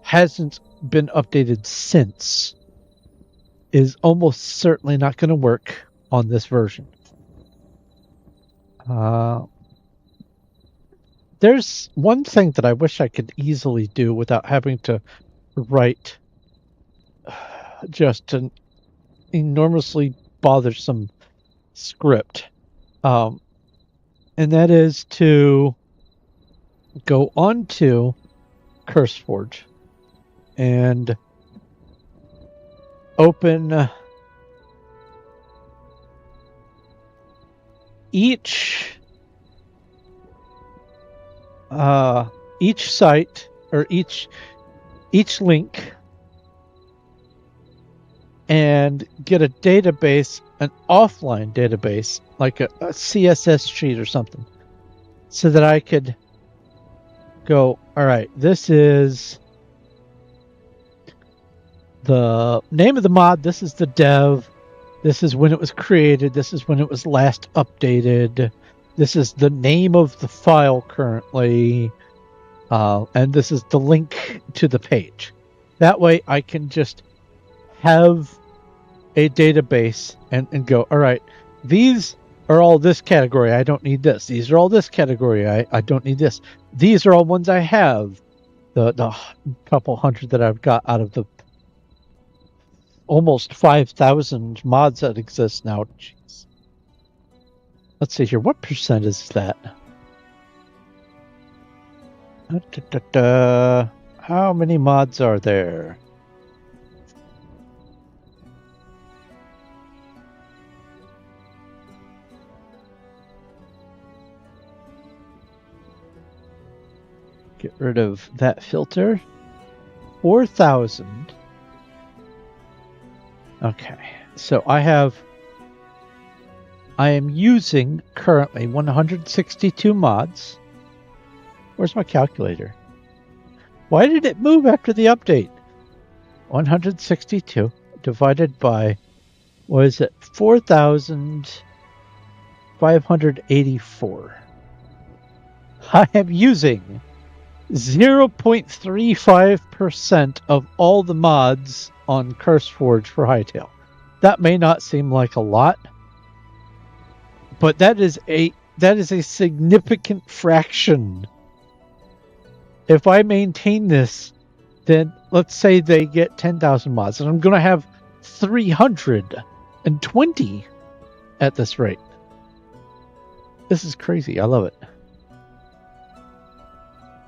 hasn't been updated since is almost certainly not going to work on this version. There's one thing that I wish I could easily do without having to write just an enormously bothersome script. And that is to go onto CurseForge and open each site or each link and get a database, an offline database, like a CSS sheet or something, so that I could go, all right, this is the name of the mod, this is the dev, this is when it was created, this is when it was last updated, this is the name of the file currently, and this is the link to the page. That way I can just have a database and go, all right, these are all this category, I don't need this. These are all this category, I don't need this. These are all ones I have. The couple hundred that I've got out of the almost 5,000 mods that exist now. Jeez. Let's see here. What percent is that? How many mods are there? Get rid of that filter. 4,000. Okay, so I am using currently 162 mods. Where's my calculator? Why did it move after the update? 162 divided by, what is it? 4,584. I am using 0.35% of all the mods on CurseForge for Hytale. That may not seem like a lot, but that is a significant fraction. If I maintain this, then let's say they get 10,000 mods, and I'm going to have 320 at this rate. This is crazy. I love it.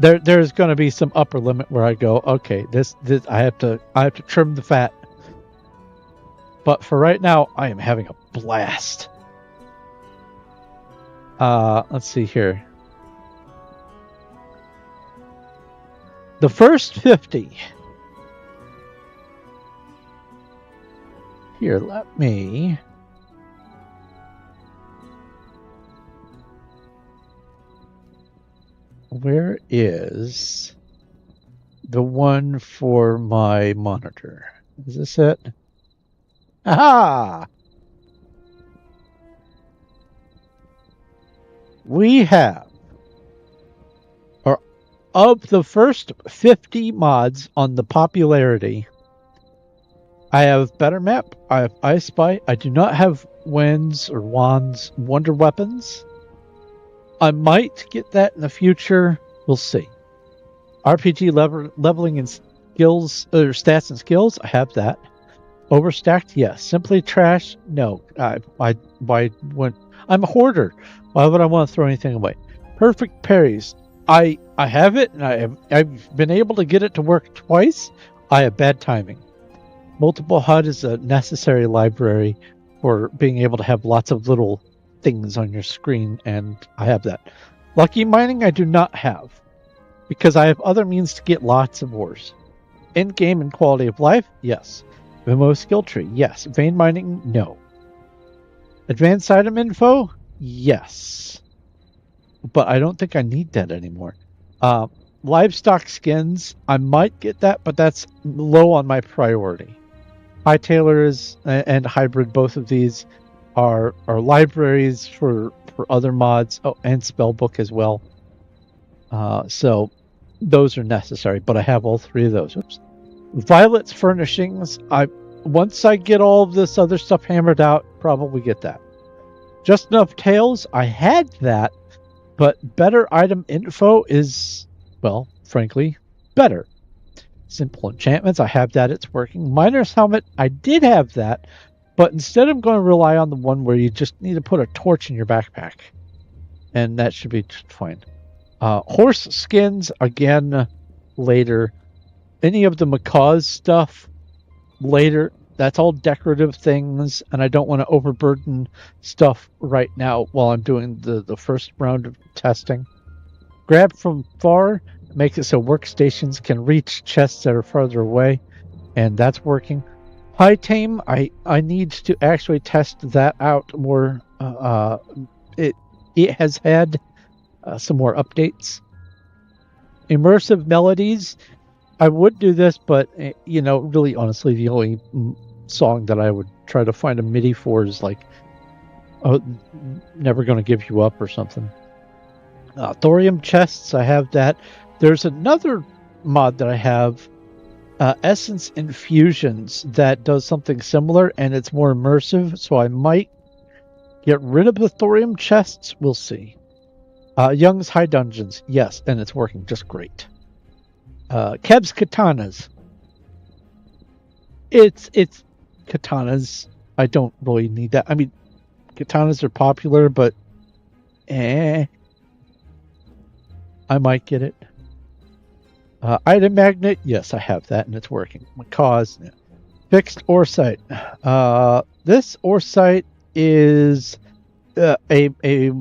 There's going to be some upper limit where I go, okay, this I have to trim the fat. But for right now, I am having a blast. Let's see here. The first 50. Here, let me... Where is the one for my monitor? Is this it? Aha! We have, or of the first 50 mods on the popularity, I have Better Map, I have I Spy, I do not have Wands Wonder Weapons. I might get that in the future. We'll see. RPG leveling and skills, or stats and skills, I have that. Overstacked, yes. Simply trash, no. Why wouldn't? I'm a hoarder. Why would I want to throw anything away? Perfect parries. I have it, and I've been able to get it to work twice. I have bad timing. Multiple HUD is a necessary library for being able to have lots of little things on your screen, and I have that. Lucky mining I do not have, because I have other means to get lots of ores. In-game and quality of life, yes. MMO skill tree, yes. Vein mining, no. Advanced item info, yes. But I don't think I need that anymore. Livestock skins, I might get that, but that's low on my priority. Hytale and hybrid, both of these are libraries for other mods. Oh, and spellbook as well. So those are necessary, but I have all three of those. Oops. Violet's furnishings. Once I get all of this other stuff hammered out, probably get that. Just enough tails. I had that, but better item info is, well, frankly, better. Simple enchantments. I have that. It's working. Miner's helmet. I did have that. But instead, I'm going to rely on the one where you just need to put a torch in your backpack. And that should be just fine. Horse skins, again, later. Any of the macaw's stuff, later. That's all decorative things, and I don't want to overburden stuff right now while I'm doing the first round of testing. Grab from far, make it so workstations can reach chests that are farther away, and that's working. High tame, I need to actually test that out more. It has had some more updates. Immersive melodies, I would do this, but really honestly, the only song that I would try to find a MIDI for is like Never Gonna Give You Up or something. Thorium chests, I have that. There's another mod that I have, Essence Infusions, that does something similar, and it's more immersive, so I might get rid of the thorium chests. We'll see. Young's High Dungeons, yes, and it's working just great. Keb's Katanas. It's katanas. I don't really need that. I mean, katanas are popular, but I might get it. Item magnet, yes, I have that, and it's working. Macaw's, yeah. Fixed ore site. This ore site is a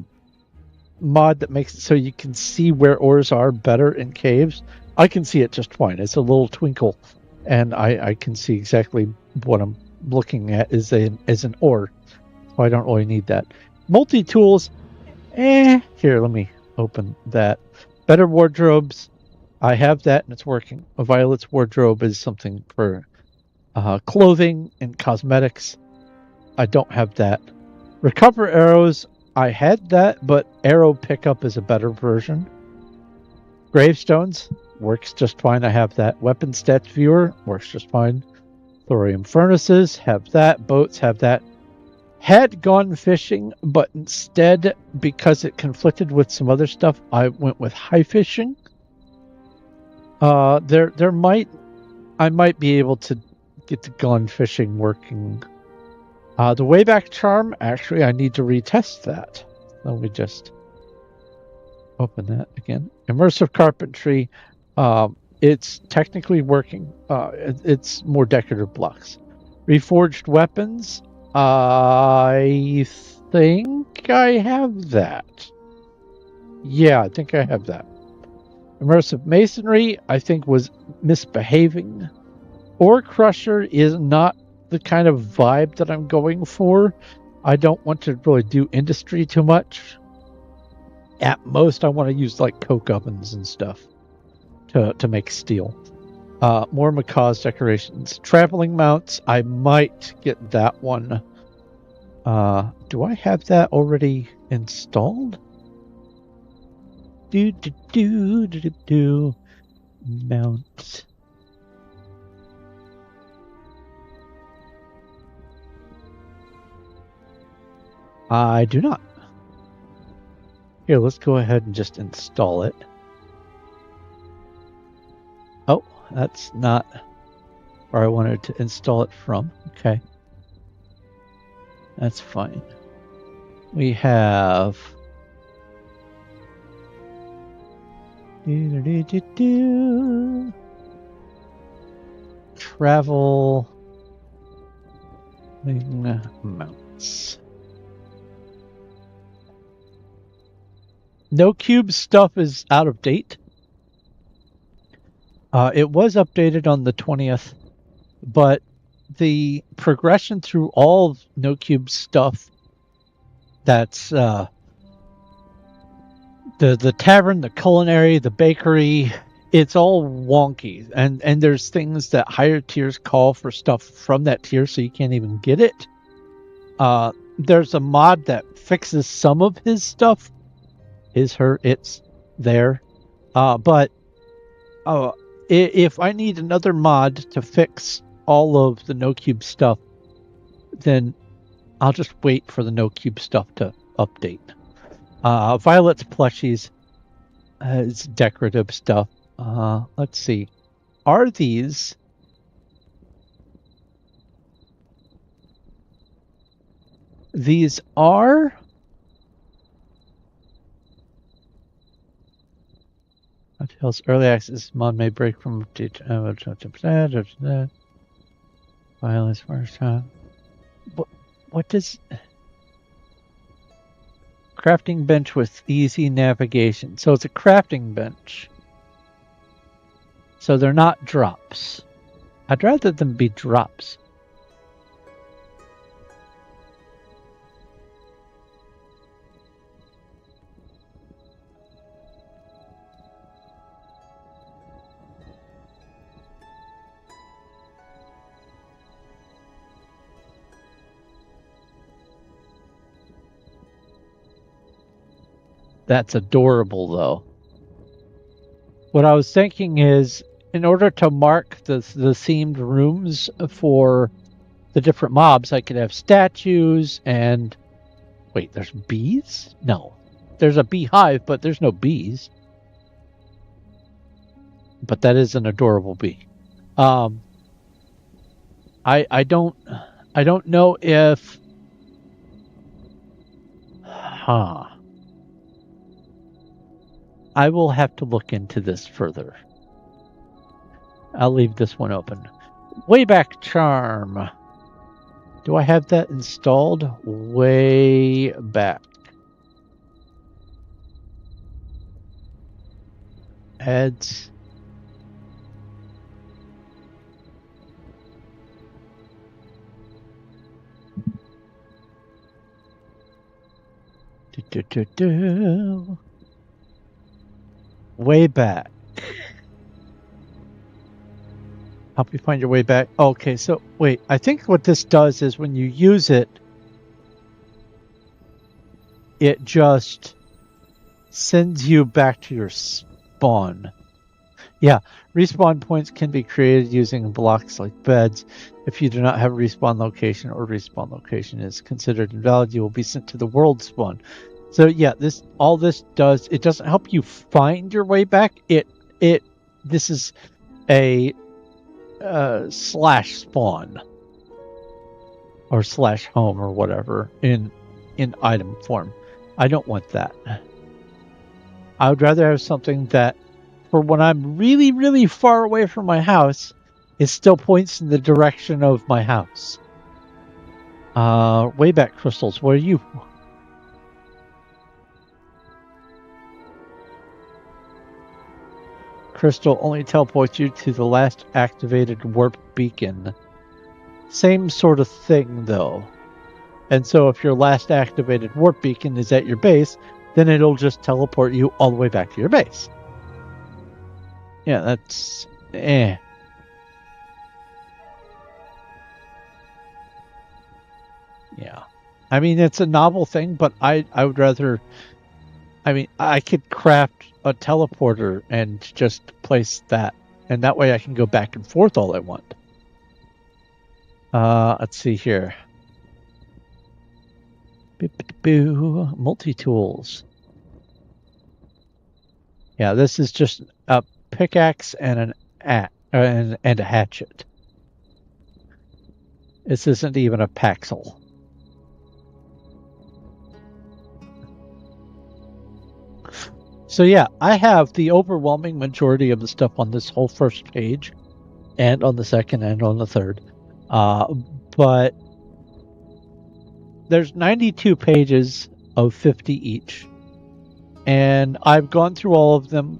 mod that makes it so you can see where ores are better in caves. I can see it just fine. It's a little twinkle, and I can see exactly what I'm looking at is an ore. So I don't really need that. Multi-tools, here, let me open that. Better wardrobes, I have that, and it's working. A Violet's wardrobe is something for clothing and cosmetics. I don't have that. Recover arrows, I had that, but arrow pickup is a better version. Gravestones works just fine. I have that. Weapon stats viewer works just fine. Thorium furnaces have that. Boats have that. Had gone fishing, but instead, because it conflicted with some other stuff, I went with high fishing. I might be able to get the gone fishing working. The Wayback Charm, actually, I need to retest that. Let me just open that again. Immersive Carpentry, it's technically working. It's more decorative blocks. Reforged Weapons, I think I have that. Yeah, I think I have that. Immersive Masonry, I think, was misbehaving. Ore Crusher is not the kind of vibe that I'm going for. I don't want to really do industry too much. At most, I want to use like coke ovens and stuff to make steel. More Macaw's decorations. Traveling mounts, I might get that one. Do I have that already installed? Mount. I do not. Here, let's go ahead and just install it. Oh, that's not where I wanted to install it from. Okay. That's fine. We have... Travel... mounts. No cube stuff is out of date. It was updated on the 20th, but the progression through all of No Cube stuff, that's the tavern, the culinary, the bakery, it's all wonky. And there's things that higher tiers call for stuff from that tier, so you can't even get it. There's a mod that fixes some of his stuff. It's there. But if I need another mod to fix all of the No Cube stuff, then I'll just wait for the No Cube stuff to update. Violet's plushies is decorative stuff. Let's see. Are these... These are... Hytale's early access mod may break from violence first time. What does crafting bench with easy navigation? So it's a crafting bench. So they're not drops. I'd rather them be drops. That's adorable, though. What I was thinking is, in order to mark the themed rooms for the different mobs, I could have statues and... Wait, there's bees? No. There's a beehive, but there's no bees. But that is an adorable bee. I don't know if... I will have to look into this further. I'll leave this one open. Wayback Charm. Do I have that installed? Way back. Ads. Way back. Help you find your way back. Okay, so wait. I think what this does is when you use it, it just sends you back to your respawn. Yeah, respawn points can be created using blocks like beds. If you do not have a respawn location or respawn location is considered invalid, you will be sent to the world spawn. So yeah, this does, it doesn't help you find your way back. This is a slash spawn or slash home or whatever in item form. I don't want that. I would rather have something that, for when I'm really, really far away from my house, it still points in the direction of my house. Wayback crystals, where are you? Crystal only teleports you to the last activated warp beacon. Same sort of thing, though. And so if your last activated warp beacon is at your base, then it'll just teleport you all the way back to your base. Yeah, that's... Yeah, I mean, it's a novel thing, but I would rather... I mean, I could craft a teleporter and just place that, and that way I can go back and forth all I want. Let's see here. Multi-tools. Yeah, this is just a pickaxe and and a hatchet. This isn't even a paxel. So yeah, I have the overwhelming majority of the stuff on this whole first page, and on the second, and on the third. But there's 92 pages of 50 each, and I've gone through all of them.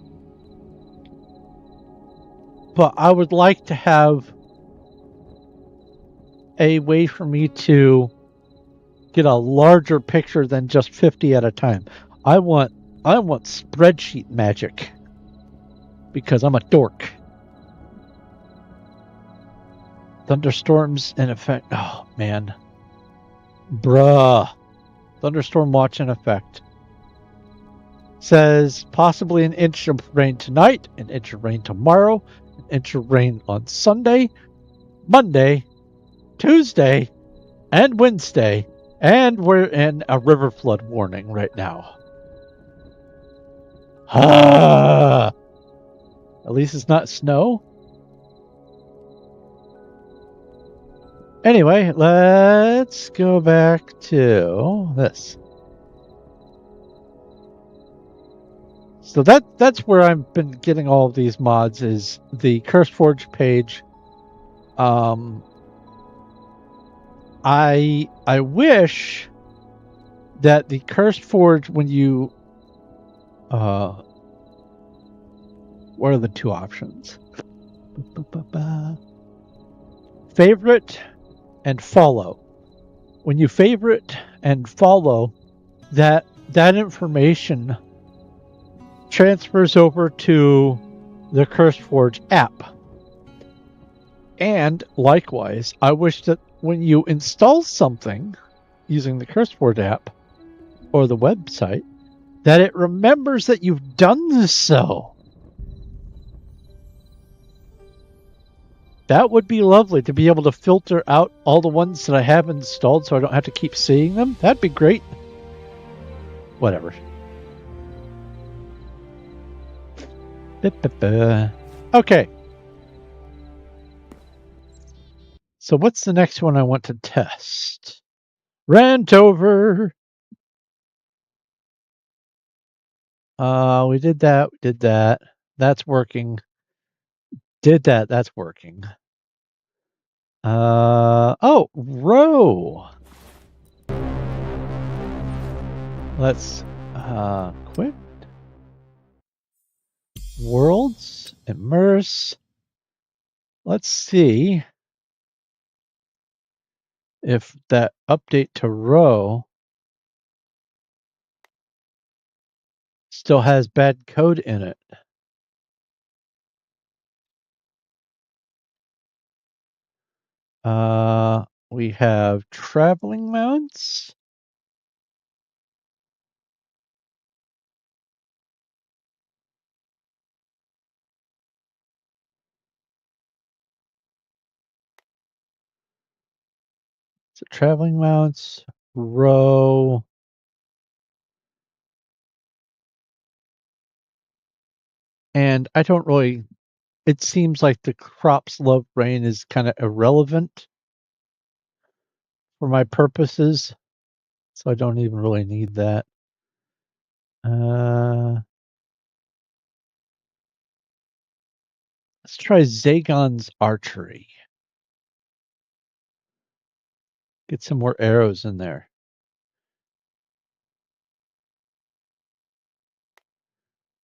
But I would like to have a way for me to get a larger picture than just 50 at a time. I want spreadsheet magic, because I'm a dork. Thunderstorms in effect. Oh man, bruh. Thunderstorm watch in effect. Says possibly an inch of rain tonight, an inch of rain tomorrow, an inch of rain on Sunday, Monday, Tuesday, and Wednesday, and we're in a river flood warning right now. At least it's not snow. Anyway, let's go back to this. So that's where I've been getting all of these mods, is the CurseForge page. I wish that the CurseForge, when you what are the two options? Favorite and follow. When you favorite and follow, that information transfers over to the CurseForge app. And likewise, I wish that when you install something using the CurseForge app or the website, that it remembers that you've done so. That would be lovely, to be able to filter out all the ones that I have installed so I don't have to keep seeing them. That'd be great. Whatever. Okay. So what's the next one I want to test? Rant over. We did that. We did that. That's working. Did that. That's working. Oh, row. Let's quit. Worlds, immerse. Let's see if that update to row still has bad code in it. We have traveling mounts. So traveling mounts, row. And I don't really, it seems like the crops love rain is kind of irrelevant for my purposes. So I don't even really need that. Let's try Zagon's archery. Get some more arrows in there.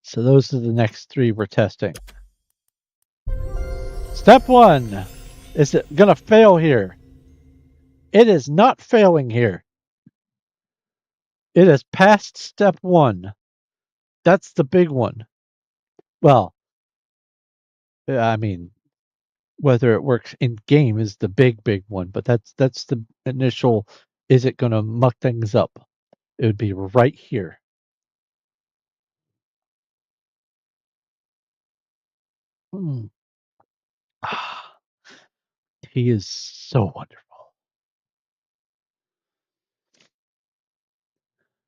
So those are the next 3 we're testing. Step 1. Is it going to fail here? It is not failing here. It has passed step 1. That's the big one. Well, I mean, whether it works in game is the big one, but that's the initial, is it going to muck things up? It would be right here. He is so wonderful.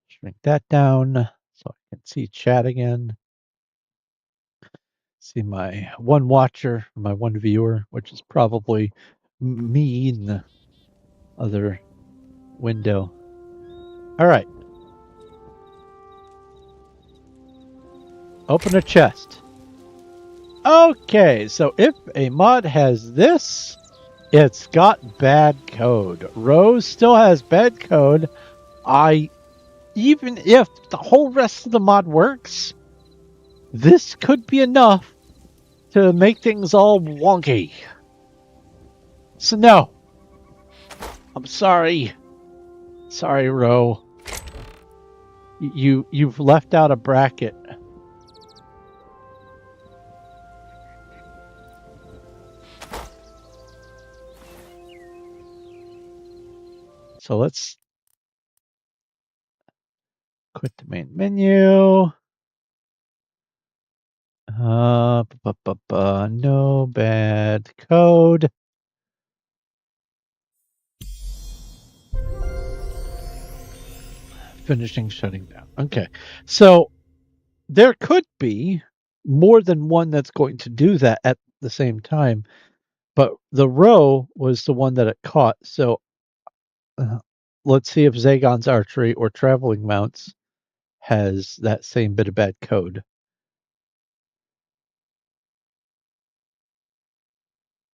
Shrink that down so I can see chat again. See my one watcher, my one viewer, which is probably me in the other window. All right. Open a chest. Okay, so if a mod has this, it's got bad code. Rose still has bad code. Even if the whole rest of the mod works, this could be enough to make things all wonky. So no. I'm sorry. Sorry, Ro. You've left out a bracket. So let's quit the main menu. No bad code. Finishing shutting down. Okay. So there could be more than one that's going to do that at the same time, but the row was the one that it caught. So let's see if Zagon's archery or traveling mounts has that same bit of bad code.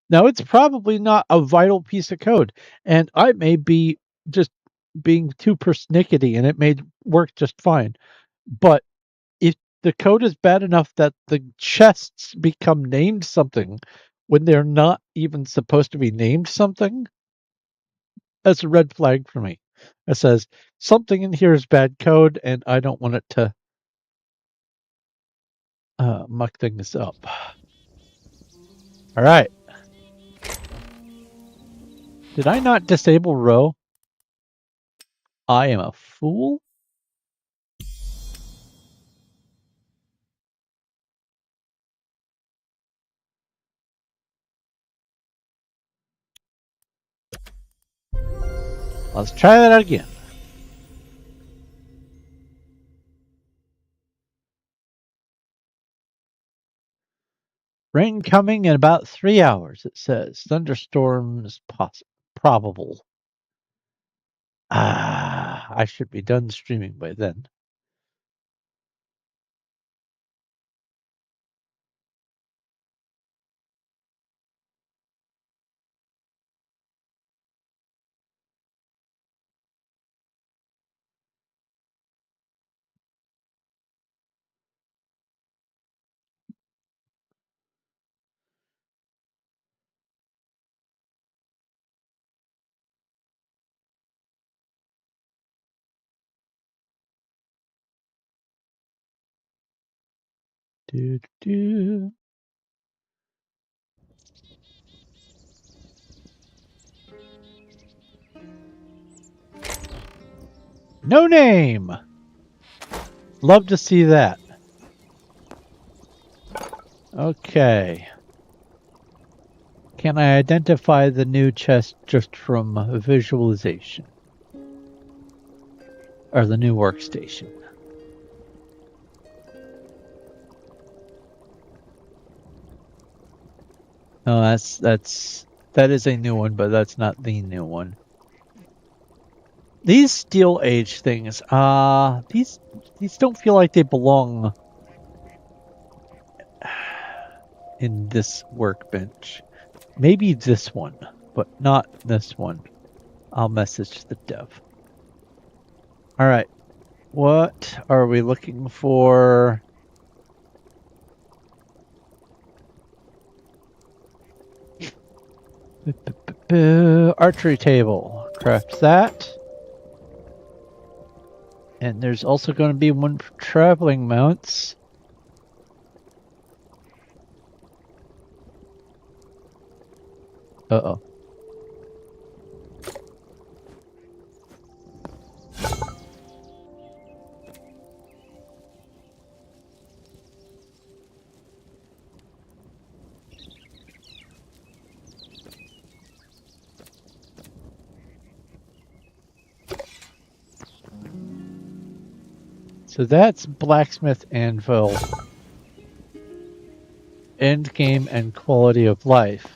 Now, it's probably not a vital piece of code, and I may be just being too persnickety, and it may work just fine. But if the code is bad enough that the chests become named something when they're not even supposed to be named something, that's a red flag for me. It says something in here is bad code, and I don't want it to muck things up. All right. Did I not disable row? I am a fool. Let's try that again. Rain coming in about 3 hours, it says. Thunderstorms probable. I should be done streaming by then. Do. No name. Love to see that. Okay. Can I identify the new chest just from visualization? Or the new workstation? No, that is a new one, but that's not the new one. These steel age things, these don't feel like they belong in this workbench. Maybe this one, but not this one. I'll message the dev. All right. What are we looking for? Archery table. Craft that. And there's also going to be one for traveling mounts. Uh-oh. So that's blacksmith anvil. End game and quality of life.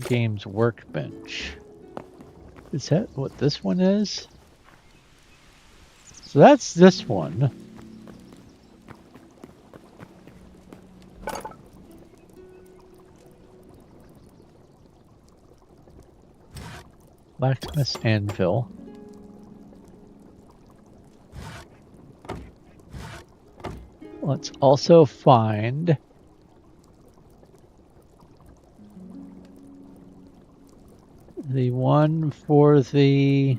Games workbench. Is that what this one is? So that's this one. Blacksmith's anvil. Let's also find the one for the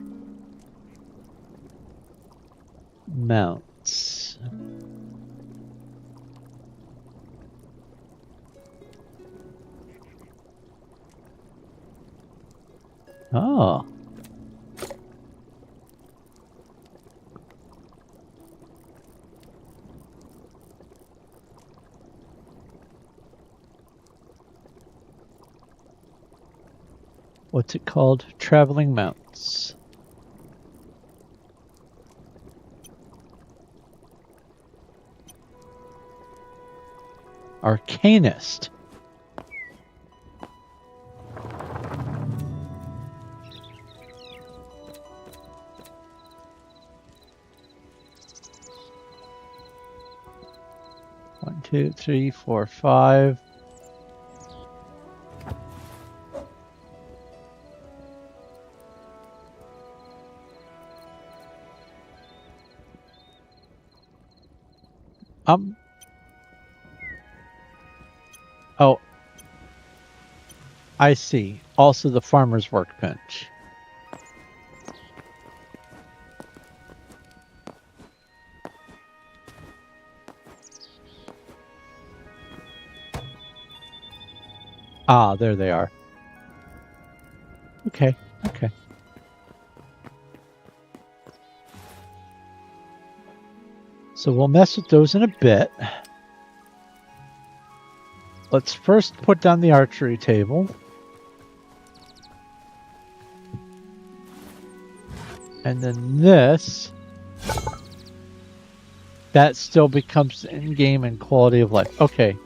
mounts. Oh. What's it called? Traveling mounts. Arcanist. One, two, three, four, five. Oh, I see. Also the farmer's workbench. Ah, there they are. Okay, okay. So we'll mess with those in a bit. Let's first put down the archery table. And then this. That still becomes in-game and quality of life. Okay.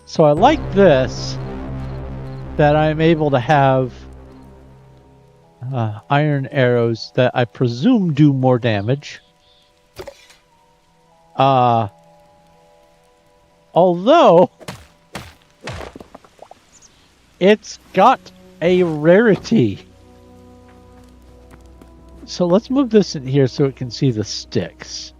So I like this, that I'm able to have iron arrows that I presume do more damage. Although it's got a rarity. So let's move this in here so it can see the sticks.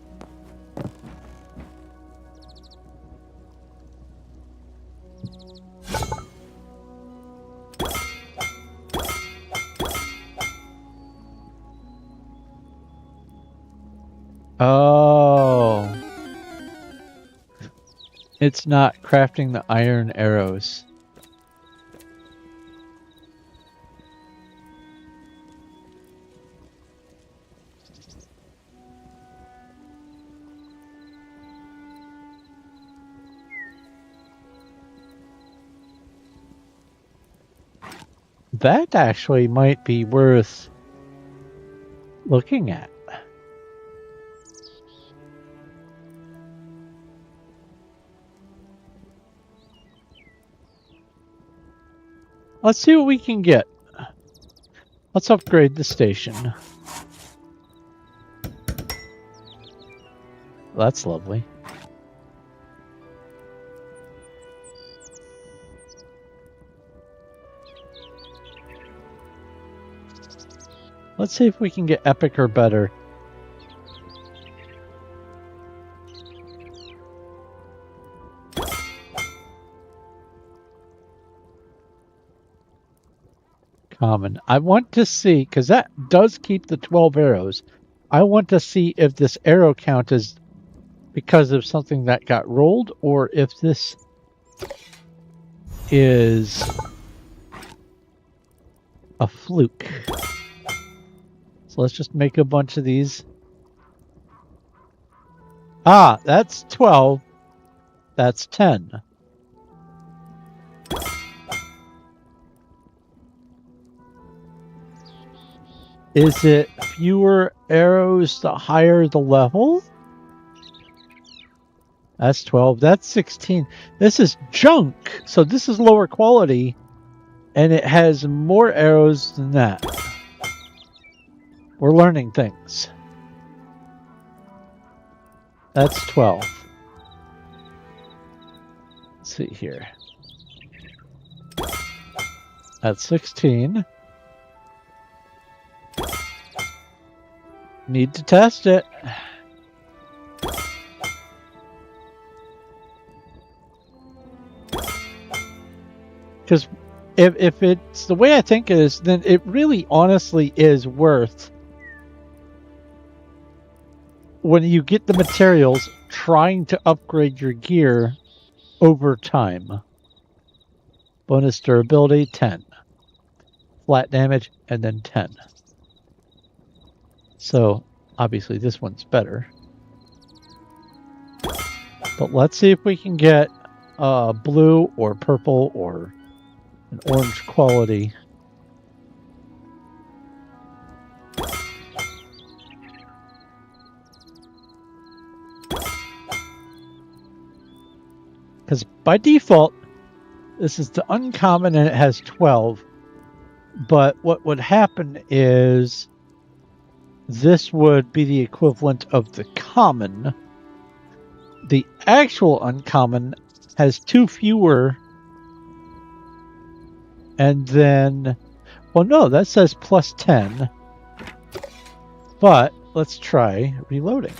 Oh. It's not crafting the iron arrows. That actually might be worth looking at. Let's see what we can get. Let's upgrade the station. That's lovely. Let's see if we can get epic or better. Common. I want to see, because that does keep the 12 arrows. I want to see if this arrow count is because of something that got rolled, or if this is a fluke. So let's just make a bunch of these. Ah, that's 12. That's 10. Is it fewer arrows the higher the level? That's 12. That's 16. This is junk. So this is lower quality. And it has more arrows than that. We're learning things. That's 12. Let's see here. That's 16. Need to test it. Because if it's the way I think it is, then it really honestly is worth, when you get the materials, trying to upgrade your gear over time. Bonus durability, 10. Flat damage, and then 10. So, obviously this one's better. But let's see if we can get blue or purple or an orange quality. Because by default, this is the uncommon and it has 12. But what would happen is this would be the equivalent of the common. The actual uncommon has 2 fewer. And then, well, no, that says plus 10. But let's try reloading.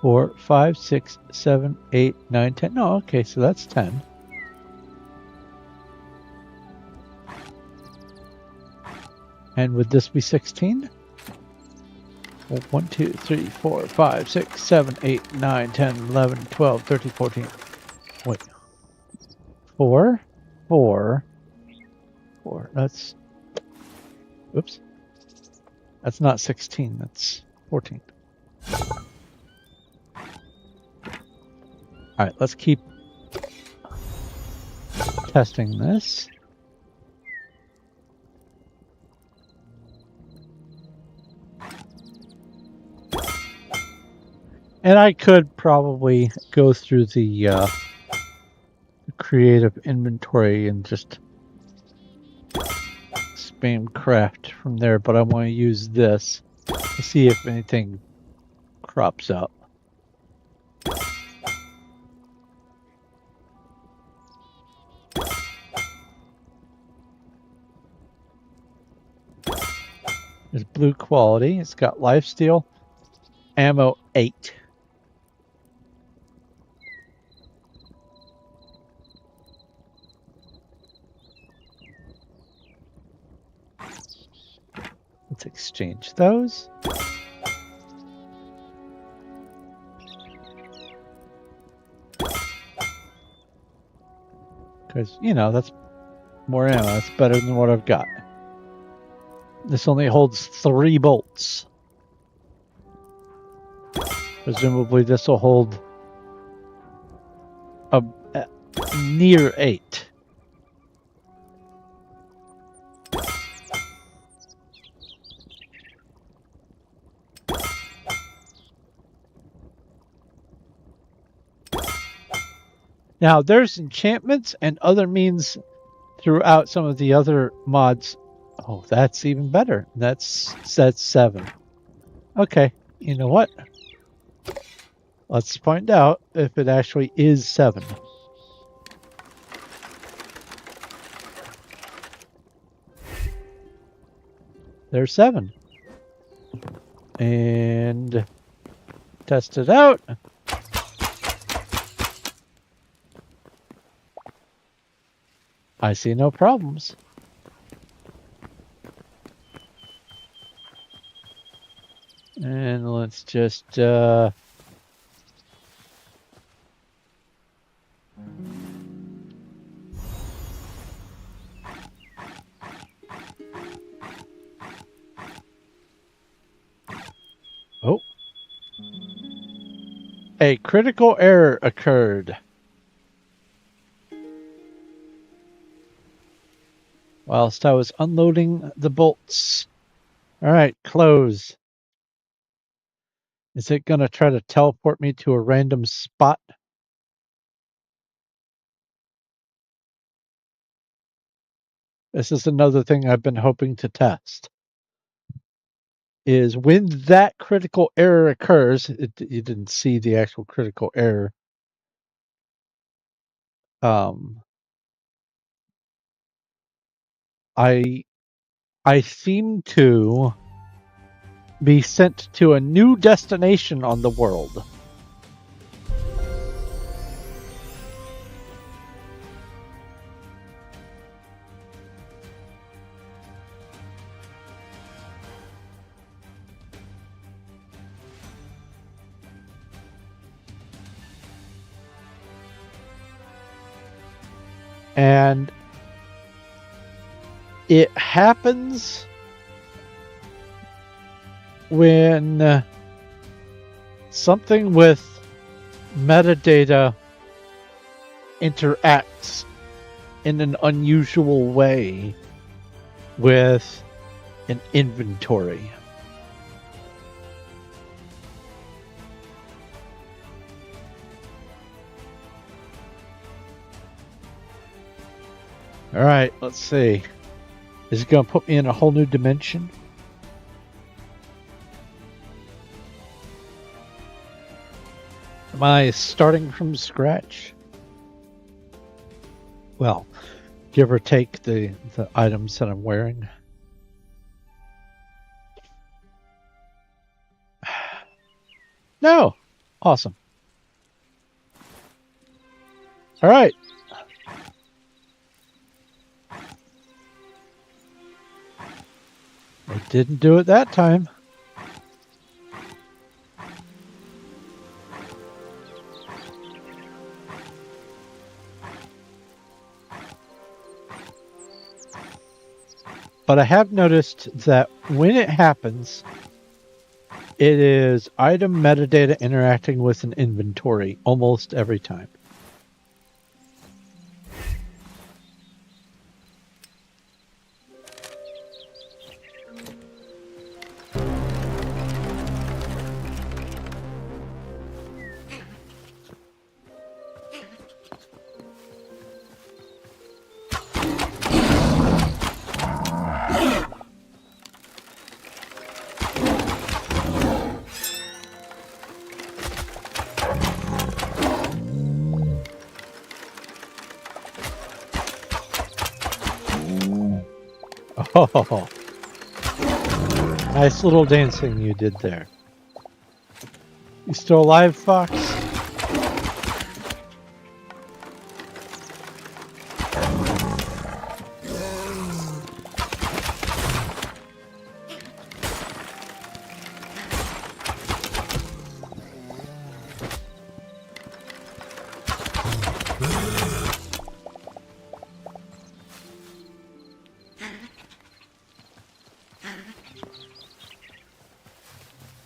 Four, 5, 6, 7, 8, 9, 10. No, okay, so that's 10. And would this be 16? 1, 2, 3, 4, 5, 6, 7, 8, 9, 10, 11, 12, 13, 14. Wait. 4, 4, 4. That's... Oops. That's not 16. That's 14. All right, let's keep testing this. And I could probably go through the creative inventory and just spam craft from there, but I want to use this to see if anything crops up. There's blue quality. It's got lifesteal, ammo 8. Let's exchange those. Because, you know, that's more ammo. That's better than what I've got. This only holds 3 bolts. Presumably this will hold a near 8. Now, there's enchantments and other means throughout some of the other mods. Oh, that's even better. That's 7. Okay, you know what? Let's find out if it actually is 7. There's 7. And test it out. I see no problems. And let's just oh. A critical error occurred. Whilst I was unloading the bolts. Alright, close. Is it going to try to teleport me to a random spot? This is another thing I've been hoping to test. Is when that critical error occurs, you didn't see the actual critical error. I seem to be sent to a new destination on the world. And it happens when something with metadata interacts in an unusual way with an inventory. All right, let's see. Is it going to put me in a whole new dimension? Am I starting from scratch? Well, give or take the items that I'm wearing. No! Awesome. All right. I didn't do it that time. But I have noticed that when it happens, it is item metadata interacting with an inventory almost every time. Oh, nice little dancing you did there. You still alive, Fox?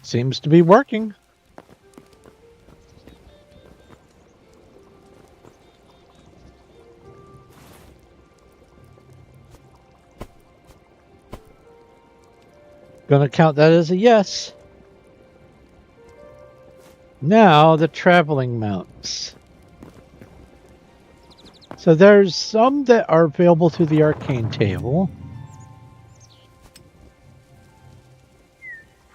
Seems to be working. Gonna count that as a yes. Now the traveling mounts. So there's some that are available through the arcane table.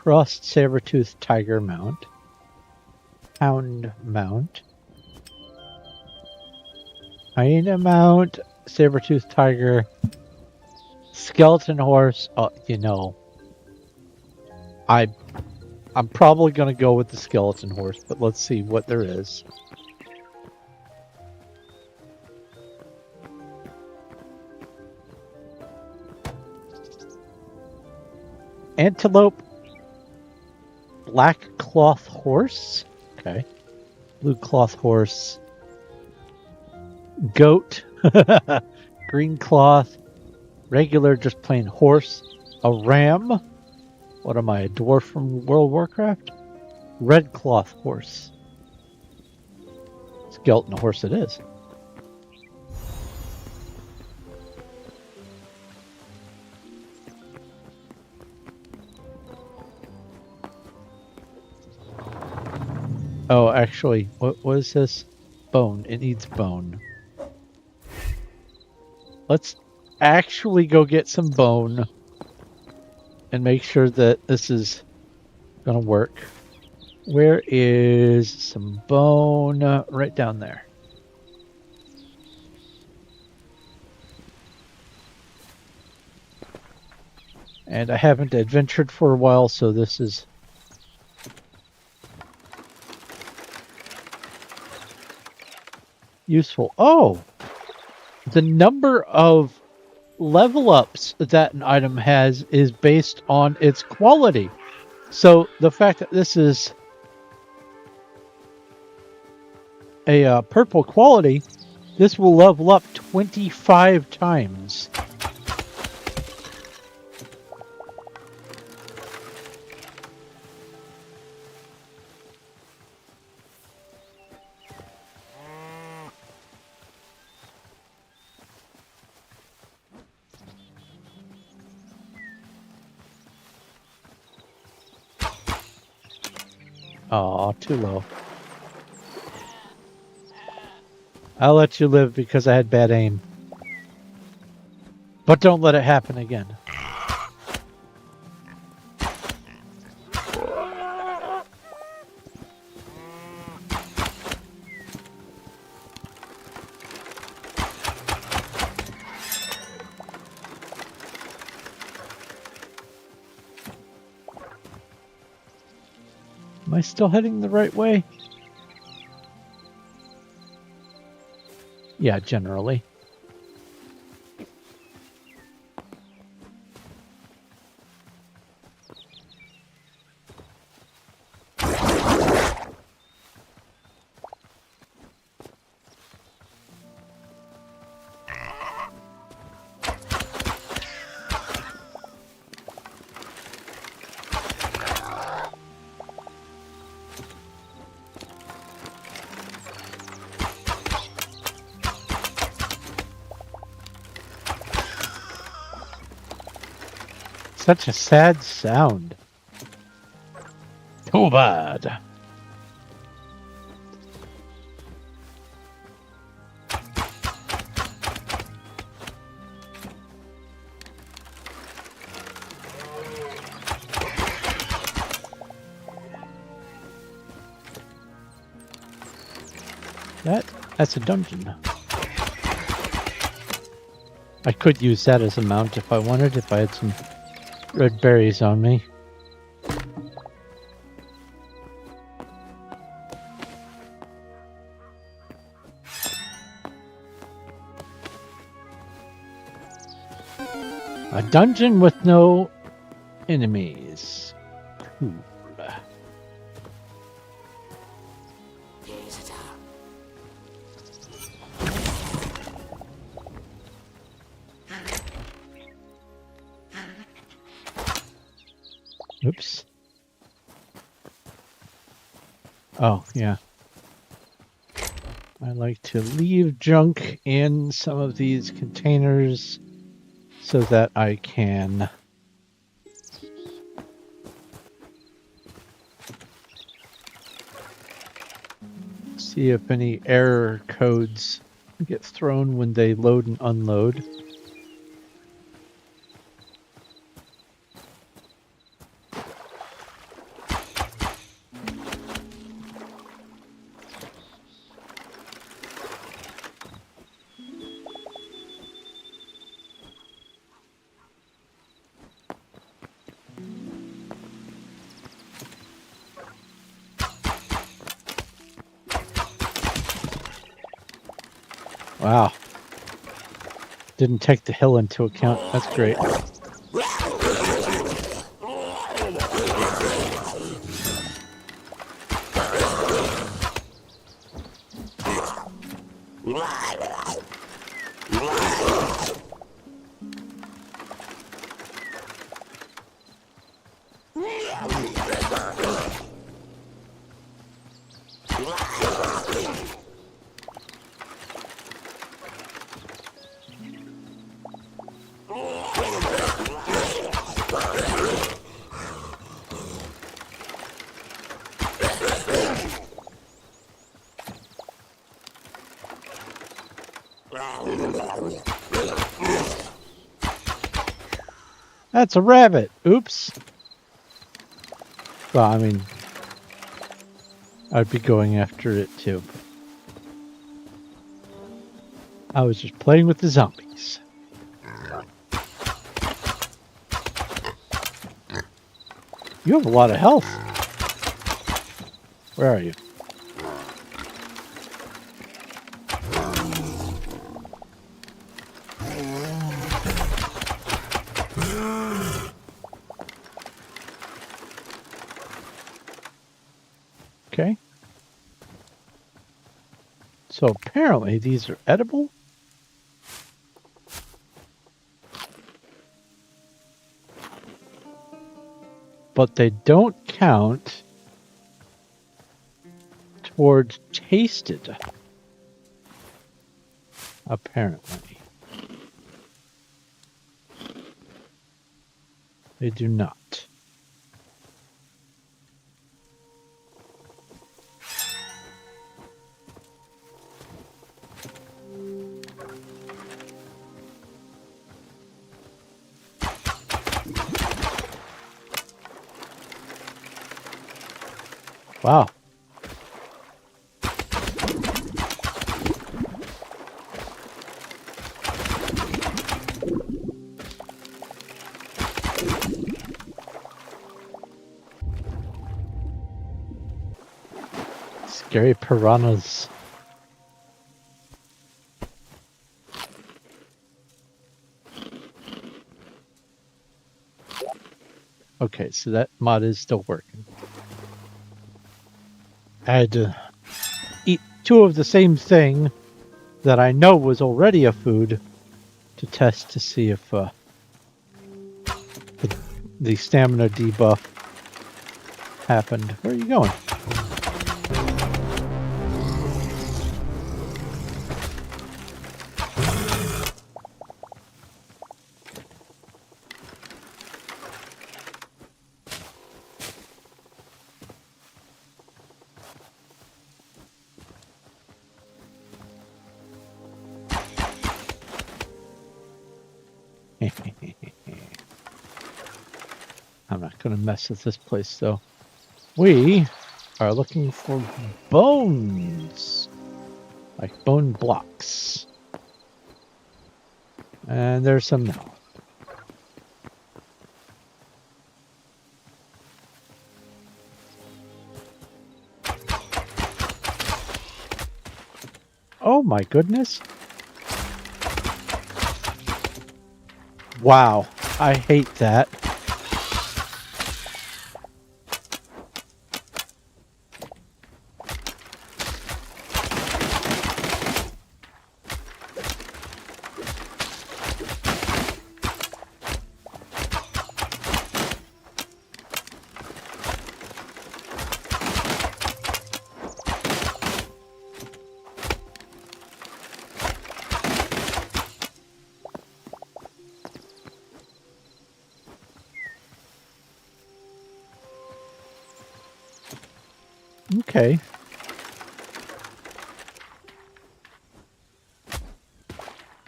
Frost Saber-tooth Tiger mount. Hound mount. Hyena mount. Saber-tooth Tiger. Skeleton horse. Oh, you know. I'm probably going to go with the skeleton horse, but let's see what there is. Antelope, black cloth horse, okay, blue cloth horse, goat, green cloth, regular just plain horse, a ram, what am I, a dwarf from World of Warcraft? Red cloth horse. Skeleton horse it is. Oh, actually, what is this? Bone. It needs bone. Let's actually go get some bone and make sure that this is gonna work. Where is some bone? Right down there. And I haven't adventured for a while, so this is useful. Oh! The number of level ups that an item has is based on its quality. So the fact that this is a purple quality, this will level up 25 times. Aw, too low. I'll let you live because I had bad aim. But don't let it happen again. Am I still heading the right way? Yeah, generally. Such a sad sound. Too bad. That's a dungeon. I could use that as a mount if I wanted, if I had some red berries on me. A dungeon with no enemies. Cool. Oops. Oh, yeah. I like to leave junk in some of these containers so that I can see if any error codes get thrown when they load and unload. Wow. Didn't take the hill into account. That's great. That's a rabbit. Oops. Well, I mean, I'd be going after it too. I was just playing with the zombies. You have a lot of health. Where are you? Okay. So apparently these are edible. But they don't count towards tasted. Apparently. They do not. Wow. Scary piranhas. Okay, so that mod is still working. I had to eat two of the same thing that I know was already a food to test to see if the stamina debuff happened. Where are you going? I'm not going to mess with this place, though. We are looking for bones, like bone blocks. And there's some now. Oh my goodness. Wow, I hate that. Okay.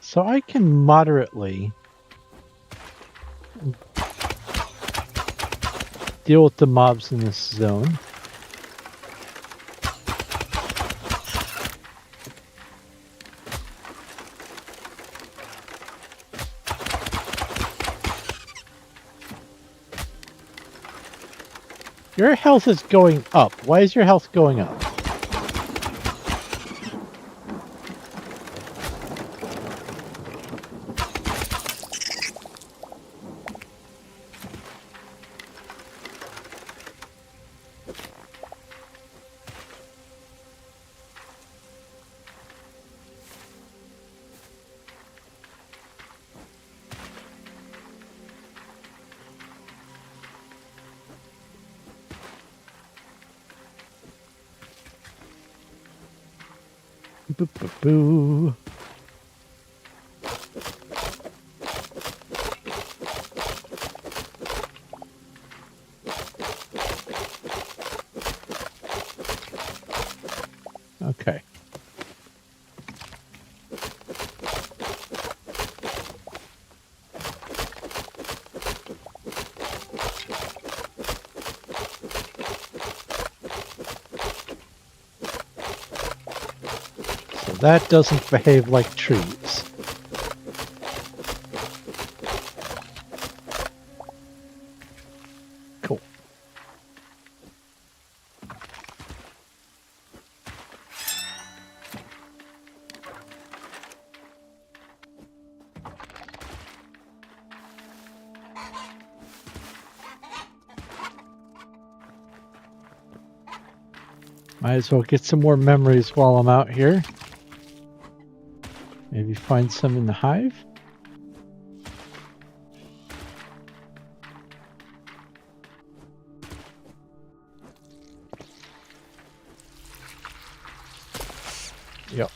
So I can moderately deal with the mobs in this zone. Your health is going up. Why is your health going up? Boo, boo, boo. Okay. So that doesn't behave like trees. Cool. Might as well get some more memories while I'm out here. Maybe find some in the hive. Yep.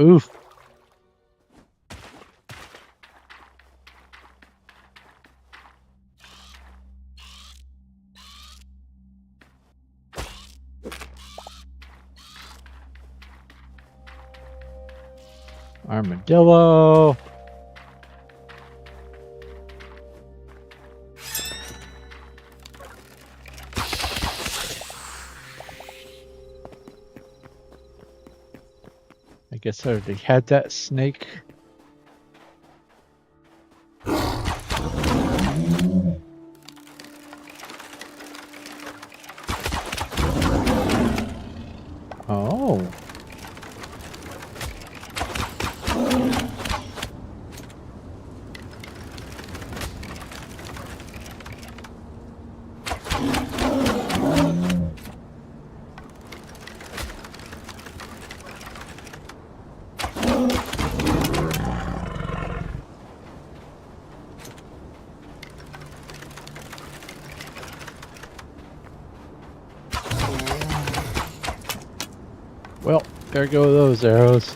Oof. Armadillo. I guess I already had that snake. Oh. Well, there go those arrows.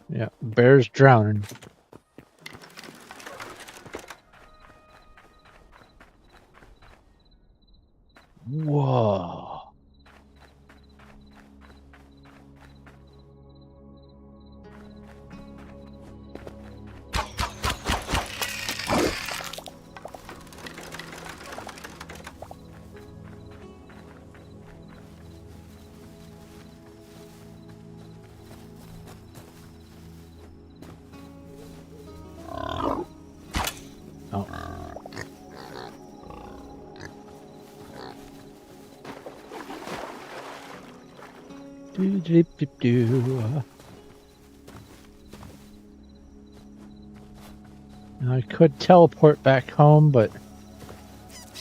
Yeah, bear's drowning. Whoa. Oh. Do-do-do-do. Now I could teleport back home, but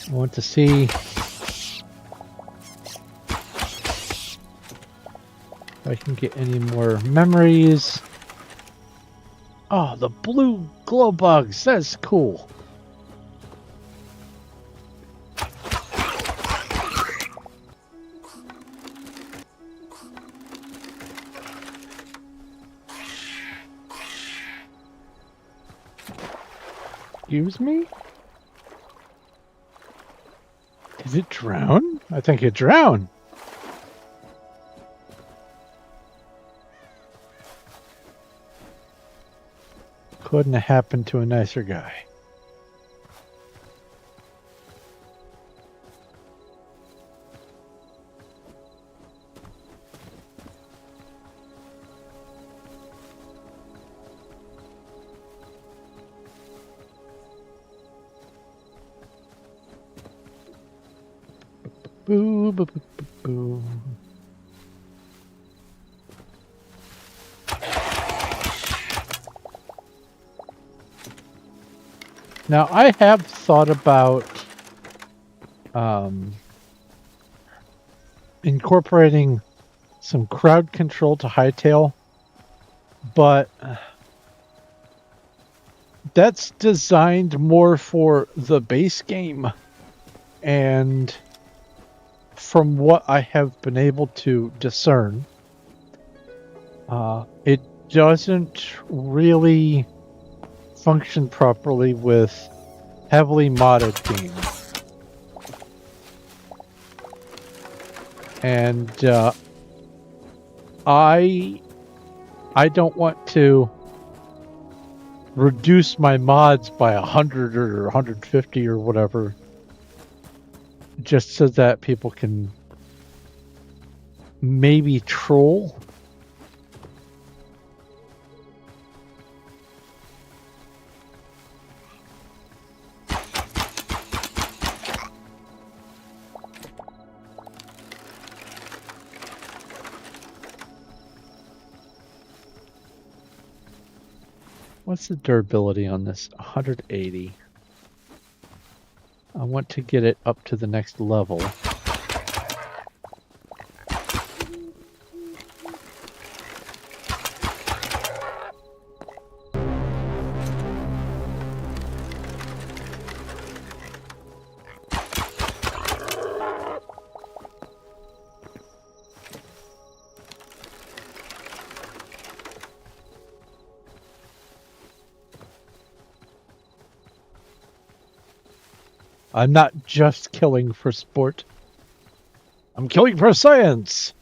I want to see if I can get any more memories. Oh, the blue glow bugs. That's cool. Excuse me? Did it drown? I think it drowned. Couldn't have happened to a nicer guy. Boo, boo, boo, boo, boo. Now, I have thought about incorporating some crowd control to Hytale, but that's designed more for the base game, and from what I have been able to discern, it doesn't really function properly with heavily modded games. And I don't want to reduce my mods by 100 or 150 or whatever, just so that people can maybe troll. What's the durability on this? 180. I want to get it up to the next level. I'm not just killing for sport. I'm killing for science.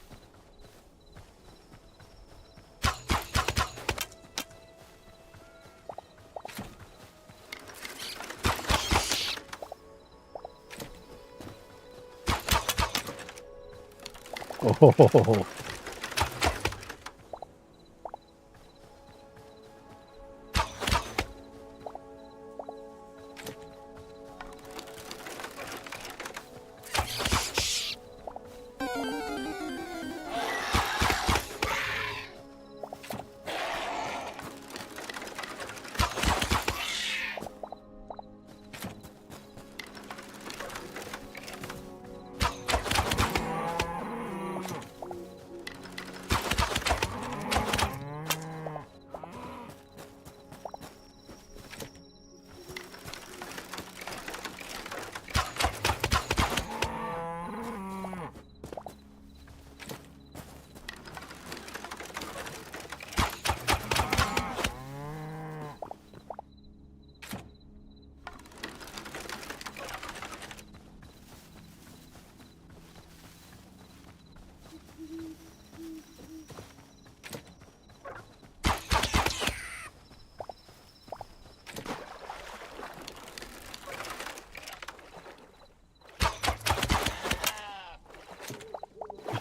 Oh.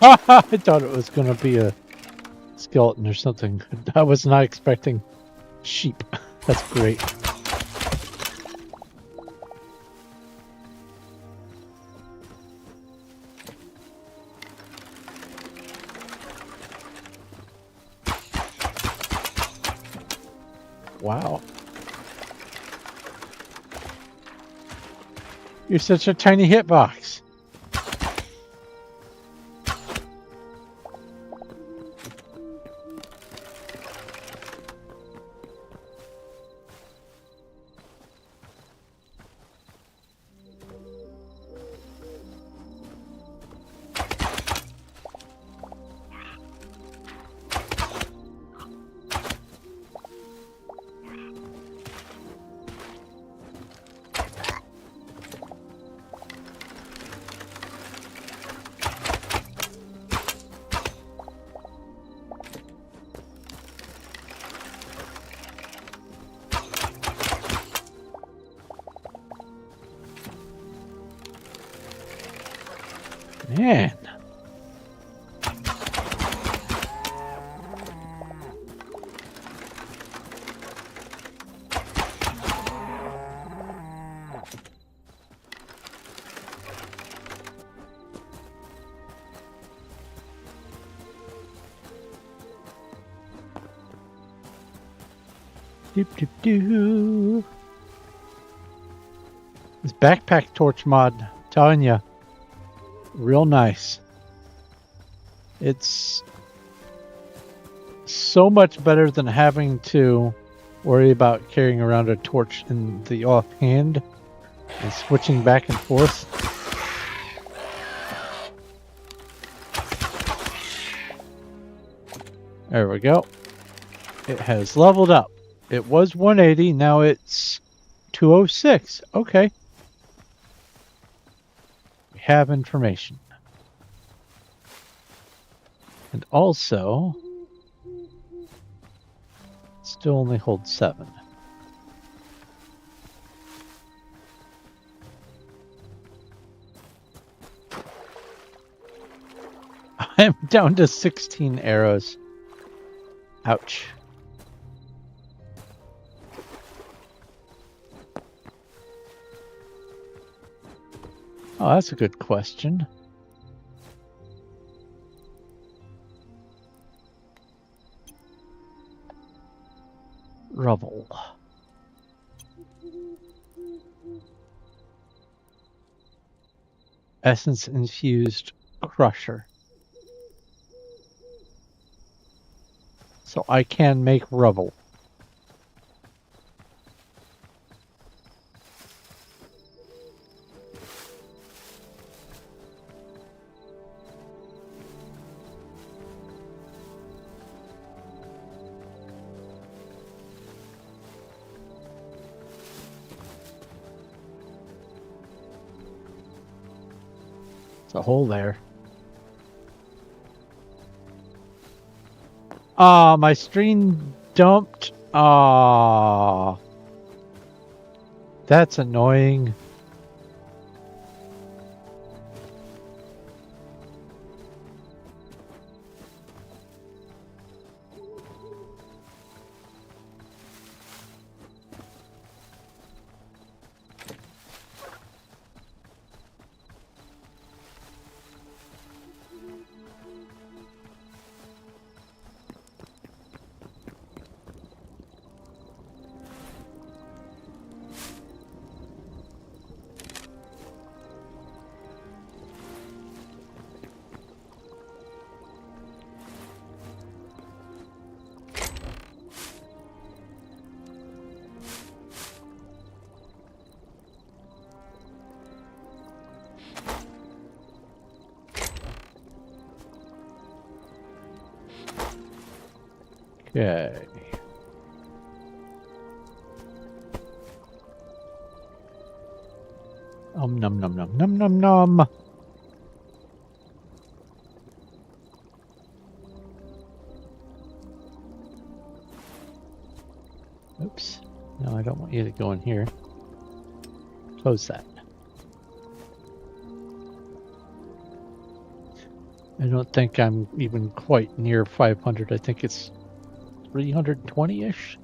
I thought it was going to be a skeleton or something. I was not expecting sheep. That's great. Wow. You're such a tiny hitbox. Man. Doop doop doo. This backpack torch mod, telling you, real nice. It's so much better than having to worry about carrying around a torch in the offhand and switching back and forth. There we go. It has leveled up. It was 180, now it's 206. Okay. We have information. And also, still only holds 7. I'm down to 16 arrows. Ouch. Oh, that's a good question. Rubble. Essence infused crusher. So I can make rubble. A hole there. Ah, my stream dumped. Ah, that's annoying. Okay. Nom nom nom nom nom nom. Oops. No, I don't want you to go in here. Close that. I don't think I'm even quite near 500. I think it's 320-ish.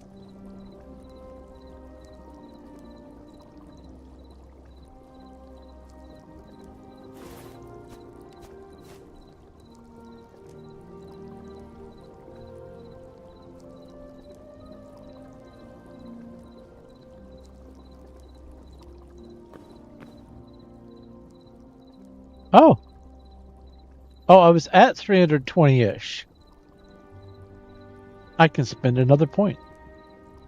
Oh. Oh, I was at 320-ish. I can spend another point.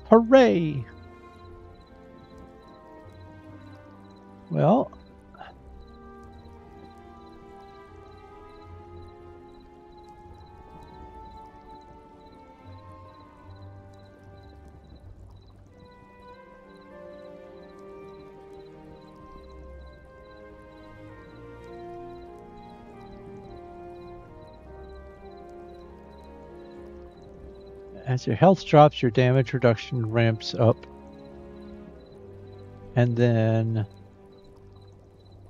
Hooray! Well, as your health drops, your damage reduction ramps up. And then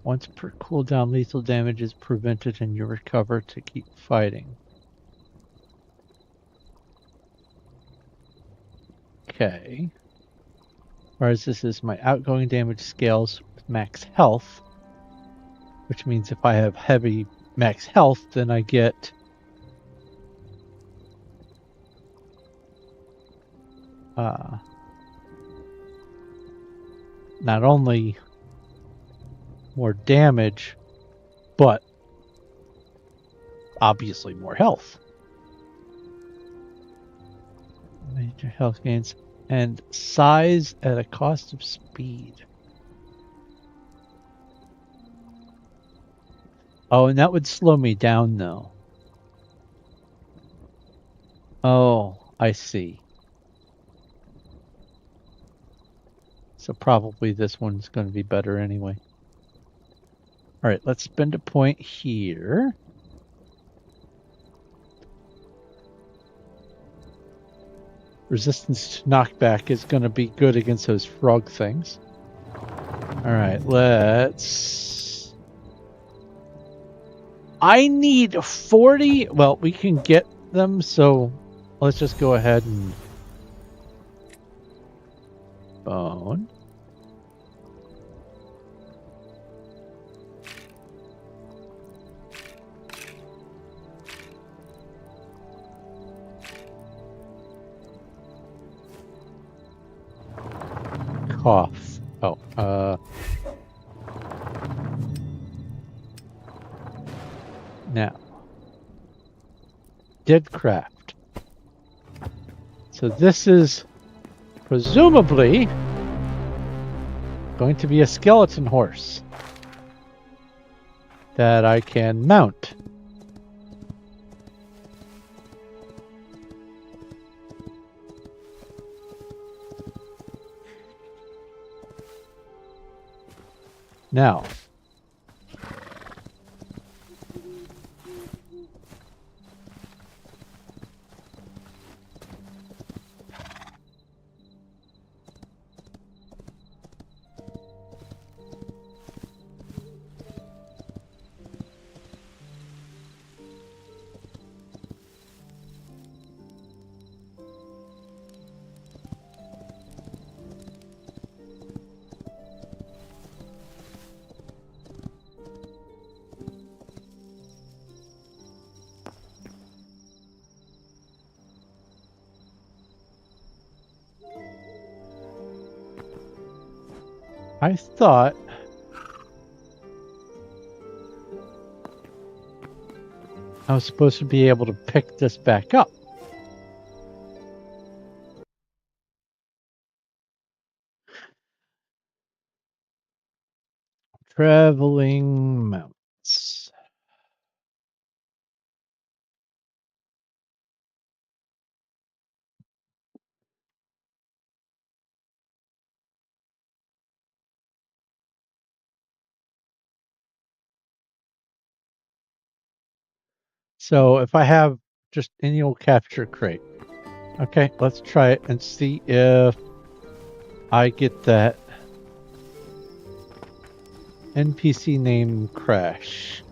Once per cooldown, lethal damage is prevented and you recover to keep fighting. Okay. Whereas this is my outgoing damage scales with max health, which means if I have heavy max health, then I get not only more damage, but obviously more health. Major health gains and size at a cost of speed. Oh, and that would slow me down though. Oh, I see. So probably this one's going to be better anyway. All right, let's spend a point here. Resistance to knockback is going to be good against those frog things. All right, let's... I need 40... Well, we can get them, so let's just go ahead and... Bone. Cough. Oh, now. Deadcraft. So this is presumably going to be a skeleton horse that I can mount. Now, I thought I was supposed to be able to pick this back up. Traveling mounts. So if I have just any old capture crate. Okay, let's try it and see if I get that NPC name crash.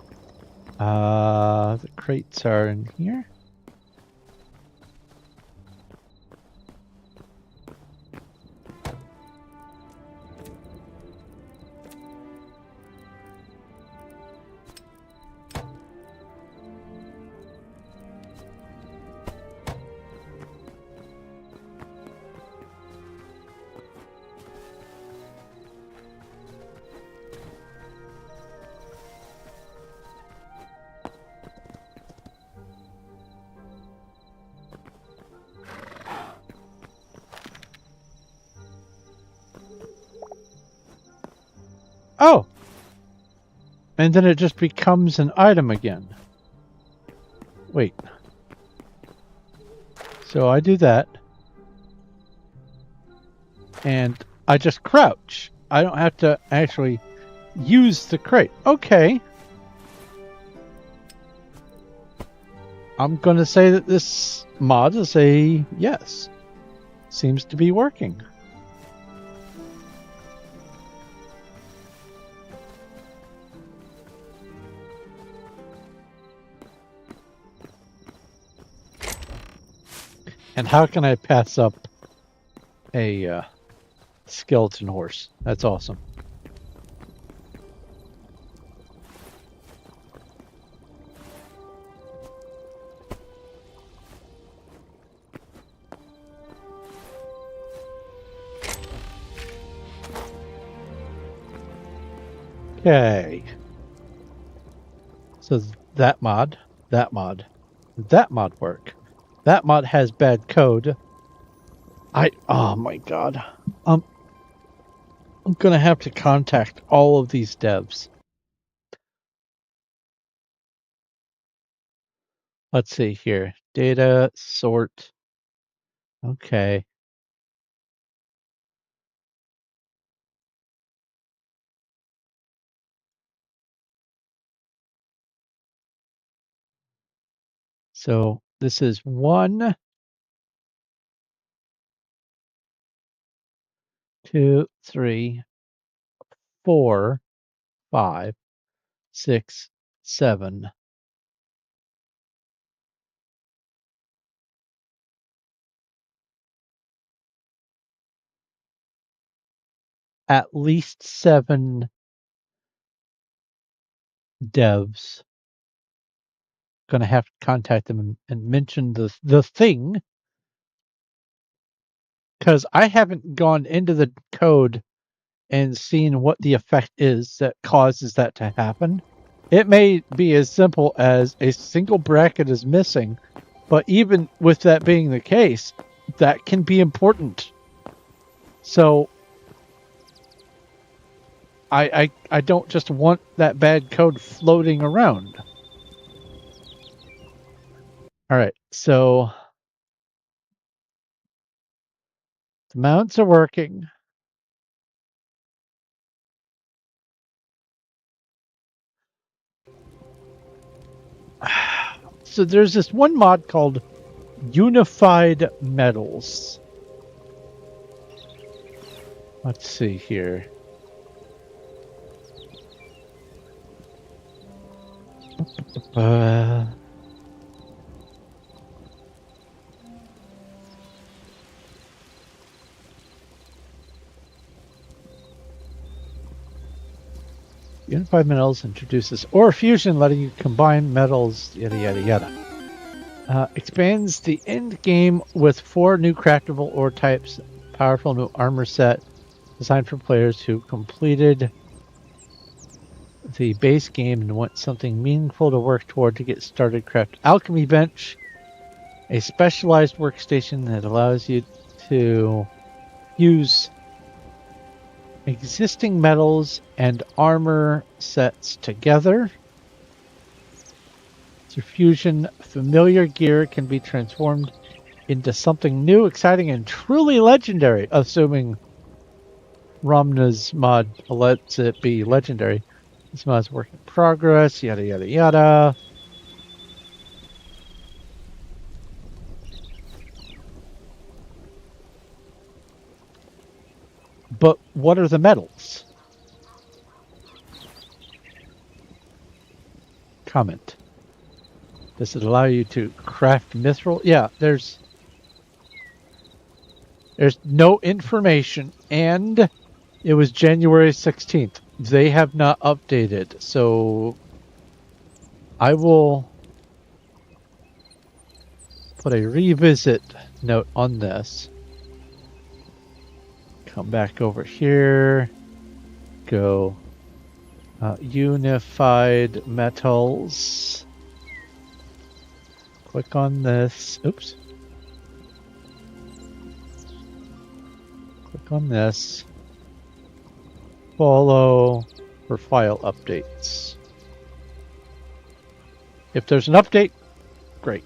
The crates are in here. Oh! And then it just becomes an item again. Wait. So I do that. And I just crouch. I don't have to actually use the crate. Okay. I'm going to say that this mod is a yes. Seems to be working. And how can I pass up a skeleton horse? That's awesome. Okay. So that mod work. That mod has bad code. Oh my god. I'm gonna have to contact all of these devs. Let's see here. Data sort. Okay. So this is 1, 2, 3, 4, 5, 6, 7. At least 7 devs. Gonna have to contact them and mention the thing, because I haven't gone into the code and seen what the effect is that causes that to happen. It may be as simple as a single bracket is missing, but even with that being the case, that can be important. So I don't just want that bad code floating around. All right, so the mounts are working. So there's this one mod called Unified Metals. Let's see here. Unified Metals introduces ore fusion, letting you combine metals, yada yada yada. Expands the end game with 4 new craftable ore types, powerful new armor set designed for players who completed the base game and want something meaningful to work toward to get started. Craft alchemy bench, a specialized workstation that allows you to use existing metals and armor sets together. Through fusion, familiar gear can be transformed into something new, exciting, and truly legendary, assuming Romna's mod lets it be legendary. This mod's work in progress, yada yada yada. But what are the metals? Comment. Does it allow you to craft mithril? Yeah, there's no information, and it was January 16th. They have not updated, so I will put a revisit note on this. Come back over here. Go Unified Metals. Click on this. Oops. Click on this. Follow for file updates. If there's an update, great.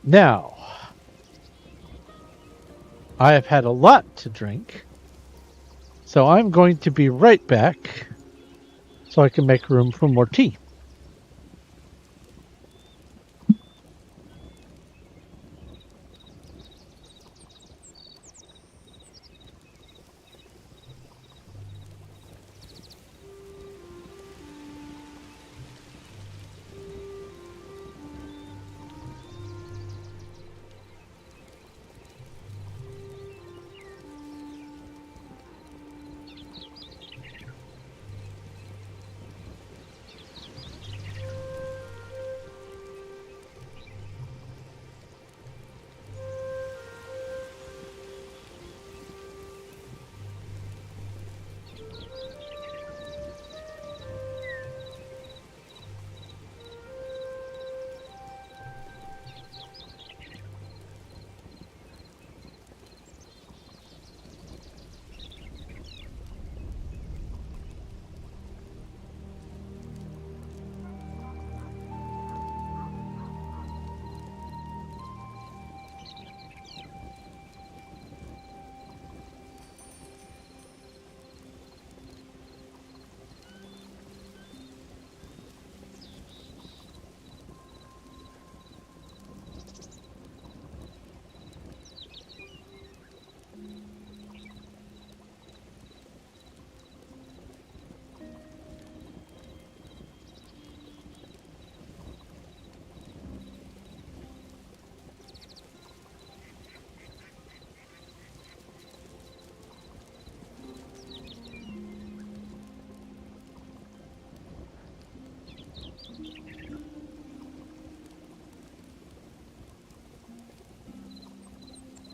Now, I have had a lot to drink, so I'm going to be right back so I can make room for more tea.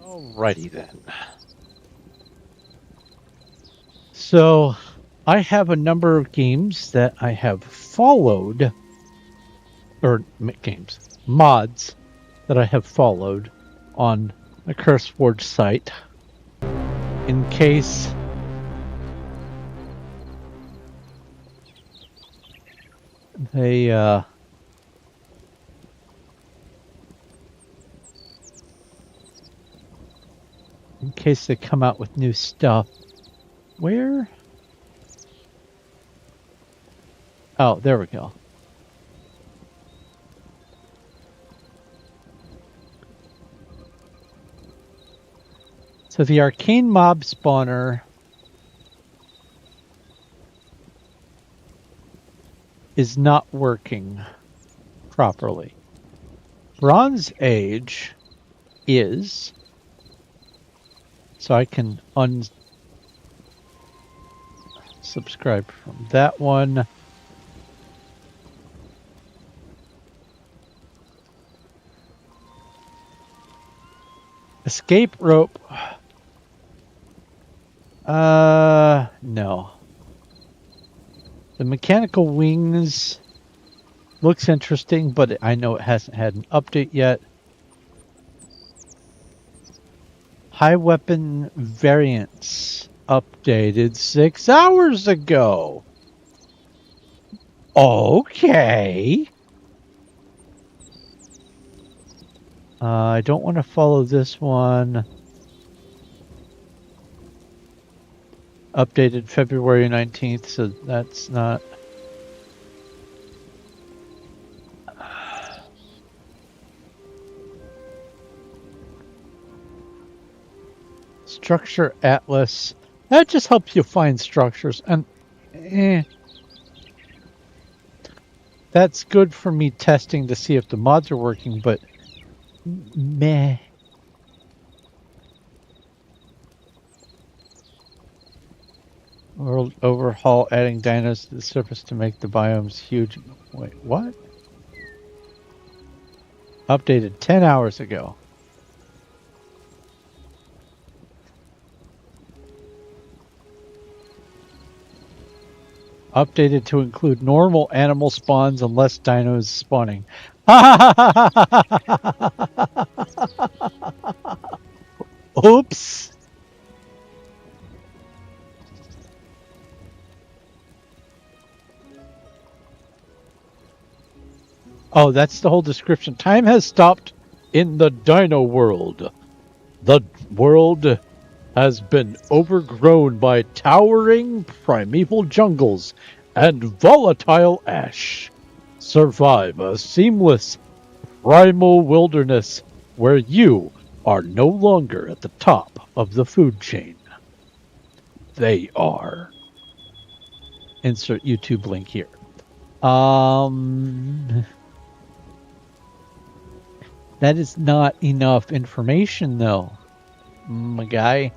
Alrighty then. So, I have a number of games that I have followed, or games, mods that I have followed on the CurseForge site in case they come out with new stuff. Where? Oh, there we go. So the arcane mob spawner is not working properly. Bronze Age is, so I can unsubscribe from that one. Escape rope. No. The mechanical wings looks interesting, but I know it hasn't had an update yet. High weapon variants updated 6 hours ago. Okay. I don't want to follow this one. Updated February 19th, so that's not... Structure Atlas. That just helps you find structures, and that's good for me testing to see if the mods are working, but meh. World overhaul, adding dinos to the surface to make the biomes huge. Wait, what? Updated 10 hours ago. Updated to include normal animal spawns and less dinos spawning. Oops. Oh, that's the whole description. Time has stopped in the dino world. The world has been overgrown by towering primeval jungles and volatile ash. Survive a seamless primal wilderness where you are no longer at the top of the food chain. They are. Insert YouTube link here. That is not enough information, though, my guy.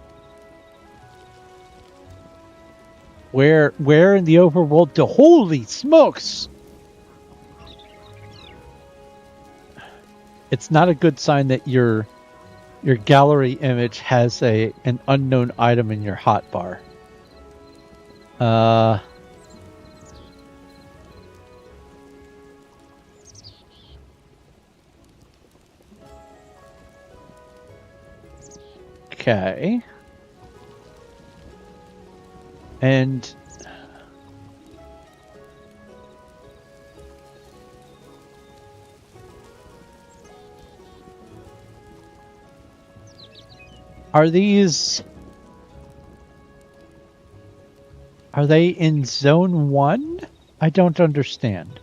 Where in the overworld? Holy smokes! It's not a good sign that your gallery image has an unknown item in your hotbar. Okay. And are they in zone 1? I don't understand.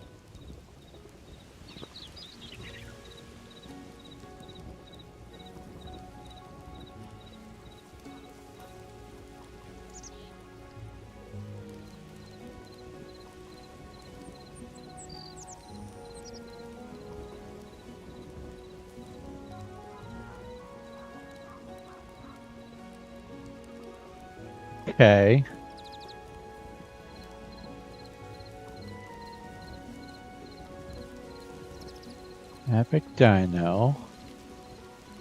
Okay. Epic Dino.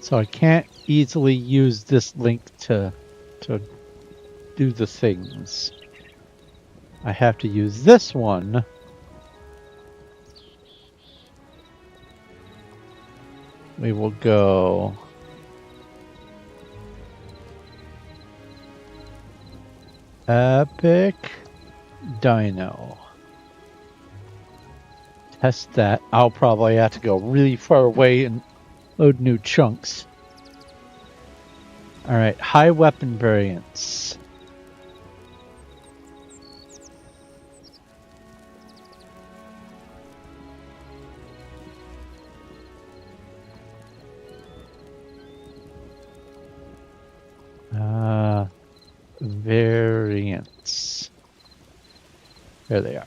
So I can't easily use this link to do the things. I have to use this one. We will go Epic Dino. Test that. I'll probably have to go really far away and load new chunks. Alright, high weapon variants. Variants. There they are.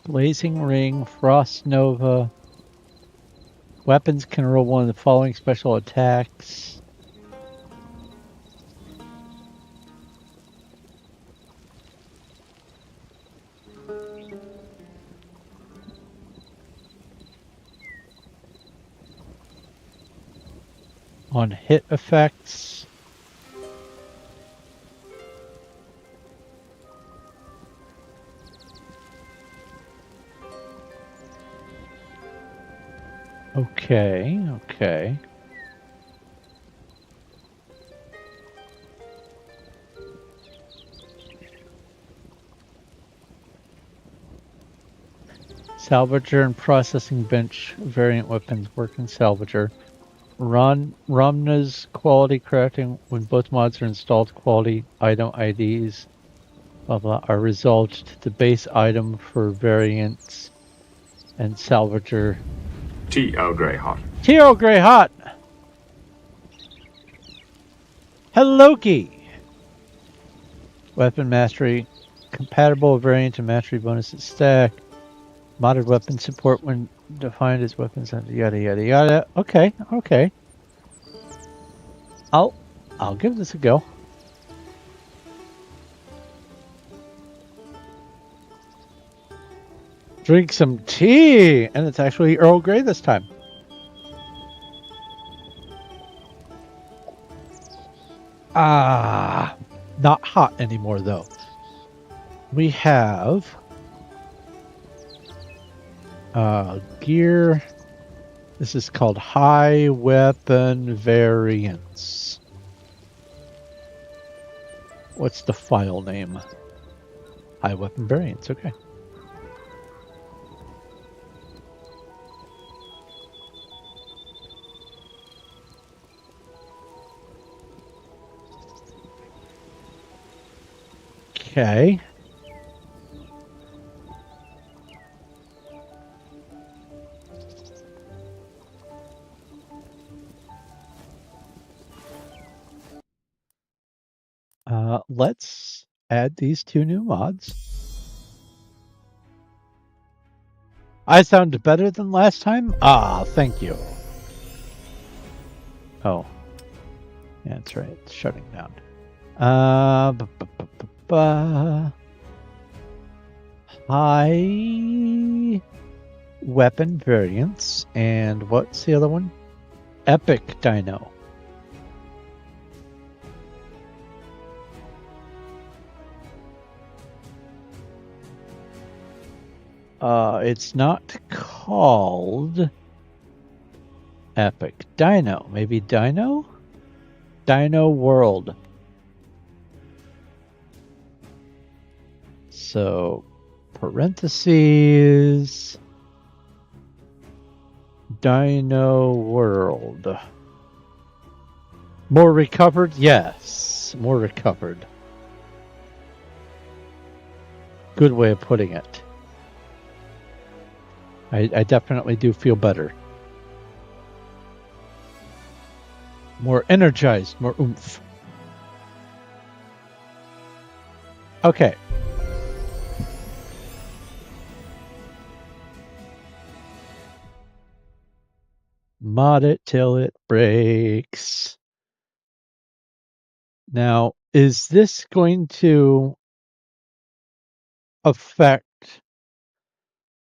Blazing Ring, Frost Nova. Weapons can roll one of the following special attacks. On hit effects. Okay. Salvager and processing bench variant weapons work in Salvager. Romna's quality crafting when both mods are installed, quality item IDs blah blah are resolved to the base item for variants and Salvager. T. Earl Grey hot. T. Earl Grey hot. Hello-key. Weapon mastery compatible variant and mastery bonuses stack. Modded weapon support when defined as weapons and yada yada yada. Okay. I'll give this a go. Drink some tea, and it's actually Earl Grey this time. Not hot anymore though. We have gear. This is called high weapon variants. What's the file name? High weapon variants, okay. Okay. Let's add these two new mods. I sound better than last time? Thank you. Oh. Yeah, that's right. It's shutting down. High weapon variants. And what's the other one? Epic Dino. It's not called Epic Dino. Maybe Dino? Dino World. So, parentheses, Dino World. More recovered? Yes, more recovered. Good way of putting it. I definitely do feel better. More energized, more oomph. Okay. Mod it till it breaks. Now, is this going to affect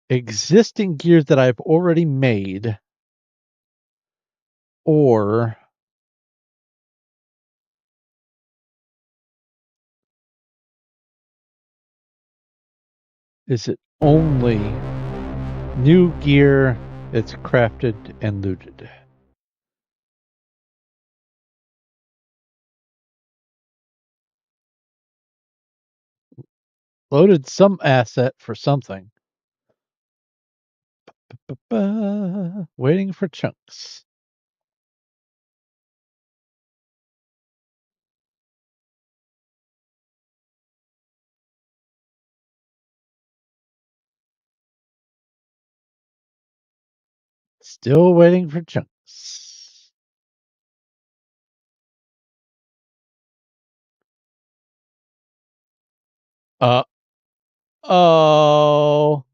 existing gear that I've already made, or is it only new gear that's crafted and looted? Loaded some asset for something. Waiting for chunks. Still waiting for chunks. Oh. Oh.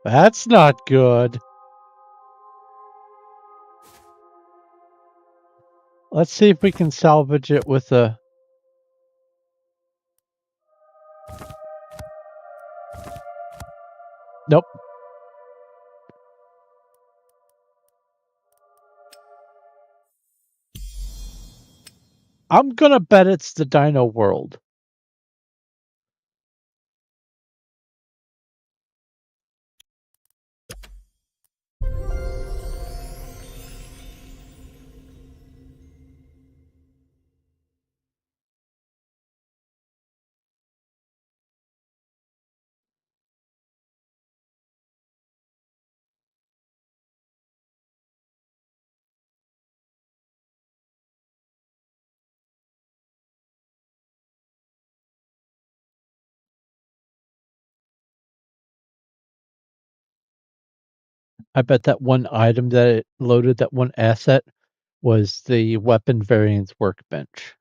That's not good. Let's see if we can salvage it with a... Nope. I'm gonna bet it's the Dino World. I bet that one item that it loaded, that one asset, was the weapon variants workbench.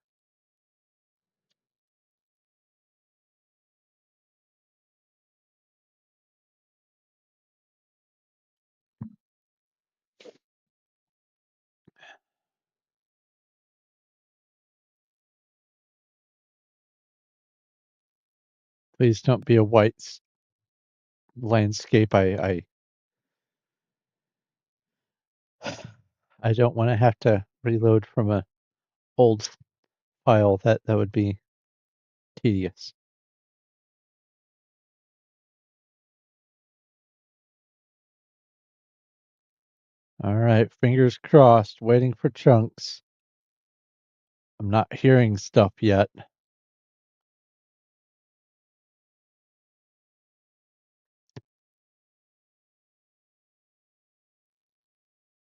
Please don't be a white landscape. I don't want to have to reload from a old file. That would be tedious. All right, fingers crossed, waiting for chunks. I'm not hearing stuff yet.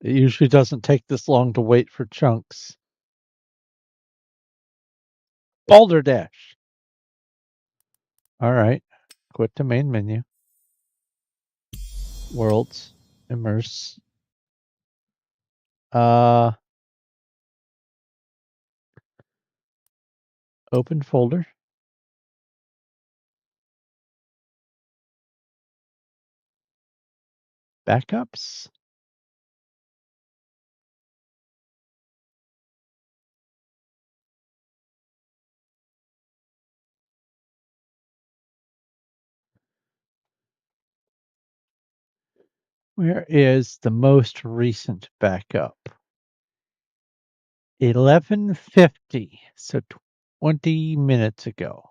It usually doesn't take this long to wait for chunks. Balderdash. All right, quit the main menu. Worlds, immerse. Open folder. Backups. Where is the most recent backup? 11:50, so 20 minutes ago.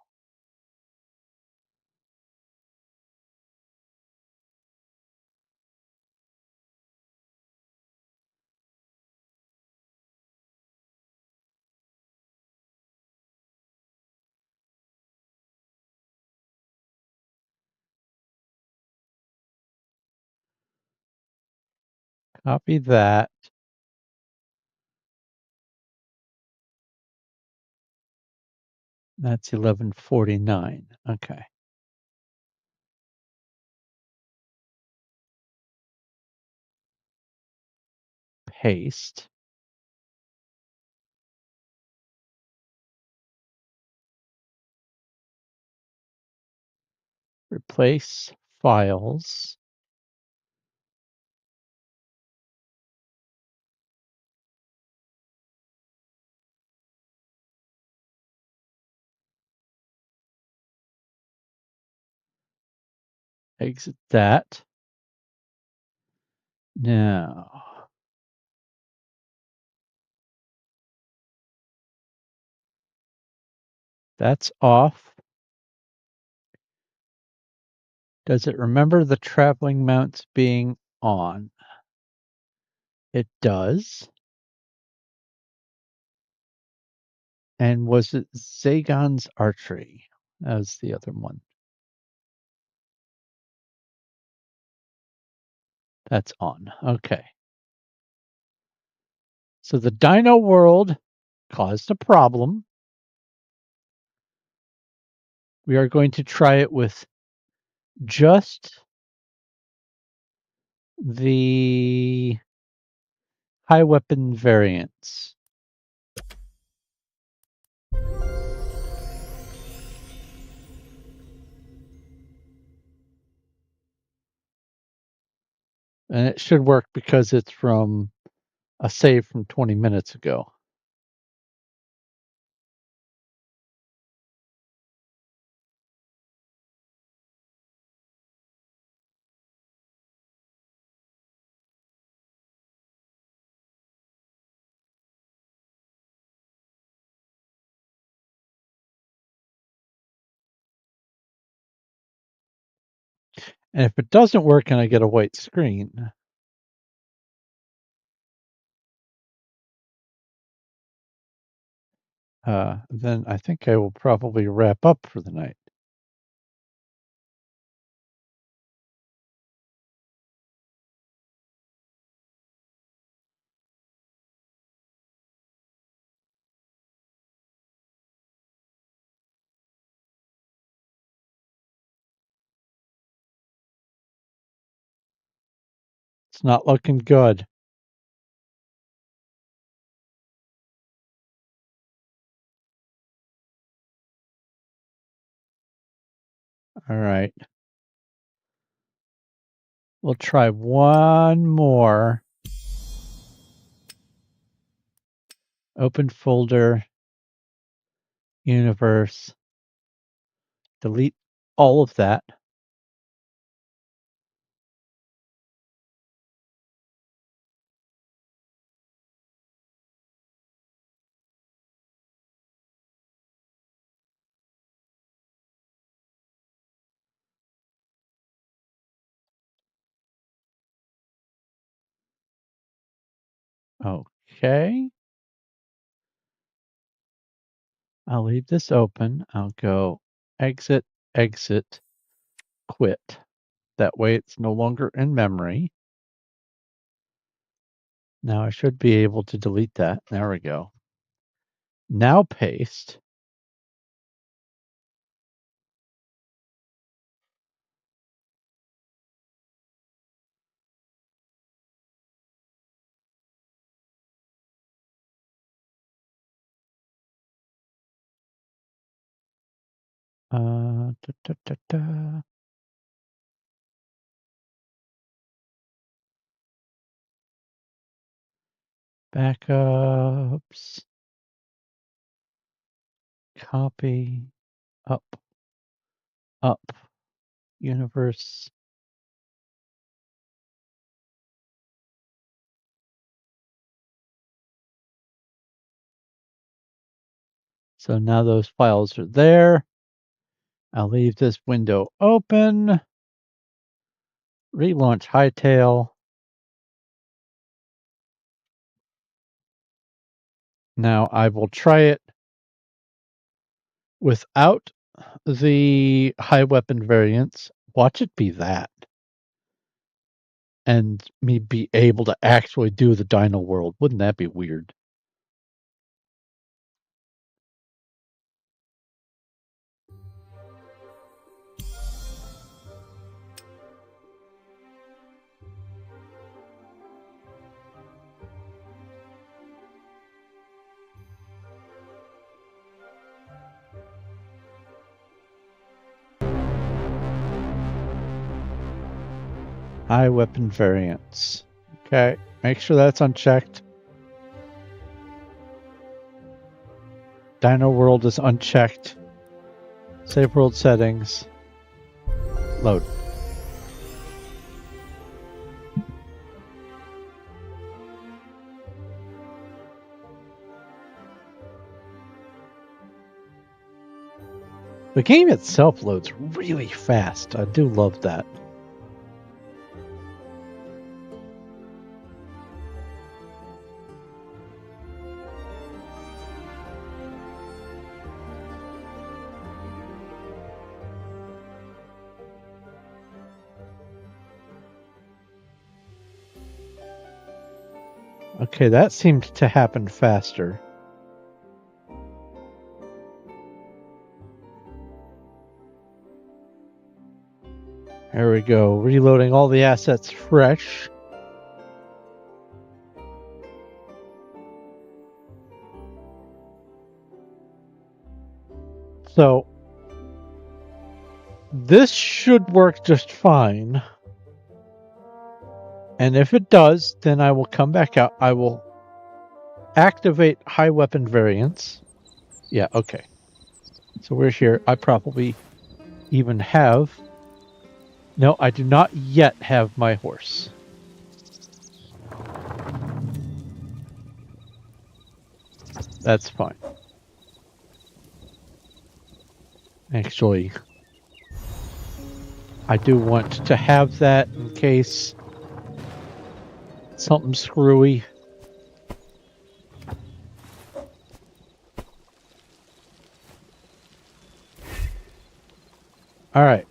Copy that. That's 1149. Okay. Paste. Replace files. Exit that. Now, that's off. Does it remember the traveling mounts being on? It does. And was it Zagon's archery? That was the other one. That's on. Okay. So the Dino World caused a problem. We are going to try it with just the high weapon variants. And it should work because it's from a save from 20 minutes ago. And if it doesn't work and I get a white screen, then I think I will probably wrap up for the night. It's not looking good. All right. We'll try one more. Open folder, universe, delete all of that. Okay. I'll leave this open. I'll go exit, exit, quit. That way it's no longer in memory. Now I should be able to delete that. There we go. Now paste. Da, da, da, da. Backups. Copy. Up. Up. Universe. So now those files are there. I'll leave this window open. Relaunch Hytale. Now I will try it without the high weapon variants. Watch it be that. And me be able to actually do the Dino World. Wouldn't that be weird? High weapon variants. Okay, make sure that's unchecked. Dino World is unchecked. Save world settings. Load. The game itself loads really fast. I do love that. Okay, that seemed to happen faster. There we go. Reloading all the assets fresh. So, this should work just fine. And if it does, then I will come back out. I will activate high weapon variants. Yeah, okay. So we're here. I probably even have... No, I do not yet have my horse. That's fine. Actually, I do want to have that in case something screwy. All right.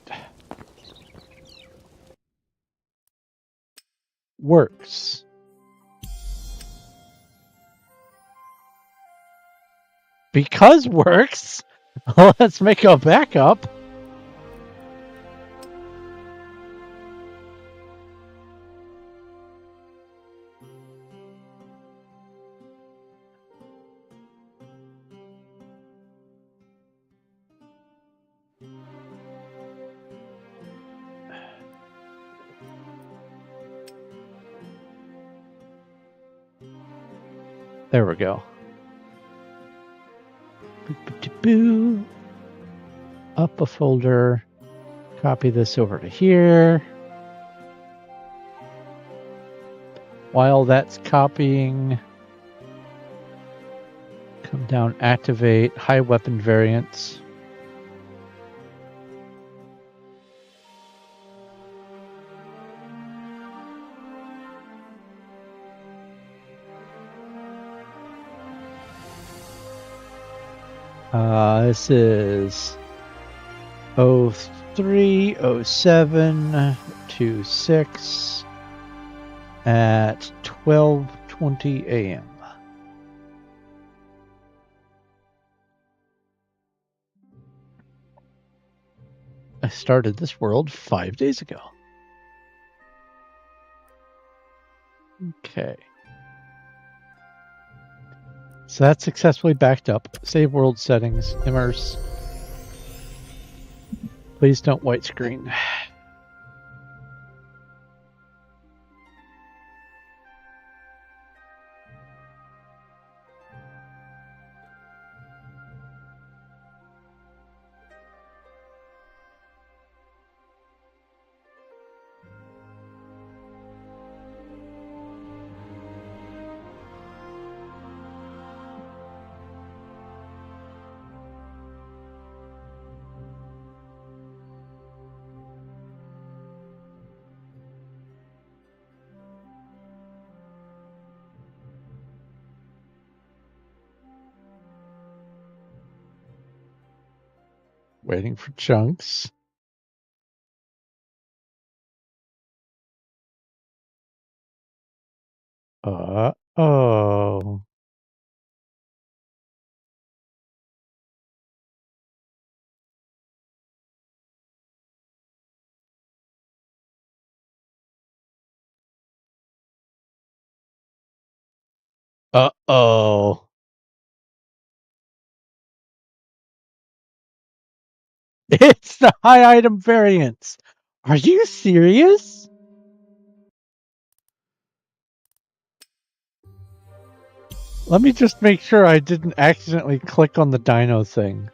Works. Because works, let's make a backup. There we go. Boo. Up a folder. Copy this over to here. While that's copying, come down, activate high weapon variants. This is 030726 at 12:20 a.m. I started this world 5 days ago. Okay. So that's successfully backed up. Save world settings. Immerse. Please don't white screen. Waiting for chunks. Uh-oh. Uh-oh. It's the high item variants. Are you serious? Let me just make sure I didn't accidentally click on the dino thing.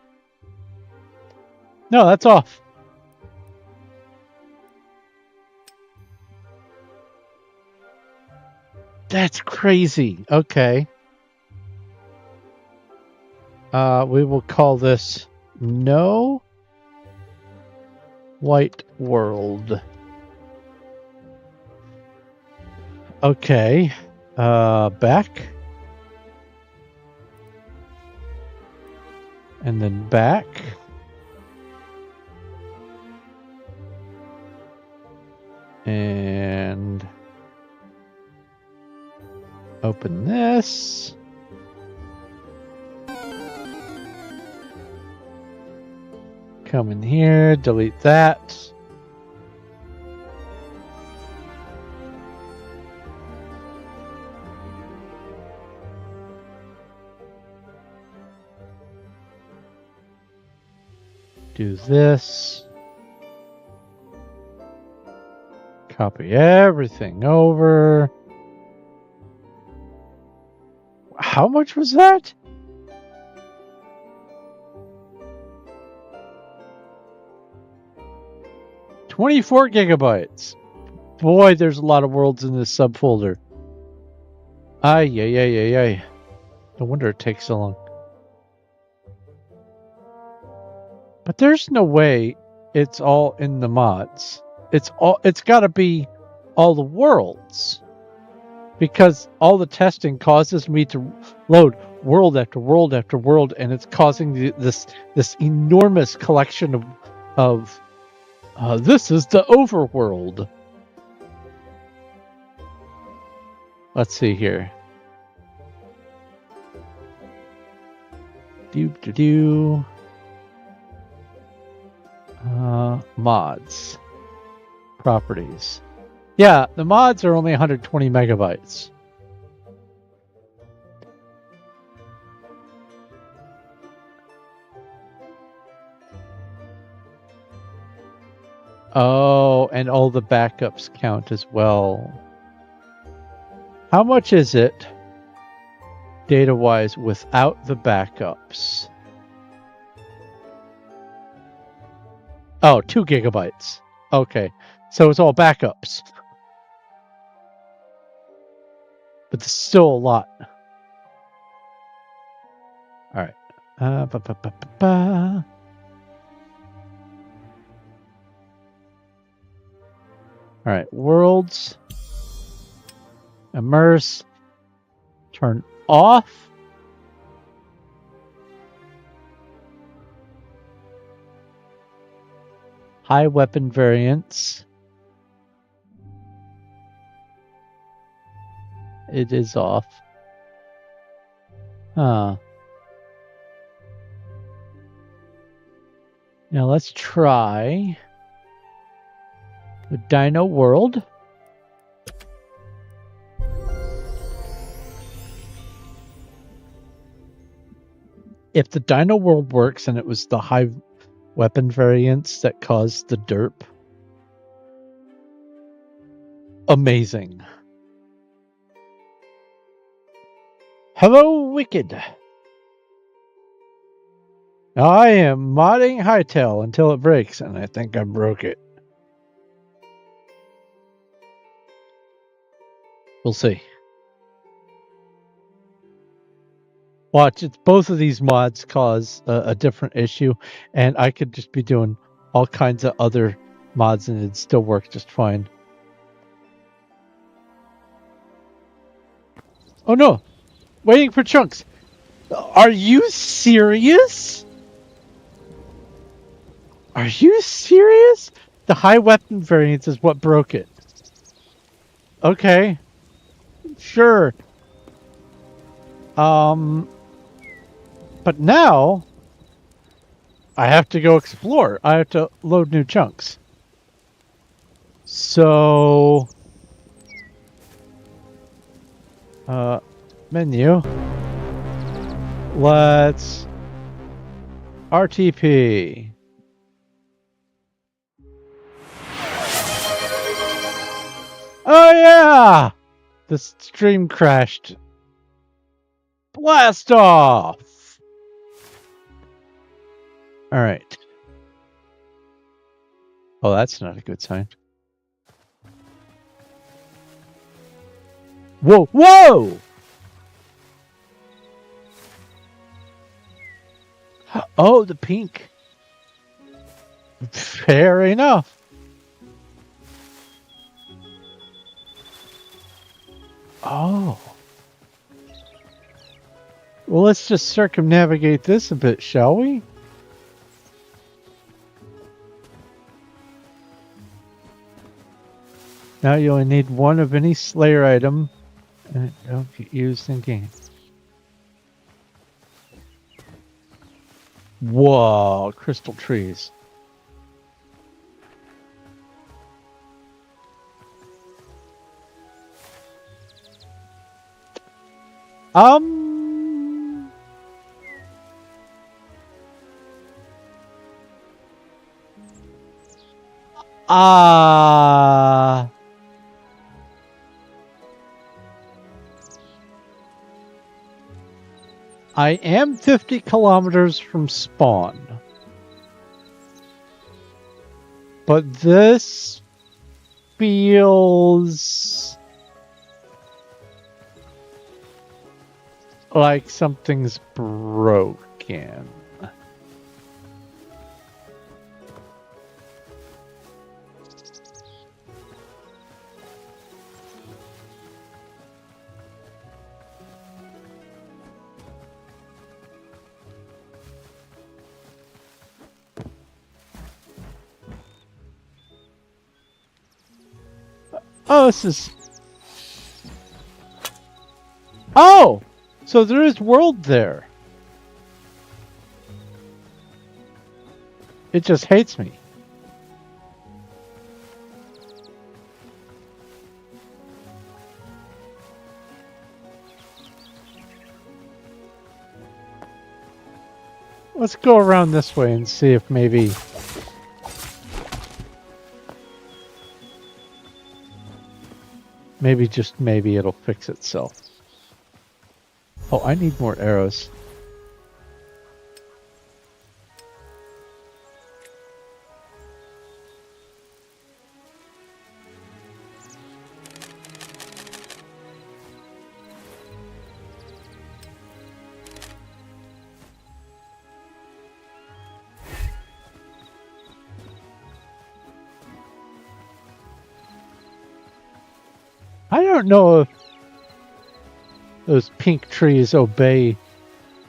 No, that's off. That's crazy. Okay. We will call this No White World. Okay. Back. And then back. And open this. Come in here, delete that. Do this. Copy everything over. How much was that? $24 gigabytes. Boy, there's a lot of worlds in this subfolder. Ay, ay, ay, ay, ay. No wonder it takes so long. But there's no way it's all in the mods. It's got to be all the worlds. Because all the testing causes me to load world after world after world, and it's causing this enormous collection of this is the overworld. Let's see here. Mods. Properties. Yeah, the mods are only 120 megabytes. Oh, and all the backups count as well. How much is it, data-wise, without the backups? Oh, 2 gigabytes. Okay, so it's all backups. But there's still a lot. All right. All right, worlds. Immerse. Turn off. High weapon variance. It is off. Huh. Now let's try the Dino World. If the Dino World works and it was the high weapon variance that caused the derp, amazing. Hello, Wicked. I am modding Hytale until it breaks, and I think I broke it. We'll see. Watch, it's both of these mods cause a different issue, and I could just be doing all kinds of other mods and it'd still work just fine. Oh no! Waiting for chunks! Are you serious? Are you serious? The high weapon variance is what broke it. Okay. Sure. But now I have to go explore. I have to load new chunks. So menu. Let's RTP. Oh yeah! The stream crashed. Blast off! All right. Oh, that's not a good sign. Whoa, whoa! Oh, the pink. Fair enough. Oh. Well, let's just circumnavigate this a bit, shall we? Now you only need one of any Slayer item, and it don't get used in game. Whoa, crystal trees. I am 50 kilometers from spawn. But this feels like something's broken. Oh, this is... Oh! So there is world there. It just hates me. Let's go around this way and see if maybe... Maybe, just maybe, it'll fix itself. Oh, I need more arrows. I don't know if those pink trees obey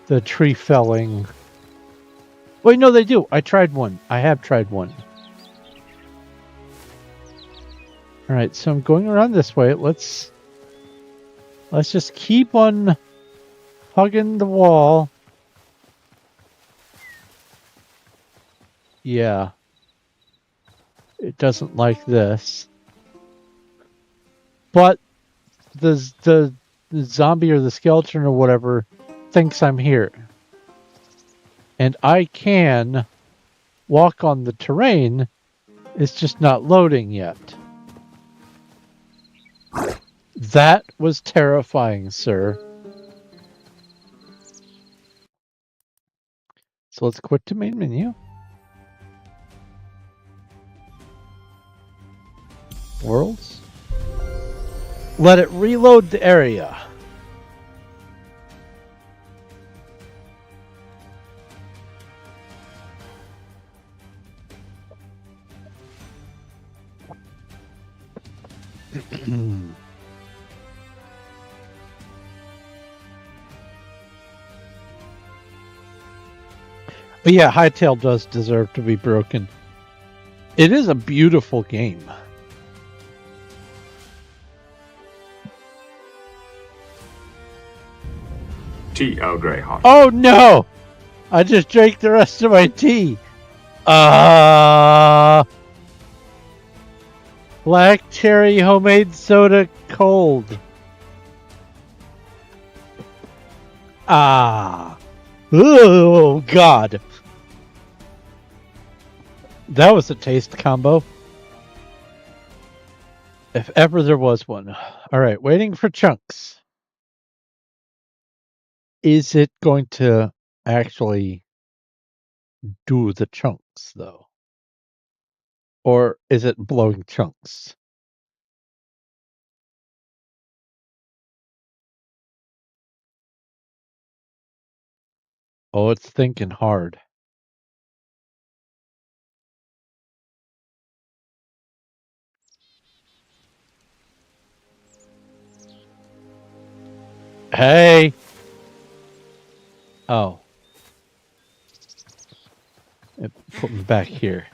the tree felling. Wait, no, they do. I tried one. I have tried one. All right, so I'm going around this way. Let's just keep on hugging the wall. Yeah. It doesn't like this. But the zombie or the skeleton or whatever thinks I'm here. And I can walk on the terrain. It's just not loading yet. That was terrifying, sir. So let's quit the main menu. Worlds. Let it reload the area. But yeah, Hytale does deserve to be broken. It is a beautiful game. Tea Earl Grey hot. Oh no! I just drank the rest of my tea. Black cherry homemade soda cold. Oh God. That was a taste combo. If ever there was one. Alright, waiting for chunks. Is it going to actually do the chunks, though? Or is it blowing chunks? Oh, it's thinking hard. Hey! Oh. Put me back here.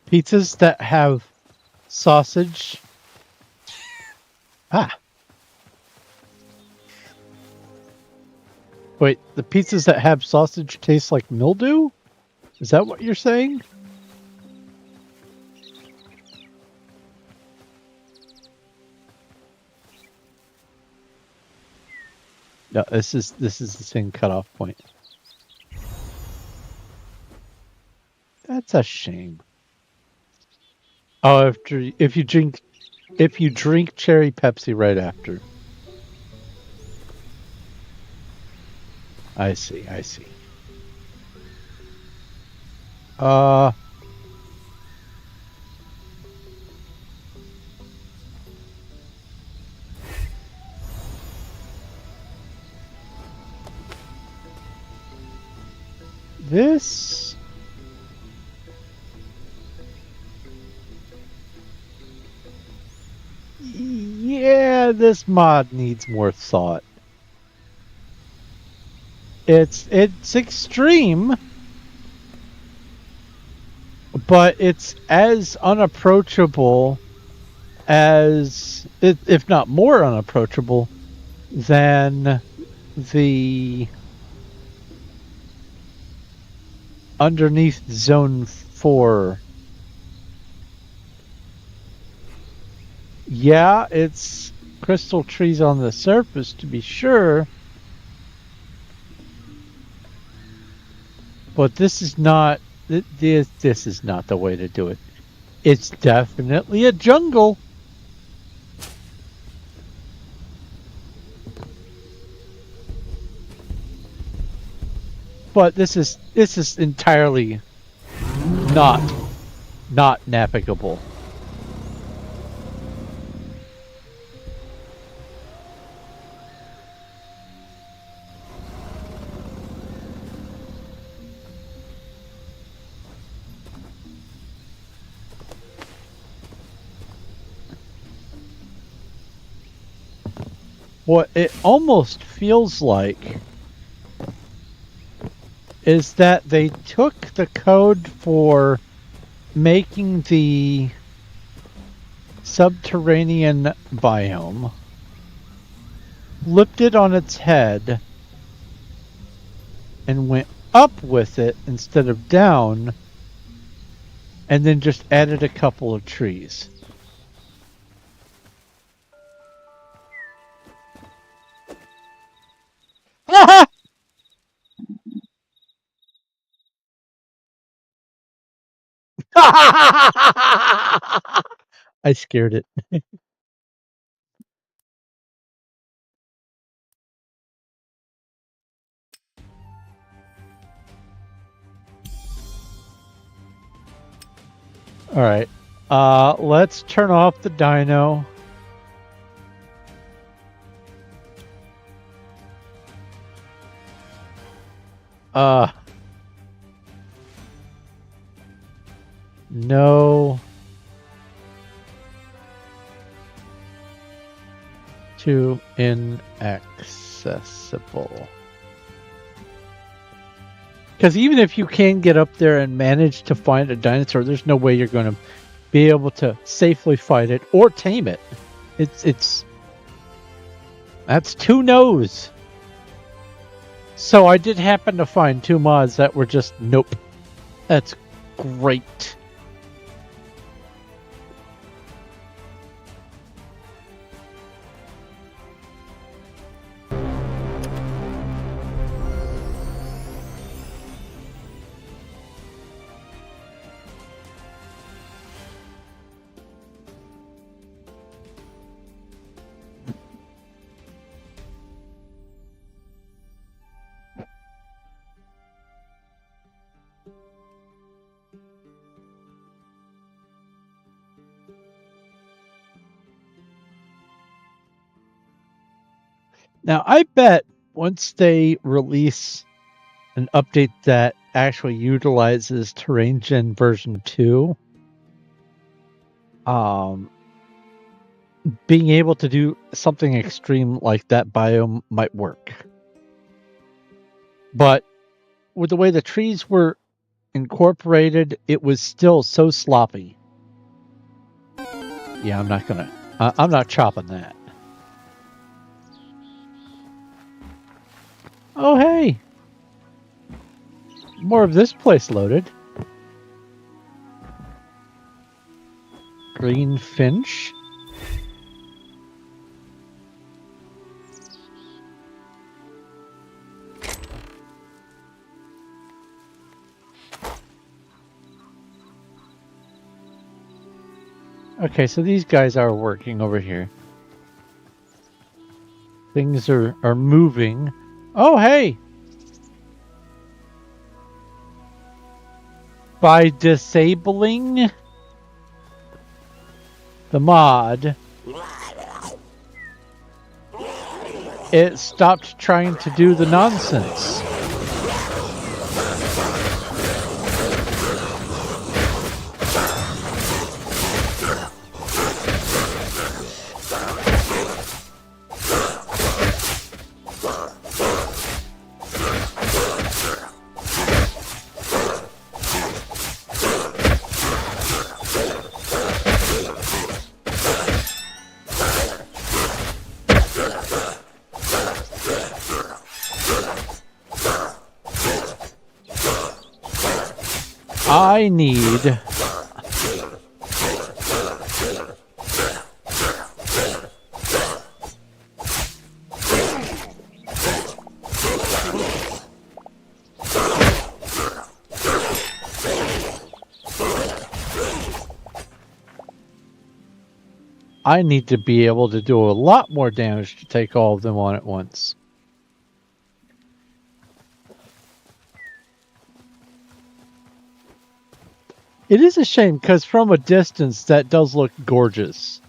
Pizzas that have sausage. Ah. Wait, the pizzas that have sausage taste like mildew? Is that what you're saying? No, this is the same cutoff point. That's a shame. Oh, if you drink cherry Pepsi right after. I see. This. Yeah, this mod needs more thought. It's extreme, but it's as unapproachable as, if not more unapproachable, than the underneath Zone 4. Yeah, it's crystal trees on the surface, to be sure. But this is not this is not the way to do it. It's definitely a jungle. But this is entirely not navigable. What it almost feels like is that they took the code for making the subterranean biome, flipped it on its head, and went up with it instead of down, and then just added a couple of trees. I scared it. All right. Let's turn off the dino. No. Too inaccessible. Because even if you can get up there and manage to find a dinosaur, there's no way you're going to be able to safely fight it or tame it. That's 2 no's. So I did happen to find 2 mods that were just nope. That's great. Now, I bet once they release an update that actually utilizes Terrain Gen version 2, being able to do something extreme like that biome might work. But with the way the trees were incorporated, it was still so sloppy. Yeah, I'm not chopping that. Oh, hey. More of this place loaded. Green finch. Okay, so these guys are working over here. Things are moving. Oh, hey! By disabling the mod, it stopped trying to do the nonsense. I need to be able to do a lot more damage to take all of them on at once. It is a shame, because from a distance, that does look gorgeous.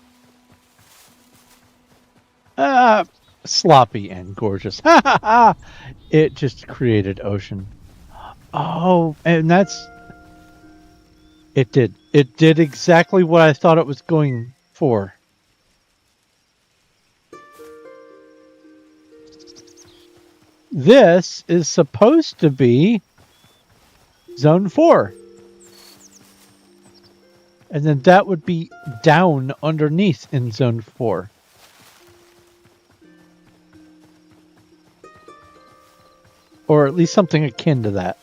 Sloppy and gorgeous. It just created ocean. Oh, and that's... It did. It did exactly what I thought it was going for. This is supposed to be Zone 4. And then that would be down underneath in Zone 4. Or at least something akin to that.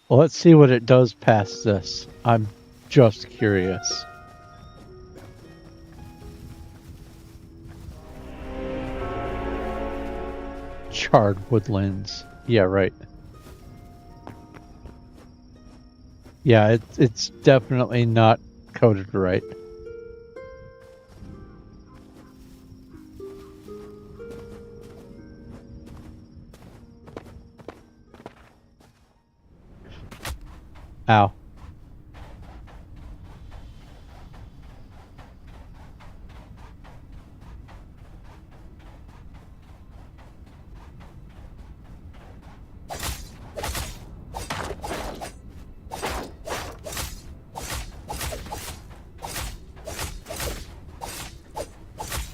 Well, let's see what it does past this. I'm just curious. Charred woodlands. Yeah, right. Yeah, it's definitely not coded right. Ow.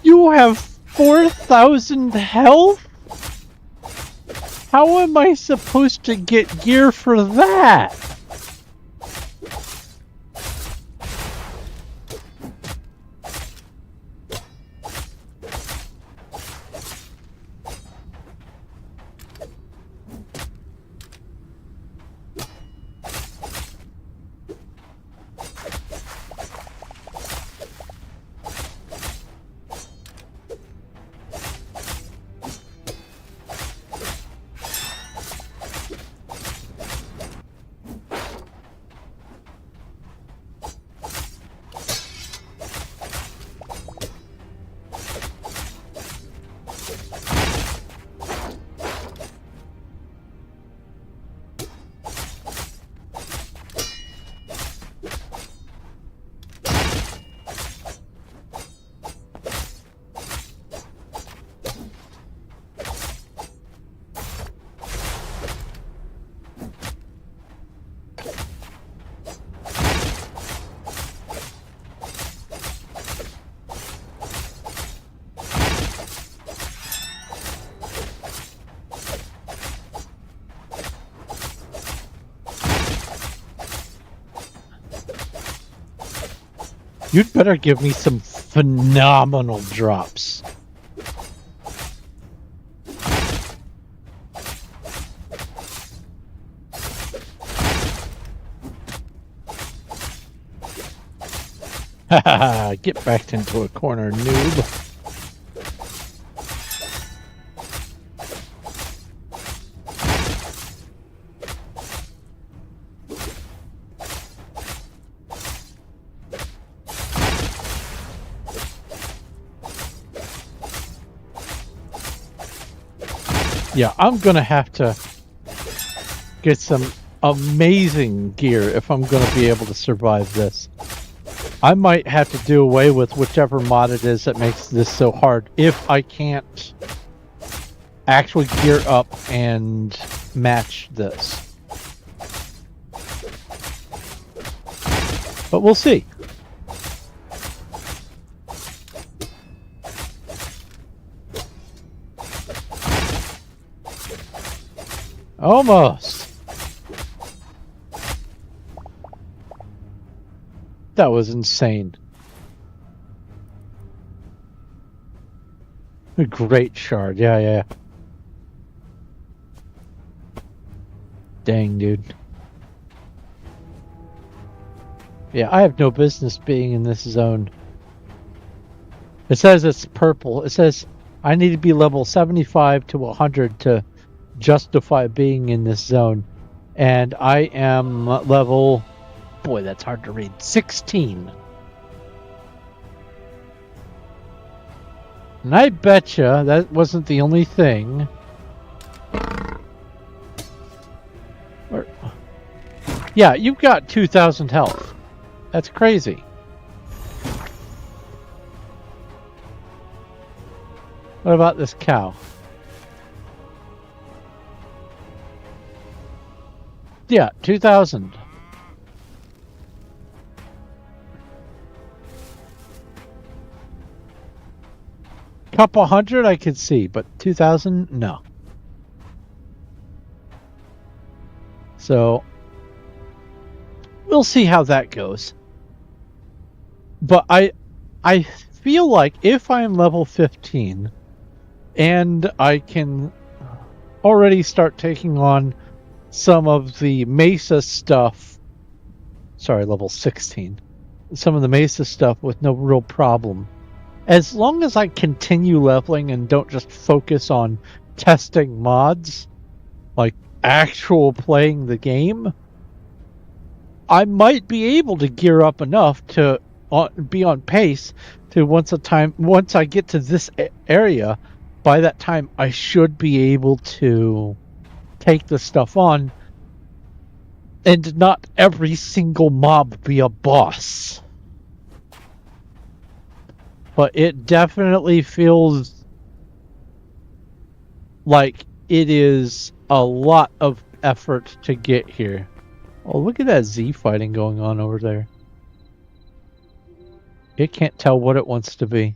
You have 4,000 health? How am I supposed to get gear for that? You'd better give me some phenomenal drops. Haha, get backed into a corner, noob. Yeah, I'm gonna have to get some amazing gear if I'm gonna be able to survive this. I might have to do away with whichever mod it is that makes this so hard if I can't actually gear up and match this. But we'll see. Almost. That was insane. A great shard. Yeah. Dang, dude. Yeah, I have no business being in this zone. It says it's purple. It says I need to be level 75 to 100 to justify being in this zone. And I am level... Boy, that's hard to read. 16. And I betcha that wasn't the only thing. Yeah, you've got 2,000 health. That's crazy. What about this cow? Yeah, 2,000. Couple hundred I could see, but 2,000, no. So we'll see how that goes. But I feel like if I'm level 15 and I can already start taking on some of the Mesa stuff, sorry, level 16, some of the Mesa stuff with no real problem. As long as I continue leveling and don't just focus on testing mods, like actual playing the game, I might be able to gear up enough to be on pace to once I get to this area, by that time I should be able to take the stuff on and not every single mob be a boss. But it definitely feels like it is a lot of effort to get here. Oh, look at that Z fighting going on over there. It can't tell what it wants to be.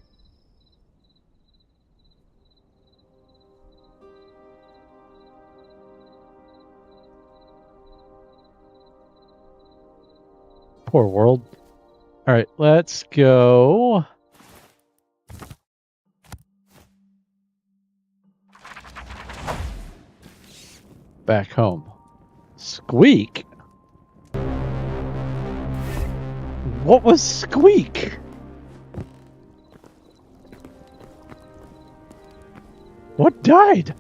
Poor world. Alright, let's go. Back home. Squeak? What was Squeak? What died?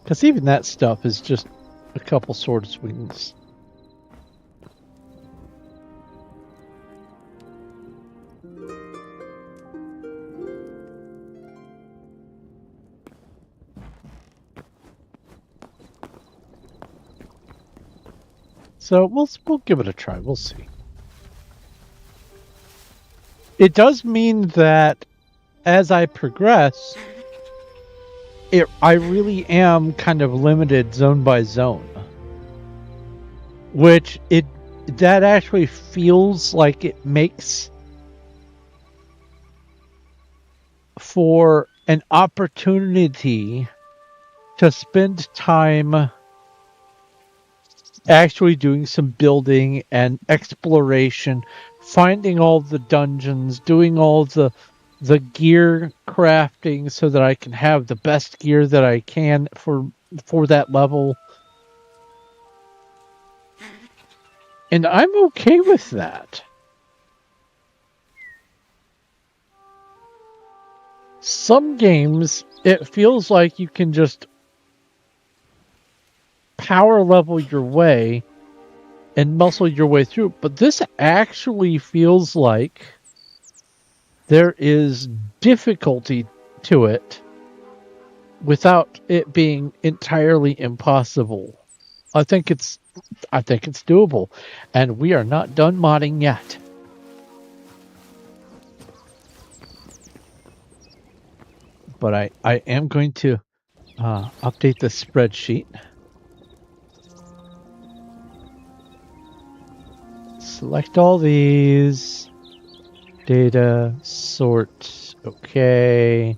Because even that stuff is just a couple sword swings. So we'll give it a try. We'll see. It does mean that as I progress, I really am kind of limited zone by zone, which that actually feels like it makes for an opportunity to spend time actually doing some building and exploration, finding all the dungeons, doing all the gear crafting so that I can have the best gear that I can for that level. And I'm okay with that. Some games, it feels like you can just power level your way and muscle your way through. But this actually feels like there is difficulty to it without it being entirely impossible. I think it's doable, and we are not done modding yet. But I am going to update the spreadsheet. Select all these. Data, sort, okay.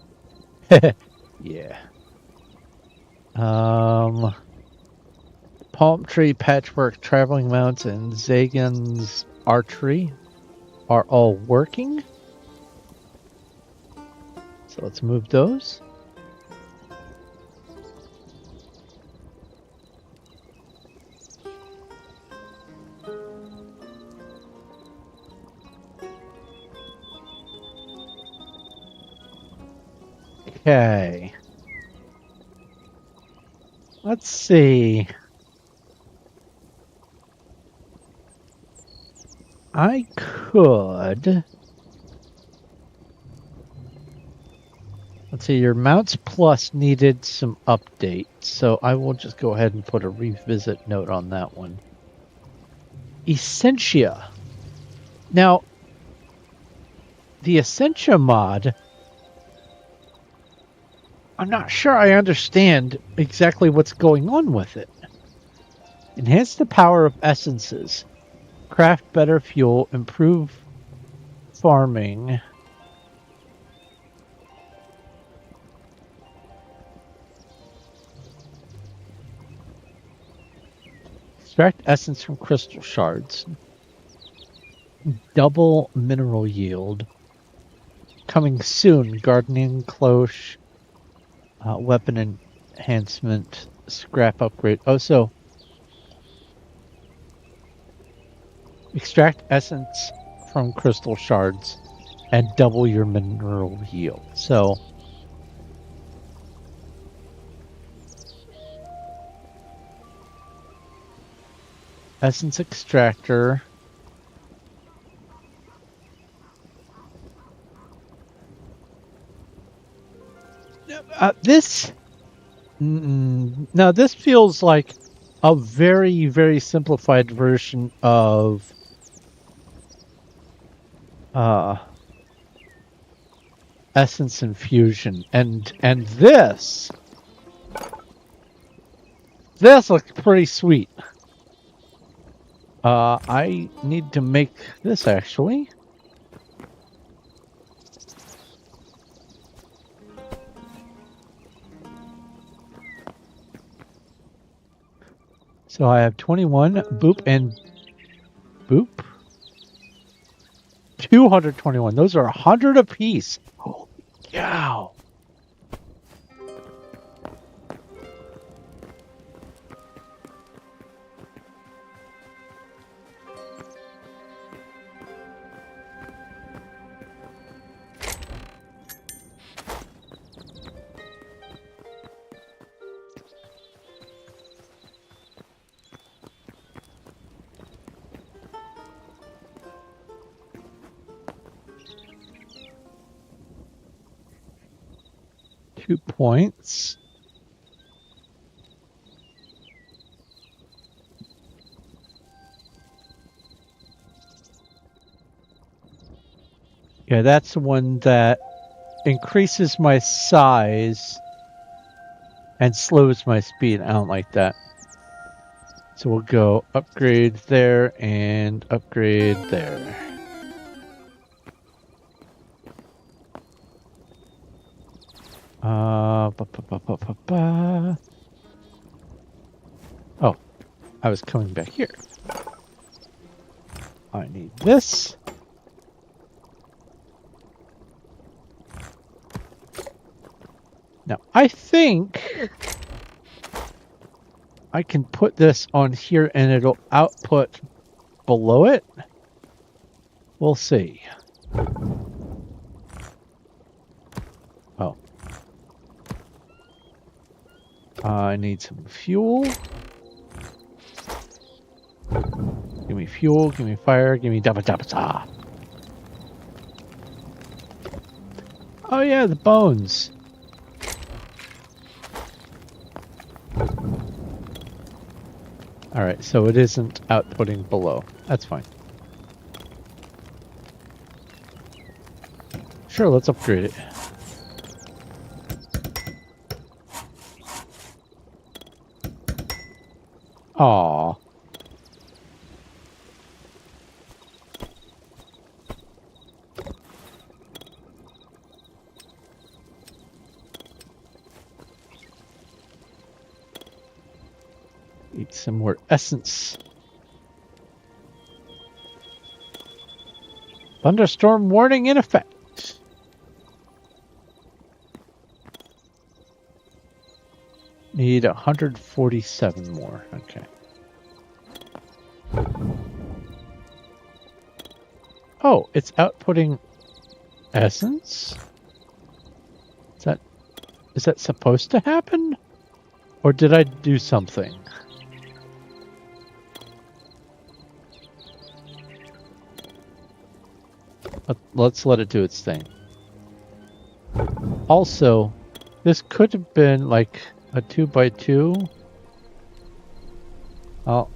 Yeah. Palm tree, patchwork, traveling mounts, and Zagan's archery are all working. So let's move those. Okay. Let's see. I could... Let's see, your mounts plus needed some updates, so I will just go ahead and put a revisit note on that one. Essentia. Now, the Essentia mod, I'm not sure I understand exactly what's going on with it. Enhance the power of essences. Craft better fuel. Improve farming. Extract essence from crystal shards. Double mineral yield. Coming soon. Gardening cloche. Weapon enhancement. Scrap upgrade. Oh, so extract essence from crystal shards and double your mineral yield. So essence extractor. Now this feels like a very, very simplified version of essence infusion, and this looks pretty sweet. I need to make this actually. So I have 21 boop and boop. 221. Those are 100 apiece. Holy cow. Points. Yeah, that's the one that increases my size and slows my speed. I don't like that. So we'll go upgrade there and upgrade there. Ba, ba, ba, ba, ba, ba. Oh, I was coming back here. I need this. Now, I think I can put this on here and it'll output below it. We'll see. Oh. I need some fuel. Give me fuel, give me fire, give me dabba dabba da. Oh yeah, the bones. Alright, so it isn't outputting below. That's fine. Sure, let's upgrade it. Aww. Eat some more essence. Thunderstorm warning in effect. Need 147 more. Okay. Oh, it's outputting essence? Is that supposed to happen? Or did I do something? Let's let it do its thing. Also, this could have been like a 2x2. I'll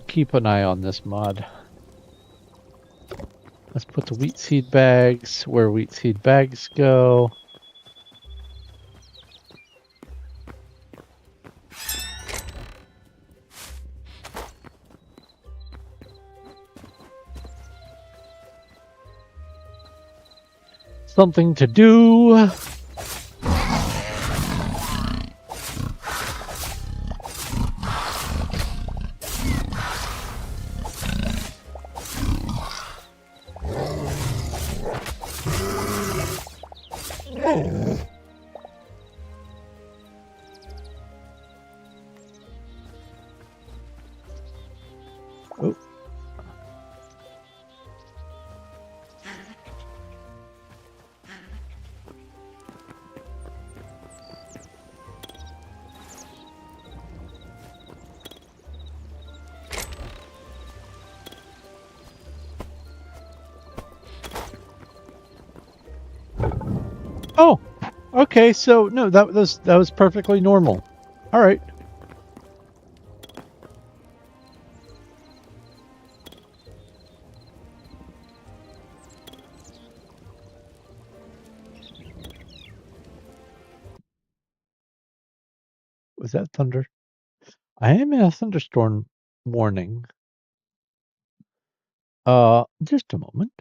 keep an eye on this mod. Let's put the wheat seed bags where wheat seed bags go. Something to do. Oh. Oh, okay. So no, that was perfectly normal. All right. Was that thunder? I am in a thunderstorm warning. Just a moment.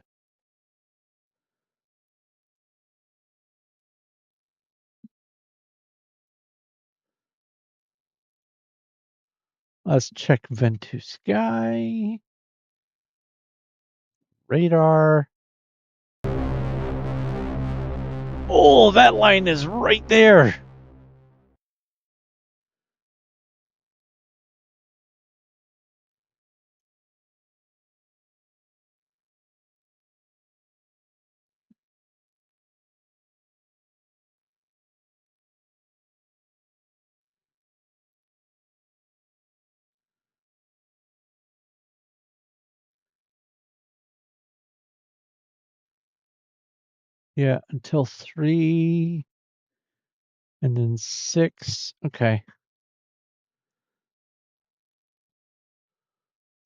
Let's check vent to sky. Radar. Oh, that line is right there. Yeah, until 3 and then 6. Okay.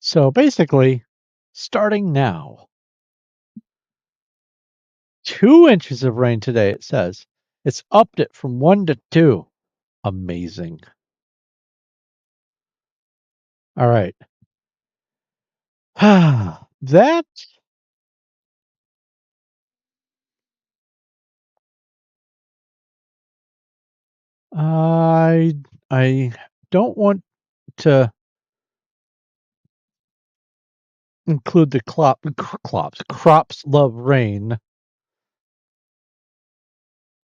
So basically, starting now, 2 inches of rain today, it says. It's upped it from 1 to 2. Amazing. All right. That I don't want to include the crops love rain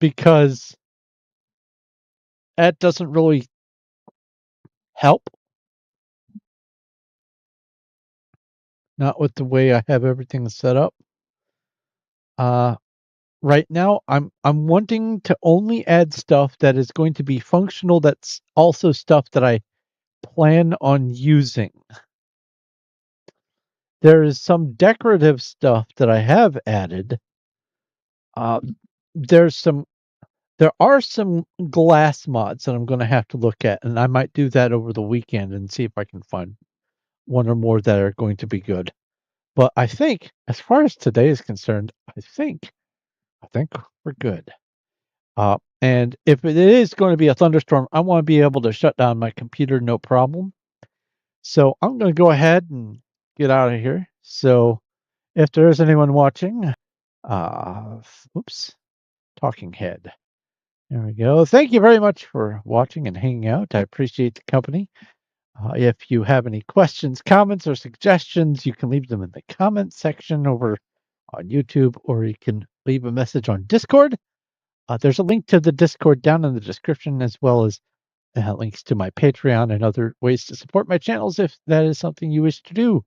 because that doesn't really help. Not with the way I have everything set up. Right now, I'm wanting to only add stuff that is going to be functional. That's also stuff that I plan on using. There is some decorative stuff that I have added. Uh, there's some there are some glass mods that I'm going to have to look at, and I might do that over the weekend and see if I can find one or more that are going to be good. But I think, as far as today is concerned, I think we're good. And if it is going to be a thunderstorm, I want to be able to shut down my computer, no problem. So I'm going to go ahead and get out of here. So if there is anyone watching, uh, oops, talking head. There we go. Thank you very much for watching and hanging out. I appreciate the company. If you have any questions, comments, or suggestions, you can leave them in the comment section over on YouTube, or you can leave a message on Discord. There's a link to the Discord down in the description, as well as links to my Patreon and other ways to support my channels if that is something you wish to do.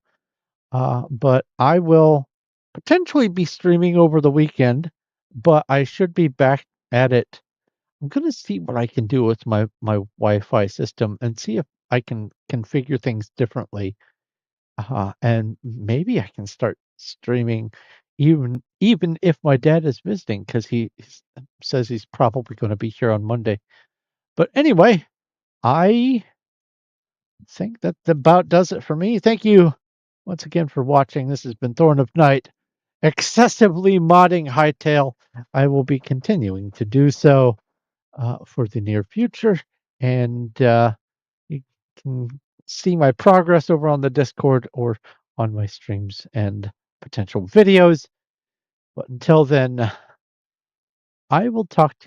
But I will potentially be streaming over the weekend, but I should be back at it. I'm going to see what I can do with my Wi-Fi system and see if I can configure things differently. And maybe I can start streaming even if my dad is visiting, because he says he's probably going to be here on Monday. But anyway, I think that about does it for me. Thank you once again for watching. This has been Thorn of Night, excessively modding Hytale. I will be continuing to do so for the near future, and you can see my progress over on the Discord or on my streams and potential videos. But until then, I will talk to